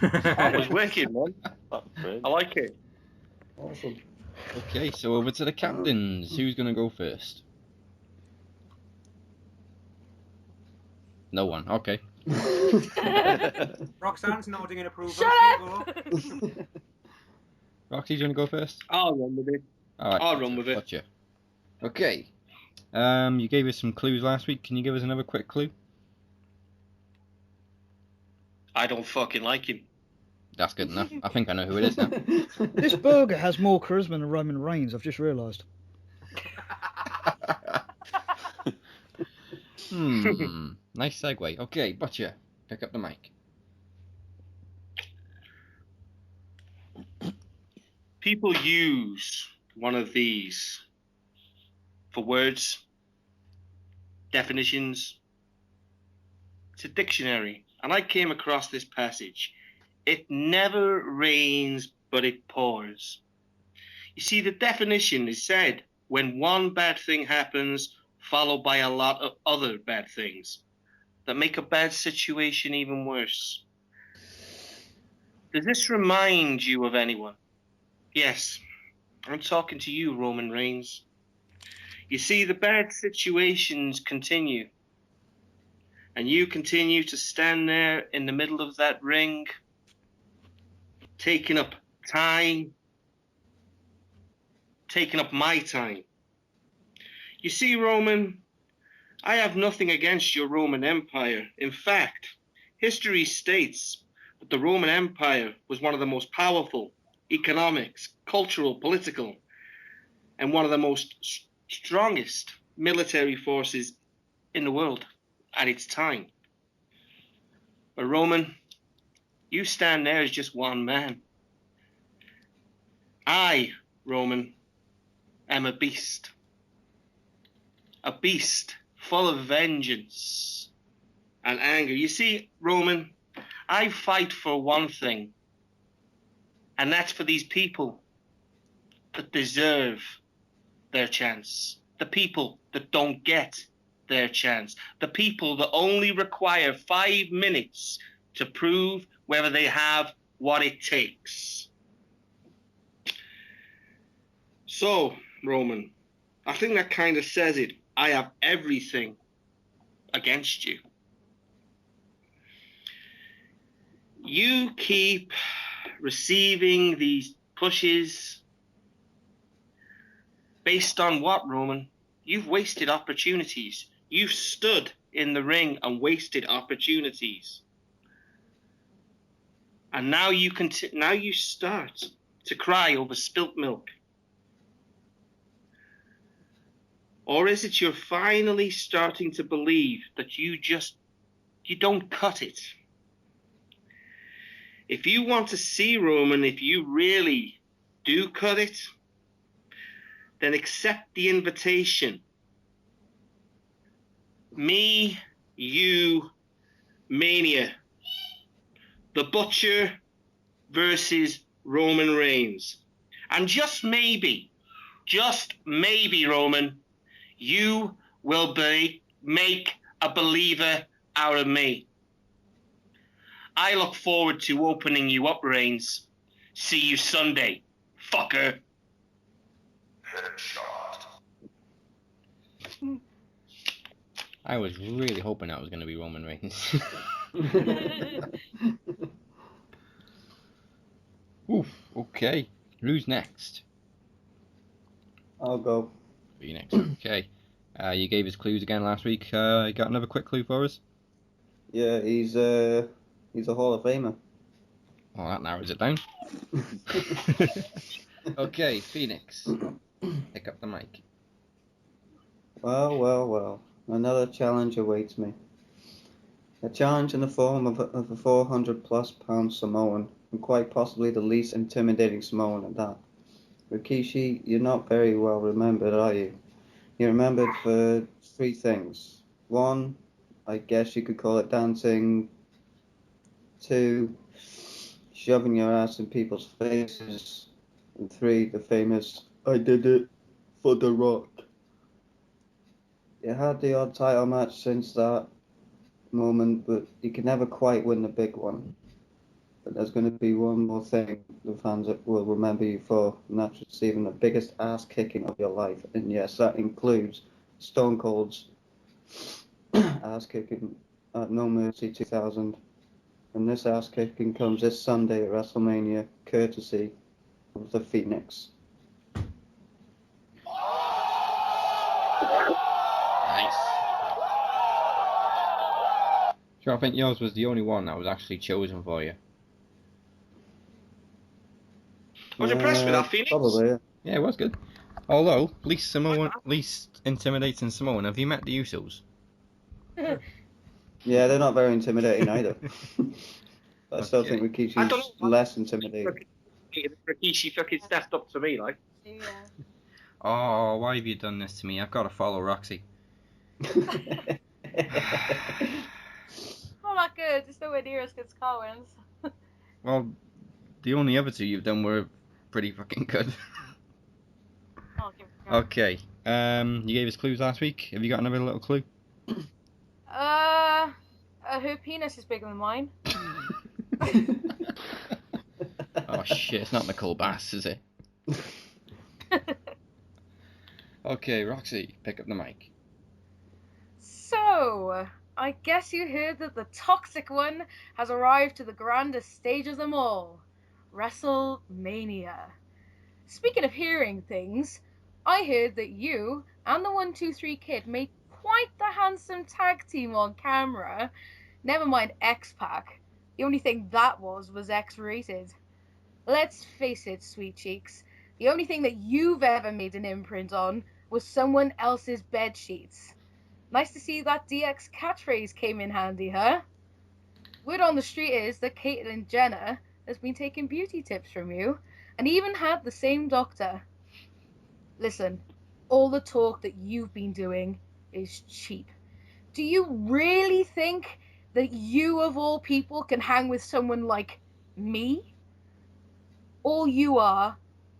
That was wicked, man. I like it. Awesome. Okay, so over to the captains. Who's going to go first? No one. Okay. Roxanne's nodding in approval. Shut up! Roxy, do you want to go first? I'll run with it. All right, I'll run with it. Gotcha. Okay. You gave us some clues last week. Can you give us another quick clue? I don't fucking like him. That's good enough. I think I know who it is now. This burger has more charisma than Roman Reigns, I've just realised. Nice segue. Okay, Butcher, pick up the mic. People use one of these for words, definitions. It's a dictionary. And I came across this passage. It never rains, but it pours. You see, the definition is said when one bad thing happens, followed by a lot of other bad things that make a bad situation even worse. Does this remind you of anyone? Yes, I'm talking to you, Roman Reigns. You see, the bad situations continue. And you continue to stand there in the middle of that ring, taking up time, taking up my time. You see, Roman, I have nothing against your Roman Empire. In fact, history states that the Roman Empire was one of the most powerful economics, cultural, political, and one of the most strongest military forces in the world at its time. But Roman, you stand there as just one man. I, Roman, am a beast. A beast full of vengeance and anger. You see, Roman, I fight for one thing, and that's for these people that deserve their chance. The people that don't get their chance. The people that only require 5 minutes to prove whether they have what it takes. So, Roman, I think that kind of says it. I have everything against you. You keep receiving these pushes based on what, Roman? You've wasted opportunities. You've stood in the ring and wasted opportunities. And now you start to cry over spilt milk. Or is it you're finally starting to believe that you don't cut it? If you want to see, Roman, if you really do cut it, then accept the invitation. Me, you, Mania. The Butcher versus Roman Reigns. And just maybe, Roman, you will make a believer out of me. I look forward to opening you up, Reigns. See you Sunday, fucker. I was really hoping that was going to be Roman Reigns. Oof, okay. Who's next? I'll go. You next. Okay. You gave us clues again last week. You got another quick clue for us? Yeah, he's a Hall of Famer. Oh, that narrows it down. Okay, Phoenix. Pick up the mic. Well. Another challenge awaits me. A challenge in the form of a 400+ pound Samoan, and quite possibly the least intimidating Samoan at that. Rikishi, you're not very well remembered, are you? You're remembered for 3 things. 1, I guess you could call it dancing. 2, shoving your ass in people's faces. And 3, the famous "I did it for The Rock." You had the odd title match since that moment, but you can never quite win the big one. But there's going to be one more thing the fans will remember you for, and that's receiving the biggest ass kicking of your life. And yes, that includes Stone Cold's ass kicking at No Mercy 2000. And this ass kicking comes this Sunday at WrestleMania, courtesy of the Phoenix. Nice. So I think yours was the only one that was actually chosen for you. I was impressed with that, Phoenix. Probably, yeah. Yeah, it was good. Although, least intimidating Samoan, have you met the Usos? Yeah, they're not very intimidating either. But I still think Rikishi's less intimidating. Rikishi fucking stepped up to me, like. Yeah. Oh, why have you done this to me? I've got to follow Roxxie. Not that good. It's nowhere near as good as Carwyn's. Well, the only other two you've done were pretty fucking good. Okay. You gave us clues last week. Have you got another little clue? Her penis is bigger than mine. Oh shit, it's not Nicole Bass, is it? Okay, Roxxie, pick up the mic. So, I guess you heard that the toxic one has arrived to the grandest stage of them all, WrestleMania. Speaking of hearing things, I heard that you and the 123 Kid made quite the handsome tag team on camera. Never mind X-Pac. The only thing that was X-rated. Let's face it, sweet cheeks. The only thing that you've ever made an imprint on was someone else's bed sheets. Nice to see that DX catchphrase came in handy, huh? Word on the street is that Caitlyn Jenner has been taking beauty tips from you, and even had the same doctor. Listen, all the talk that you've been doing is cheap. Do you really think that you of all people can hang with someone like me? All you are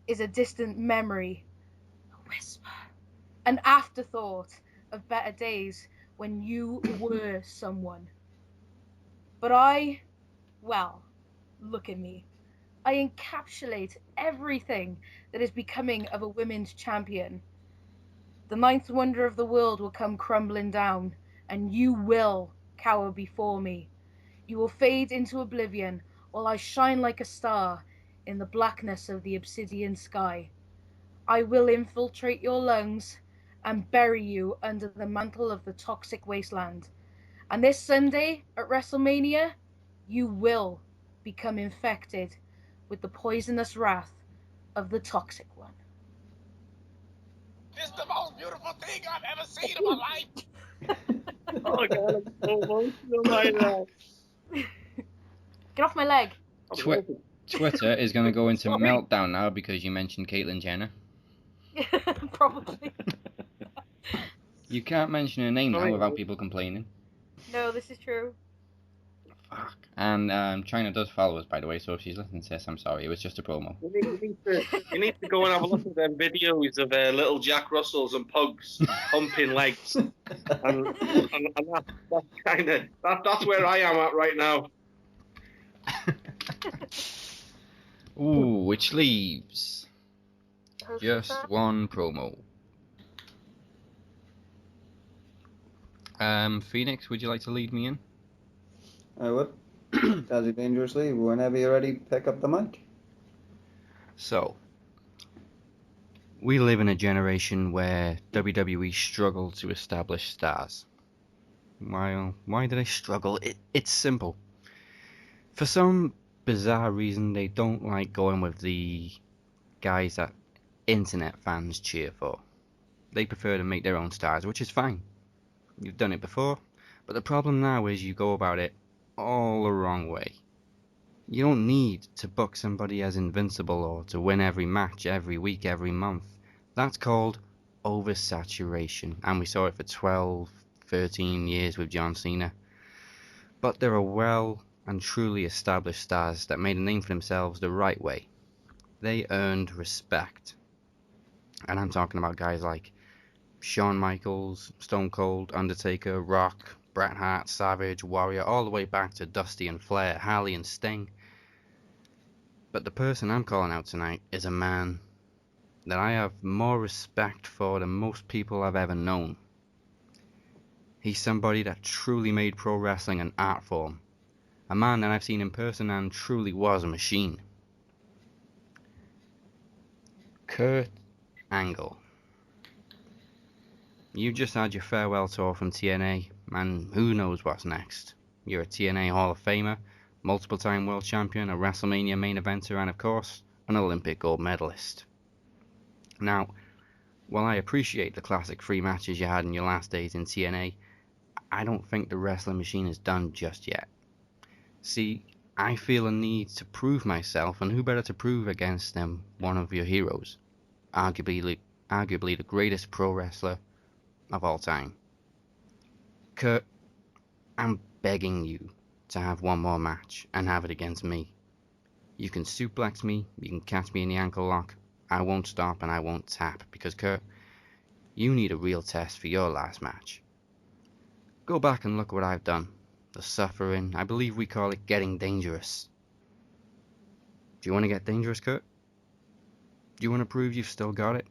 is a distant memory, a whisper, an afterthought of better days when you were someone. But well, look at me. I encapsulate everything that is becoming of a women's champion. The ninth wonder of the world will come crumbling down, and you will cower before me. You will fade into oblivion while I shine like a star in the blackness of the obsidian sky. I will infiltrate your lungs and bury you under the mantle of the toxic wasteland. And this Sunday at WrestleMania, you will become infected with the poisonous wrath of the toxic one. It's the most beautiful thing I've ever seen in my life. Oh god, I'm so emotional right now. Get off my leg. Twitter is going to go into meltdown now because you mentioned Caitlyn Jenner. Probably. You can't mention her name now without people complaining. No, this is true. Fuck. And China does follow us, by the way, so if she's listening to this, I'm sorry. It was just a promo. You need to go and have a look at them videos of little Jack Russells and pugs humping legs. and that's kind of that's where I am at right now. Ooh, which leaves just one promo. Phoenix, would you like to lead me in? I would. Dazzy Dangerously, whenever you're ready, pick up the mic. So, we live in a generation where WWE struggle to establish stars. Why do they struggle? It's simple. For some bizarre reason, they don't like going with the guys that internet fans cheer for. They prefer to make their own stars, which is fine. You've done it before, but the problem now is you go about it all the wrong way. You don't need to book somebody as invincible or to win every match, every week, every month. That's called oversaturation, and we saw it for 12, 13 years with John Cena. But there are well and truly established stars that made a name for themselves the right way. they earned respect. And I'm talking about guys like Shawn Michaels, Stone Cold, Undertaker, Rock, Bret Hart, Savage, Warrior, all the way back to Dusty and Flair, Harley and Sting. But the person I'm calling out tonight is a man that I have more respect for than most people I've ever known. He's somebody that truly made pro wrestling an art form. A man that I've seen in person and truly was a machine. Kurt Angle. You just had your farewell tour from TNA, and who knows what's next. You're a TNA Hall of Famer, multiple-time world champion, a WrestleMania main eventer, and of course, an Olympic gold medalist. Now, while I appreciate the classic 3 matches you had in your last days in TNA, I don't think the wrestling machine is done just yet. See, I feel a need to prove myself, and who better to prove against than one of your heroes, arguably the greatest pro wrestler of all time. Kurt, I'm begging you to have one more match and have it against me. You can suplex me, you can catch me in the ankle lock. I won't stop and I won't tap, because Kurt, you need a real test for your last match. Go back and look what I've done. The suffering, I believe we call it getting dangerous. Do you want to get dangerous, Kurt? Do you want to prove you've still got it?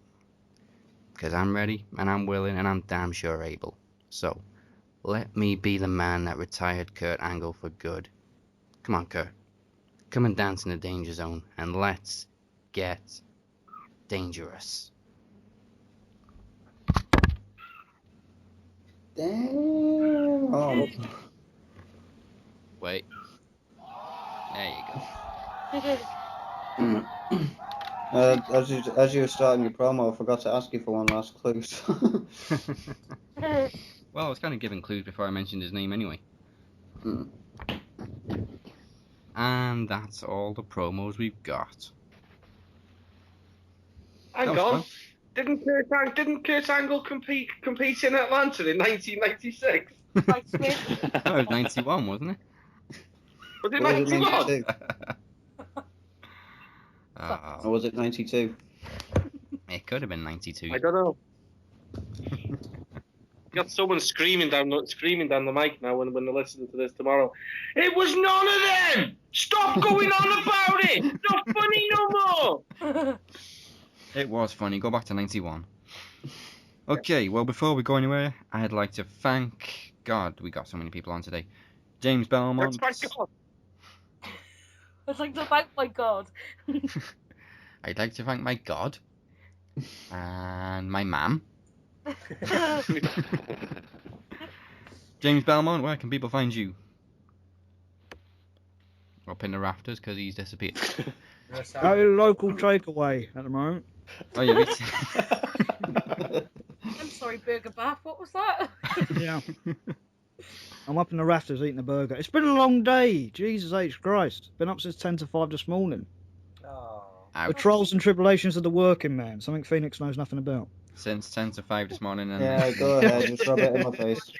Because I'm ready, and I'm willing, and I'm damn sure able. So, let me be the man that retired Kurt Angle for good. Come on, Kurt. Come and dance in the danger zone, and let's get dangerous. Damn. Oh. Wait. There you go. As you were starting your promo, I forgot to ask you for one last clue. Well, I was kind of giving clues before I mentioned his name anyway. And that's all the promos we've got. Hang on. Didn't Kurt Angle compete in Atlanta in 1996? That was 91, wasn't it? Was it 91? Or was it 92? It could have been 92. I don't know. Got someone screaming down the mic now when they're listening to this tomorrow. It was none of them! Stop going on about it! Not funny no more! It was funny. Go back to 91. Okay, well, before we go anywhere, I'd like to thank... God, we got so many people on today. James Belmont. Thank God. I'd like to thank my God. I'd like to thank my God. And my mum. James Belmont, where can people find you? Up in the rafters because he's disappeared. At a local takeaway at the moment. Oh, yeah. I'm sorry, Burger Bath. What was that? Yeah. I'm up in the rafters eating a burger. It's been a long day. Jesus H. Christ. Been up since 10 to 5 this morning. The trials and tribulations of the working man. Something Phoenix knows nothing about. Since 10 to 5 this morning. And yeah, go ahead. Just rub it in my face.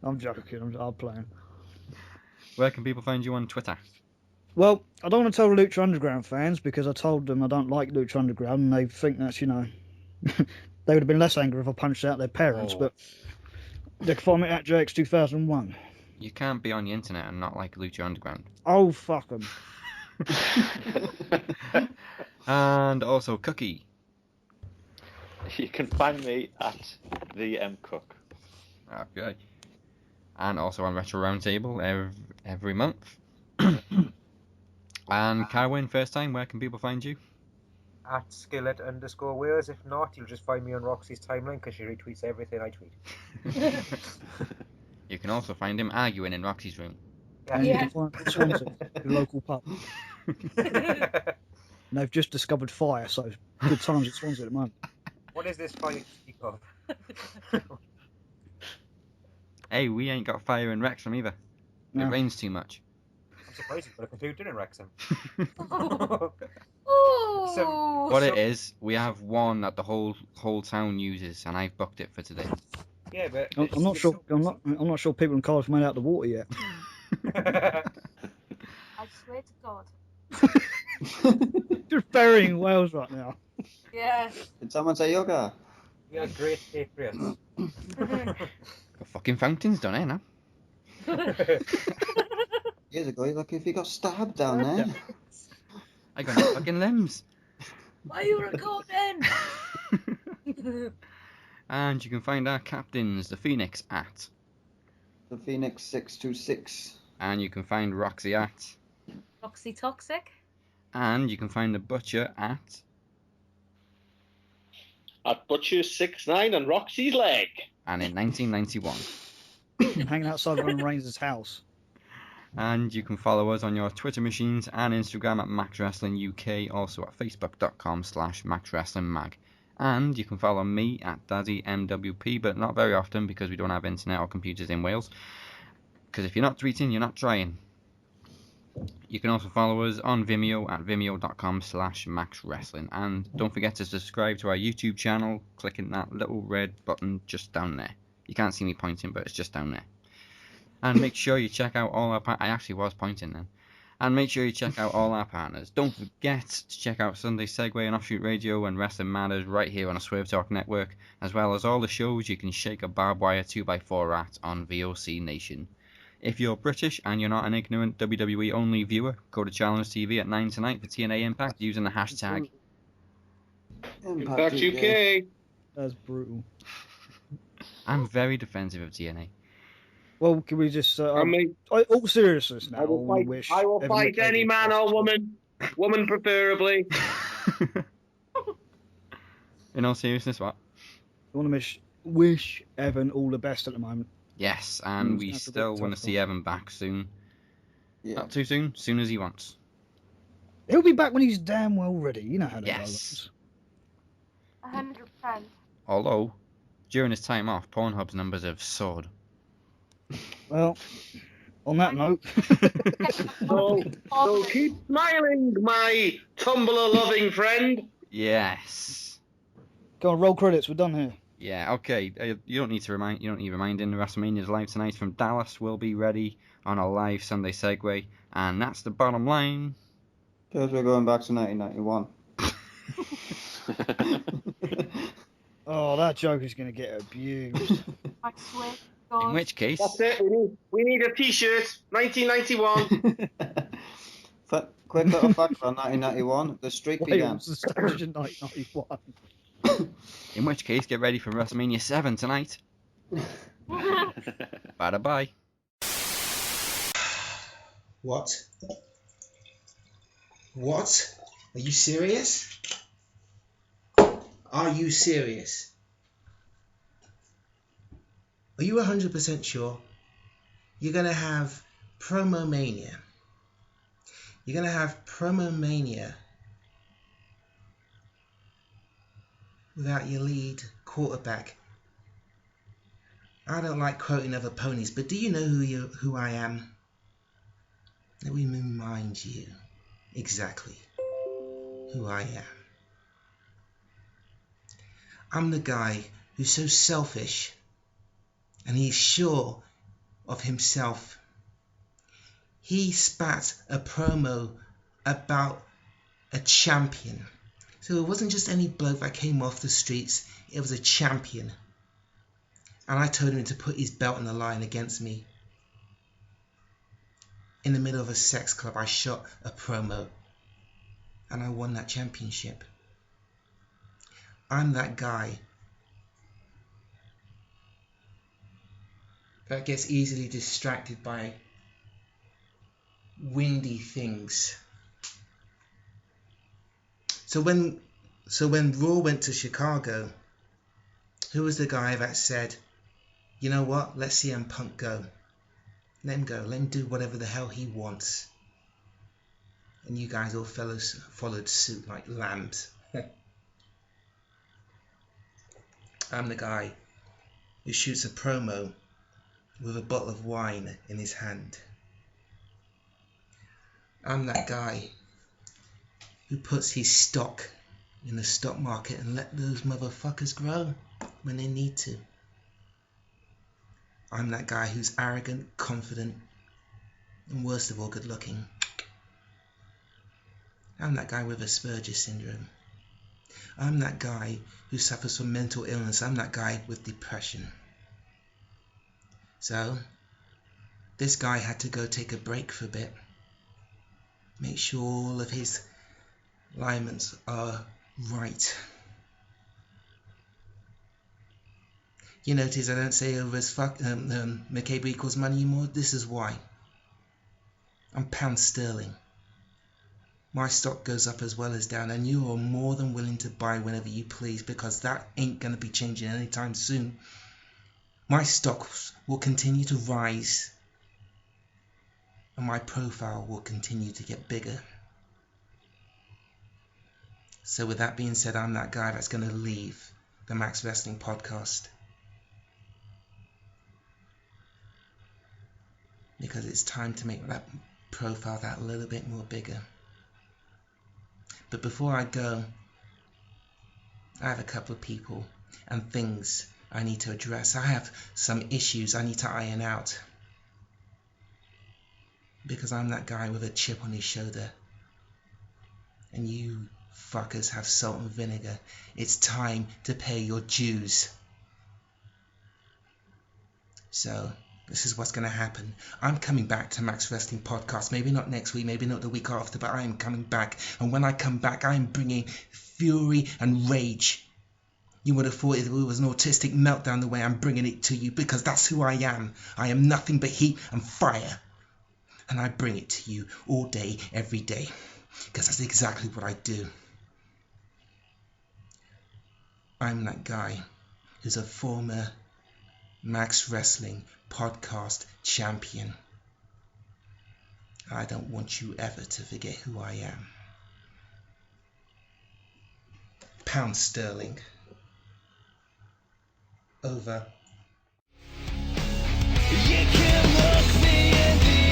I'm joking. I'm playing. Where can people find you on Twitter? Well, I don't want to tell the Lucha Underground fans because I told them I don't like Lucha Underground and they think that's, they would have been less angry if I punched out their parents, but they can find me at JX2001. You can't be on the internet and not like Lucha Underground. Oh, fuck them. And also Cookie. You can find me at the M Cook. Okay. And also on Retro Roundtable every month. And Carwyn, first time, where can people find you? At Skillet_Wales. If not, you'll just find me on Roxy's timeline because she retweets everything I tweet. You can also find him arguing in Roxy's room. And you can find Swansea, the local pub. And they've just discovered fire, so good times at Swansea at the moment. What is this fire you speak of? Hey, we ain't got fire in Wrexham either. No. It rains too much. I'm surprised you've got a computer in Wrexham. What it is, we have one that the whole town uses, and I've booked it for today. Yeah, but I'm not sure. I'm not sure people in Cardiff made out the water yet. I swear to God. Just burying whales right now. Yeah. Did someone say yoga? We are great patriots. Got fucking fountains done here now. Years ago, you're lucky if you got stabbed down there. I got no fucking limbs. Why are you recording? And you can find our captains, the Phoenix at. The Phoenix 626. And you can find Roxxie at. Roxxie Toxic. And you can find the Butcher at. At Butcher69 on Roxy's leg. And in 1991. Hanging outside Roman Reigns' house. And you can follow us on your Twitter machines and Instagram at Max Wrestling UK, also at facebook.com/MaxWrestlingMag. And you can follow me at Dazzy MWP, but not very often because we don't have internet or computers in Wales. Because if you're not tweeting, you're not trying. You can also follow us on Vimeo at vimeo.com/MaxWrestling. And don't forget to subscribe to our YouTube channel, clicking that little red button just down there. You can't see me pointing, but it's just down there. And make sure you check out all our I actually was pointing then. And make sure you check out all our partners. Don't forget to check out Sunday Segway and Offshoot Radio and Wrestling Matters right here on the Swerve Talk Network, as well as all the shows you can shake a barbed wire 2x4 at on VOC Nation. If you're British and you're not an ignorant WWE only viewer, go to Challenge TV at 9 tonight for TNA Impact using the hashtag Impact UK. That's brutal. I'm very defensive of TNA. Well, can we just... all seriousness now. I will fight any man or woman. Woman preferably. In all seriousness, what? I want to wish Evan all the best at the moment. Yes, and we still want to see Evan back soon. Yeah. Not too soon, soon as he wants. He'll be back when he's damn well ready. You know how that Yes. goes. 100%. Although, during his time off, Pornhub's numbers have soared. Well, on that note... so keep smiling, my Tumblr-loving friend. Yes. Go on, roll credits. We're done here. Yeah, okay. You don't need reminding. WrestleMania's live tonight from Dallas. We'll be ready on a live Sunday Segway, and that's the bottom line. Because we're going back to 1991. Oh, that joke is going to get abused. I swear. In which case... That's it. We need a T-shirt. 1991. Quick little fact on 1991. The streak began. Wales established in 1991. In which case, get ready for WrestleMania 7 tonight. Bye-bye. What? What? Are you serious? Are you serious? Are you 100% sure? You're going to have PromoMania. You're going to have PromoMania without your lead quarterback. I don't like quoting other ponies, but do you know who I am? Let me remind you exactly who I am. I'm the guy who's so selfish and he's sure of himself. He spat a promo about a champion. So it wasn't just any bloke that came off the streets, it was a champion. And I told him to put his belt on the line against me. In the middle of a sex club, I shot a promo. And I won that championship. I'm that guy that gets easily distracted by windy things. So when Raw went to Chicago, who was the guy that said, you know what, let CM Punk go. Let him go. Let him do whatever the hell he wants. And you guys all followed suit like lambs. I'm the guy who shoots a promo with a bottle of wine in his hand. I'm that guy who puts his stock in the stock market and let those motherfuckers grow when they need to. I'm that guy who's arrogant, confident, and worst of all, good looking. I'm that guy with Asperger's syndrome. I'm that guy who suffers from mental illness. I'm that guy with depression. So, this guy had to go take a break for a bit. Make sure all of his alignments are right. You notice I don't say over as fuck McCabe equals money anymore? This is why. I'm pound sterling. My stock goes up as well as down, and you are more than willing to buy whenever you please, because that ain't going to be changing anytime soon. My stocks will continue to rise, and my profile will continue to get bigger. So with that being said, I'm that guy that's going to leave the Max Wrestling podcast, because it's time to make that profile that little bit more bigger. But before I go, I have a couple of people and things I need to address. I have some issues I need to iron out, because I'm that guy with a chip on his shoulder, and you fuckers have salt and vinegar. It's time to pay your dues. So this is what's going to happen. I'm coming back to Max Wrestling Podcast. Maybe not next week, maybe not the week after, but I am coming back. And when I come back, I am bringing fury and rage. You would have thought it was an autistic meltdown the way I'm bringing it to you, because that's who I am. I am nothing but heat and fire. And I bring it to you all day, every day, because that's exactly what I do. I'm that guy who's a former Max Wrestling Podcast champion. I don't want you ever to forget who I am. Pound sterling. Over. You can look me in the